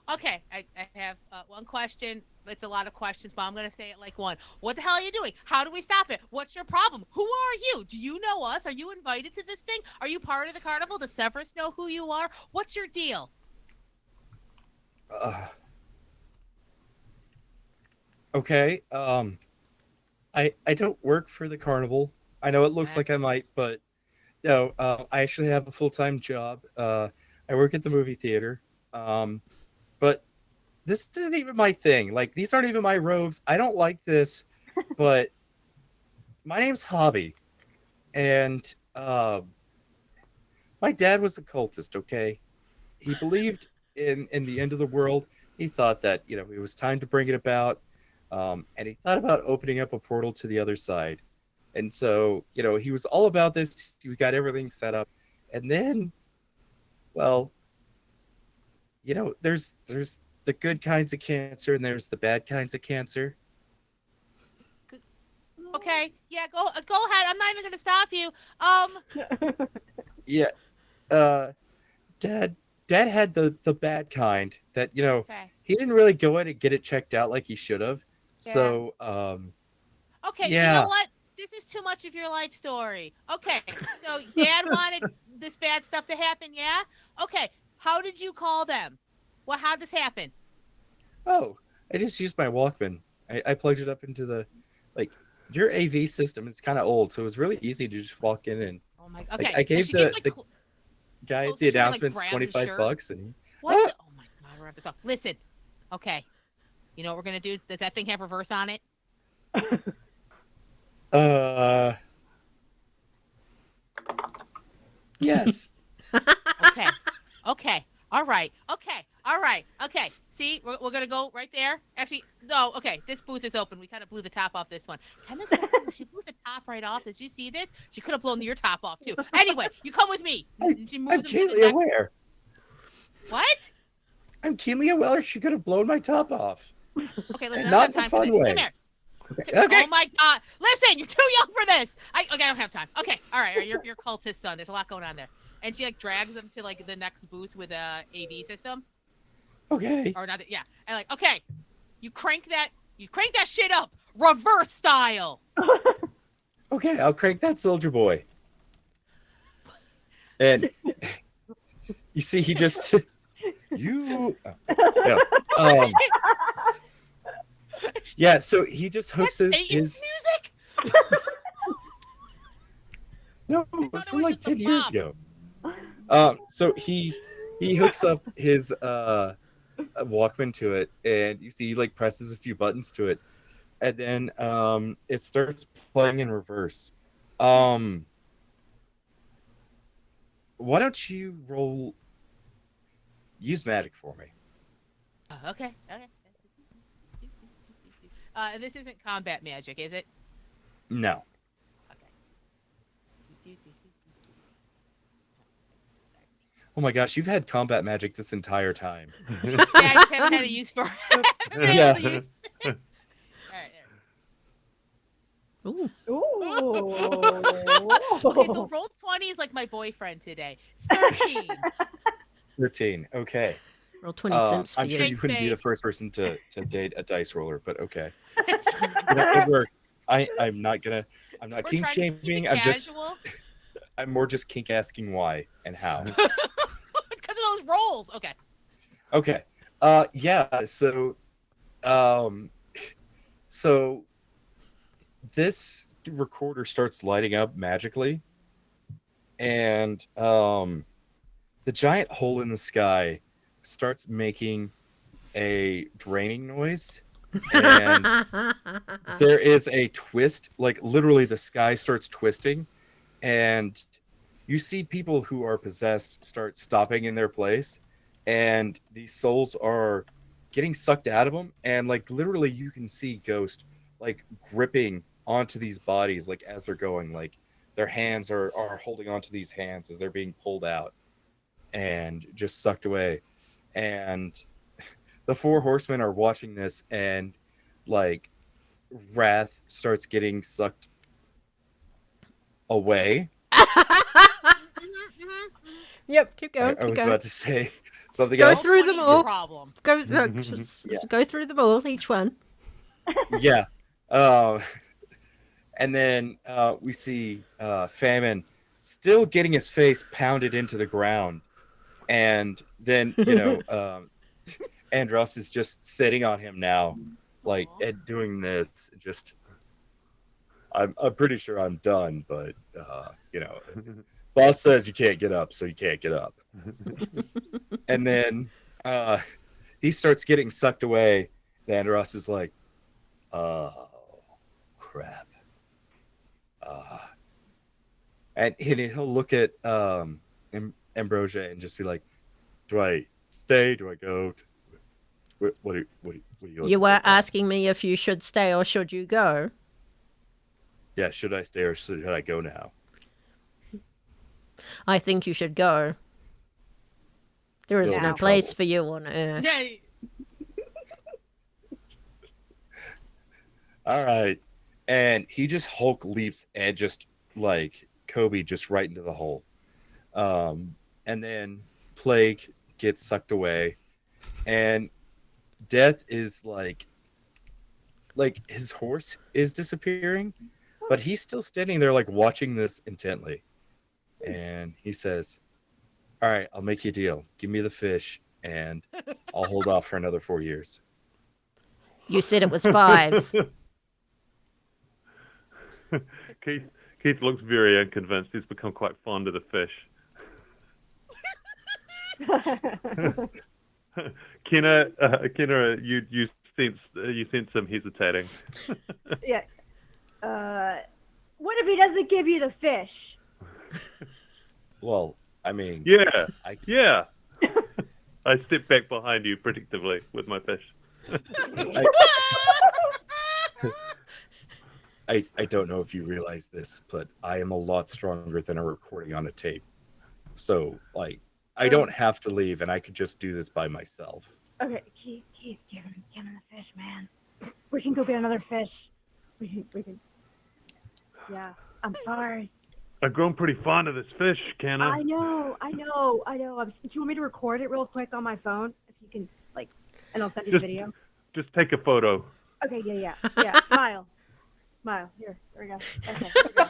I have one question. It's a lot of questions, but I'm going to say it like one. What the hell are you doing? How do we stop it? What's your problem? Who are you? Do you know us? Are you invited to this thing? Are you part of the carnival? Does Severus know who you are? What's your deal? Okay. I don't work for the carnival. I know it looks like I might, but no, I actually have a full-time job. I work at the movie theater. But this isn't even my thing. These aren't even my robes. I don't like this, but my name's Hobby. And my dad was a cultist, okay? He believed in the end of the world. He thought that, it was time to bring it about. And he thought about opening up a portal to the other side. And so, he was all about this. He got everything set up. And then, well, there's the good kinds of cancer and there's the bad kinds of cancer. Okay. Yeah. Go ahead. I'm not even gonna stop you. Yeah. Dad had the bad kind that, Okay. he didn't really go in and get it checked out like he should have. Yeah. So, Okay. You know yeah. what? This is too much of your life story. Okay. So Dad wanted this bad stuff to happen. Yeah. Okay. How did you call them? Well, how'd this happen? Oh, I just used my Walkman. I plugged it up into like, your AV system is kind of old, so it was really easy to just walk in and, Oh my. like, Okay. I So gave she gets like the guy at closer the to her, like announcements grabs his 25 shirt. bucks and What? Ah! The, oh my God. We're have to talk. Listen. Okay. You know what we're gonna do? Does that thing have reverse on it? Uh, yes. Okay. Okay. All right. Okay. All right. Okay. See, we're gonna go right there. Actually, no. Okay, this booth is open. We kind of blew the top off this one. She blew the top right off. Did you see this? She could have blown your top off too. Anyway, you come with me. She I'm moves him to the keenly next. aware. What? I'm keenly aware she could have blown my top off. Okay, listen. Not I in don't a have time for fun this. way. Come here. Okay. Oh my God! Listen, you're too young for this. I don't have time. Okay, all right. You're cultist son. There's a lot going on there. And she like drags him to like the next booth with a AV system. Okay. Or not? Yeah. And like, okay, you crank that shit up, reverse style. Okay, I'll crank that soldier boy. And you see, he just yeah. So he just hooks That's his Satan's music. no, it thought was it from was like just a 10 years pop. ago. So he hooks up his Walkman to it, and you see he like presses a few buttons to it, and then it starts playing in reverse. Why don't you use magic for me? Oh, okay. This isn't combat magic, is it? No. Okay. Oh my gosh, you've had combat magic this entire time. Yeah, I just haven't had a use for it. Yeah. All right, there. Ooh. Ooh. Okay, so roll 20 is like my boyfriend today. It's 13. 13. Okay. Roll 20 cents for I'm you. sure you couldn't be the Thanks, first person to date a dice roller, but okay. It worked. I'm not We're kink trying to keep shaming. it casual I'm more just kink asking why and how. because of those rolls. Okay. Okay. Yeah. So this recorder starts lighting up magically, and the giant hole in the sky starts making a draining noise, and there is a twist. Like literally, the sky starts twisting, and you see people who are possessed start stopping in their place, and these souls are getting sucked out of them, and like literally you can see ghosts like gripping onto these bodies like as they're going, like their hands are holding onto these hands as they're being pulled out and just sucked away. And the four horsemen are watching this, and like wrath starts getting sucked away. Yep, keep going. I Keep was going. about to say something Go else. through them 20 is a all. problem. Go, Yeah. go through them all, each one. Yeah. And then we see Famine still getting his face pounded into the ground. And then, Andros is just sitting on him now, like, and doing this. Just, I'm pretty sure I'm done, but, boss says you can't get up, so you can't get up. And then he starts getting sucked away. And Andros is like, oh, crap. And he'll look at Ambrosia and just be like, do I stay? Do I go? What are you You were asking me if you should stay or should you go. Yeah, should I stay or should I go now? I think you should go. There is You'll no be place trouble. for you on Earth. Yeah. All right. and he just Hulk leaps and just like Kobe just right into the hole. And then Plague gets sucked away, and Death is like his horse is disappearing, but he's still standing there like watching this intently. And he says, "All right, I'll make you a deal. Give me the fish, and I'll hold off for another 4 years." You said it was 5. Keith looks very unconvinced. He's become quite fond of the fish. Kenna, you sense him hesitating. Yeah. What if he doesn't give you the fish? Well, I mean, Yeah, I I step back behind you protectively with my fish. I don't know if you realize this, but I am a lot stronger than a recording on a tape. So, like, I don't have to leave, and I could just do this by myself. Okay, Keith, give him the fish, man. We can go get another fish. We can. Yeah, I'm sorry. I've grown pretty fond of this fish, Kenna. I know. Do you want me to record it real quick on my phone? If you can, like, and I'll send you the video. Just take a photo. Okay, yeah. Smile. Here we go. Okay, here we go.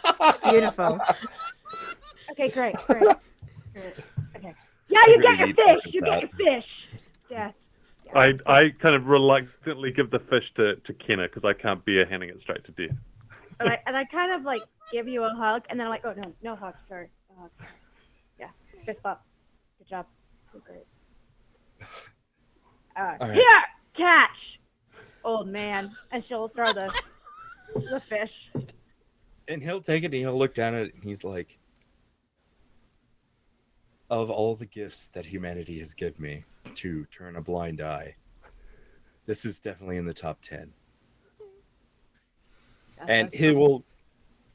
Beautiful. Okay, great. Okay. Yeah, you get your fish. You get your fish. Yeah. I kind of reluctantly give the fish to Kenna because I can't bear handing it straight to Death. And I kind of like give you a hug, and then I'm like, oh no hug, sorry. No hug. Yeah, fist bump. Good job. So great. All right. Here, catch, old man, and she'll throw the fish. And he'll take it and he'll look down at it and he's like, of all the gifts that humanity has given me to turn a blind eye, this is definitely in the top 10. And he will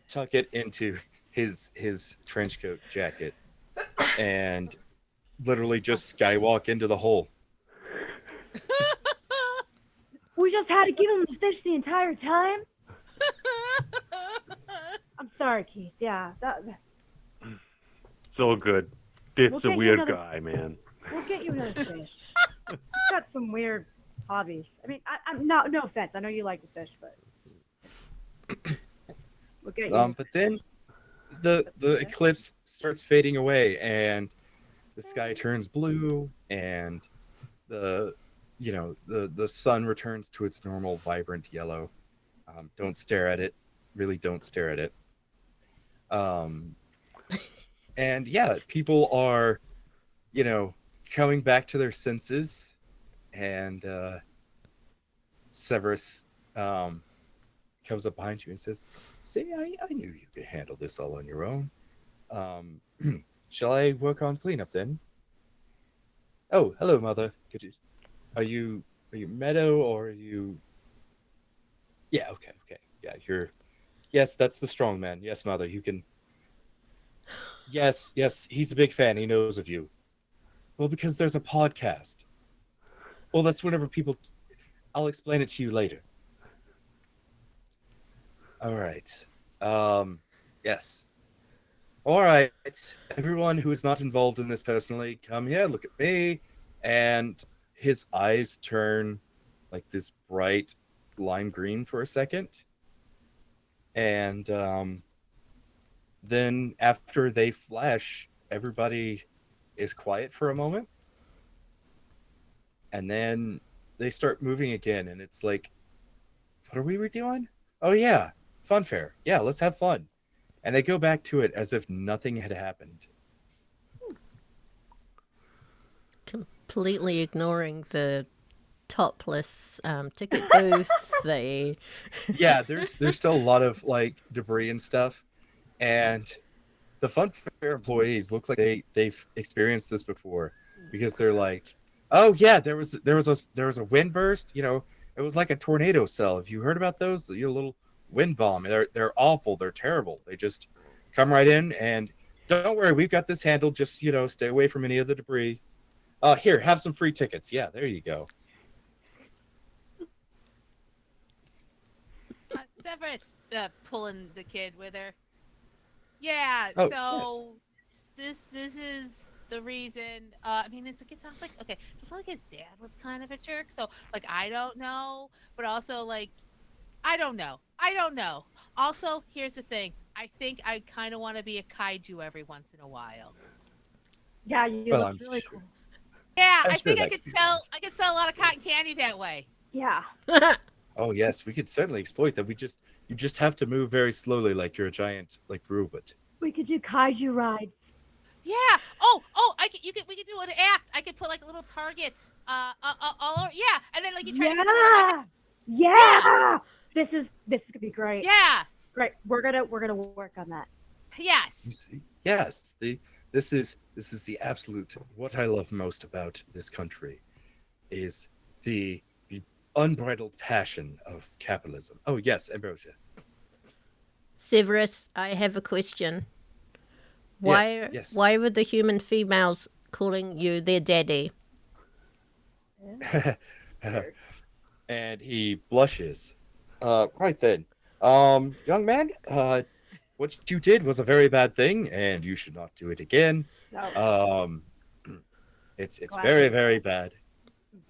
tuck it into his trench coat jacket and literally just skywalk into the hole. We just had to give him the fish the entire time. I'm sorry, Keith. Yeah, It's all good. Death's We'll a get you weird another- guy, man. we'll get you another fish. He's got some weird hobbies. I mean, I'm no offense. I know you like the fish, but we'll get you. But then the eclipse starts fading away and the sky turns blue and the sun returns to its normal vibrant yellow. Don't stare at it. Really don't stare at it. And yeah, people are, coming back to their senses, and Severus comes up behind you and says, "See, I knew you could handle this all on your own. Shall I work on cleanup then?" "Oh, hello, Mother. Are you Meadow or are you?" "Yeah, okay. Yeah, yes, that's the strong man. Yes, Mother, you can." Yes, he's a big fan. He knows of you. Well, because there's a podcast. Well, that's whenever people... I'll explain it to you later. All right. Yes. All right. Everyone who is not involved in this personally, come here, look at me. And his eyes turn like this bright lime green for a second. And then after they flash, everybody is quiet for a moment. And then they start moving again. And it's like, what are we doing? Oh, yeah. Fun fair. Yeah, let's have fun. And they go back to it as if nothing had happened. Completely ignoring the topless ticket booth. Yeah, there's still a lot of like debris and stuff. And the Fun Fair employees look like they've experienced this before, because they're like, "Oh yeah, there was a wind burst. It was like a tornado cell. Have you heard about those? Your little wind bomb. They're awful. They're terrible. They just come right in, and don't worry, we've got this handled. Just stay away from any of the debris. Here, have some free tickets. Yeah, there you go." Severus, pulling the kid with her. Yeah. Oh, So this is the reason. I mean, it sounds like okay. It sounds like his dad was kind of a jerk. So like, I don't know, but also like, I don't know. I don't know. Also, here's the thing. I think I kind of want to be a kaiju every once in a while. Yeah, you Well, look I'm really sure. cool. Yeah, I'm I sure think I that could could be sell. I could sell a lot of cotton candy that way. Yeah. Oh yes, we could certainly exploit that. You just have to move very slowly, like you're a giant like robot. We could do kaiju rides. Yeah. Oh. We could do an act. I could put like little targets. All over. Yeah, and then like you try to hit the one. Yeah. This could be great. Yeah. Great. We're gonna work on that. Yes. You see? Yes, this is the absolute what I love most about this country is the unbridled passion of capitalism. Oh yes, Ambrosia. Severus, I have a question. Why Yes. why were the human females calling you their daddy? And he blushes. Right then. Young man, what you did was a very bad thing, and you should not do it again. No. Um, it's Glad very, to- very bad,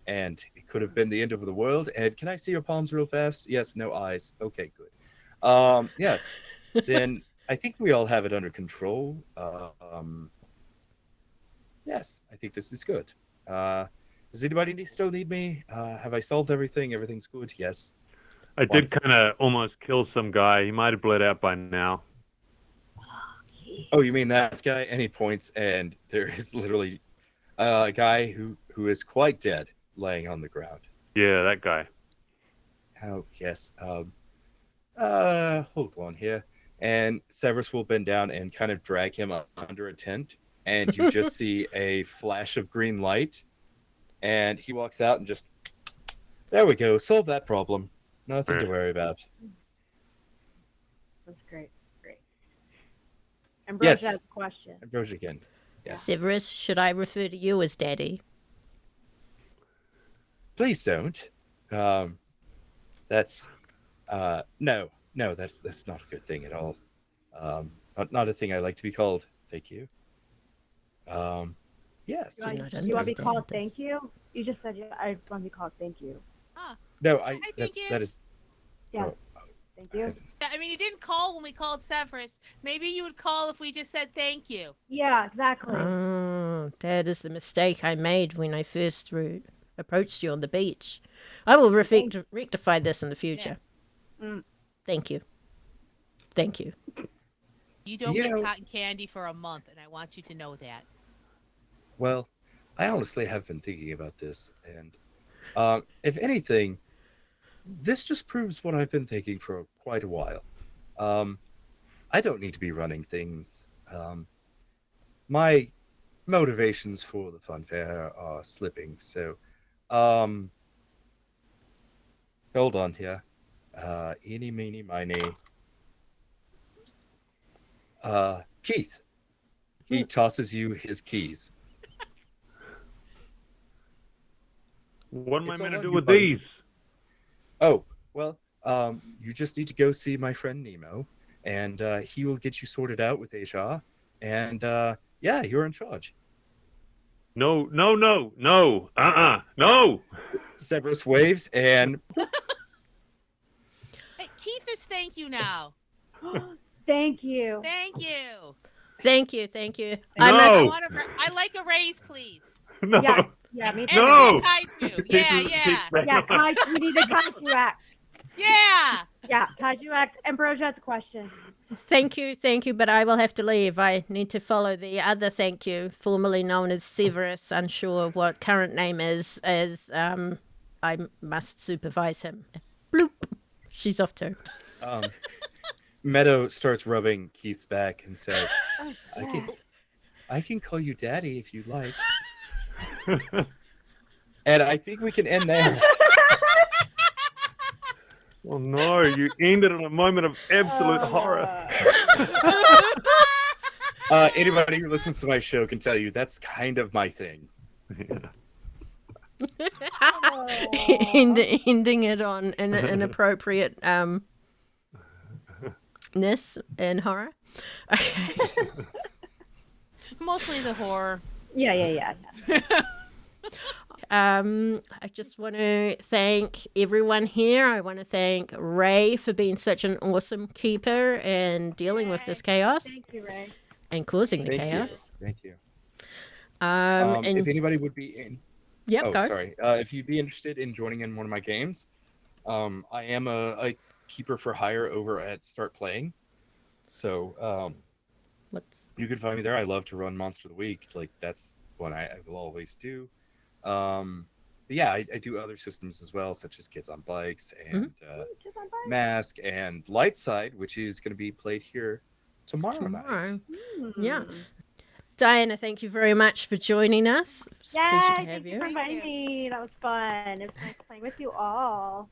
and it could have been the end of the world. And can I see your palms real fast? Yes, no eyes. Okay, good. Yes. Then I think we all have it under control. Yes, I think this is good. Does anybody still need me? Have I solved everything? Everything's good? Yes. I did kind of almost kill some guy. He might have bled out by now. Oh, you mean that guy? And he points, and there is literally a guy who is quite dead, laying on the ground. Yeah, that guy. Oh yes. Hold on here, and Severus will bend down and kind of drag him up under a tent, and you just see a flash of green light, and he walks out and just there we go, solve that problem. Nothing to worry about. That's great. Great. Ambrosia Yes. has a question. Ambrosia again. Yes. Severus, should I refer to you as daddy? Please don't. That's no, that's not a good thing at all. Not a thing I like to be called. Thank you. Yes. You want, not you want to be called understand thank you? You just said I want to be called thank you. No, I think that is. Yeah. Oh, Thank you. I mean, you didn't call when we called Severus. Maybe you would call if we just said thank you. Yeah, exactly. Oh, that is the mistake I made when I first approached you on the beach. I will rectify this in the future. Mm. Thank you. Thank you. You don't You get know- cotton candy for a month, and I want you to know that. Well, I honestly have been thinking about this, and if anything, this just proves what I've been thinking for quite a while. I don't need to be running things. My motivations for the fun fair are slipping, so hold on here. Eeny, meeny, miny. Keith. He tosses you his keys. What am I It's meant to all do you, with buddy. these? Oh, well, you just need to go see my friend Nemo, and he will get you sorted out with Asia. And yeah, you're in charge. No. No. Severus waves, and Hey, Keith is thank you now. Thank you. Thank you. Thank you. Thank you. No. I I, must. want I like a raise, please. No. Yeah, yeah, me too. And No. a kaiju. Yeah, yeah. Yeah, kaiju, we need a kaiju act. Yeah. Yeah, kaiju act. Ambrosia has a question. Thank you, but I will have to leave. I need to follow the other thank you, formerly known as Severus, unsure of what current name is, as I must supervise him. Bloop. She's off too. Meadow starts rubbing Keith's back and says, Yeah. I can call you Daddy if you'd like. And I think we can end there. Oh no, you ended on a moment of absolute horror. Anybody who listens to my show can tell you that's kind of my thing. Ending it on an inappropriate ness and horror. Okay. Mostly the horror. Yeah. I just want to thank everyone here. I want to thank Ray for being such an awesome keeper and dealing with this chaos Thank you, Ray. and causing the Thank you. chaos. Thank you. And If anybody would be in, yep, go. sorry. If you'd be interested in joining in one of my games, I am a keeper for hire over at Start Playing. So you can find me there. I love to run Monster of the Week. Like that's what I will always do. But yeah, I do other systems as well, such as Kids on Bikes and Mask and Lightside, which is going to be played here tomorrow night. Yeah. Diana, thank you very much for joining us. It's a pleasure to have Thank you you. for inviting me. That was fun. It was nice playing with you all.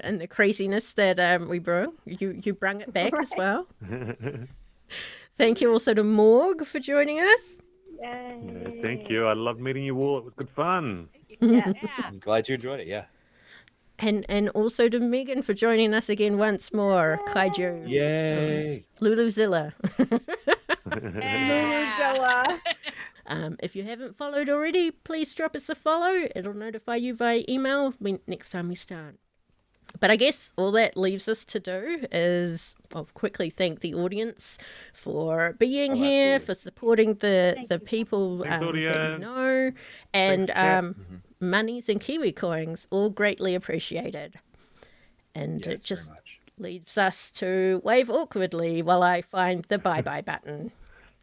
And the craziness that we brought. You brung it back as well. Thank you also to Morg for joining us. Yay. Thank you. I loved meeting you all. It was good fun. Yeah. I'm glad you enjoyed it. Yeah. And also to Megan for joining us again once more. Kaiju. Yay! Luluzilla. Luluzilla. If you haven't followed already, please drop us a follow. It'll notify you by email next time we start. But I guess all that leaves us to do is quickly thank the audience for being here, absolutely. for supporting the people Thanks, that we audience. know, and Thanks, monies and Kiwi coins, all greatly appreciated. And Yes, it very just much. leaves us to wave awkwardly while I find the bye-bye button.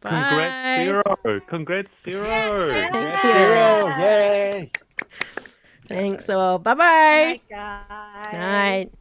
Bye. Congrats, Sero. Congrats, Sero. Thank That's you. Zero! Yay! Thanks all. Bye-bye. Bye, guys. Night.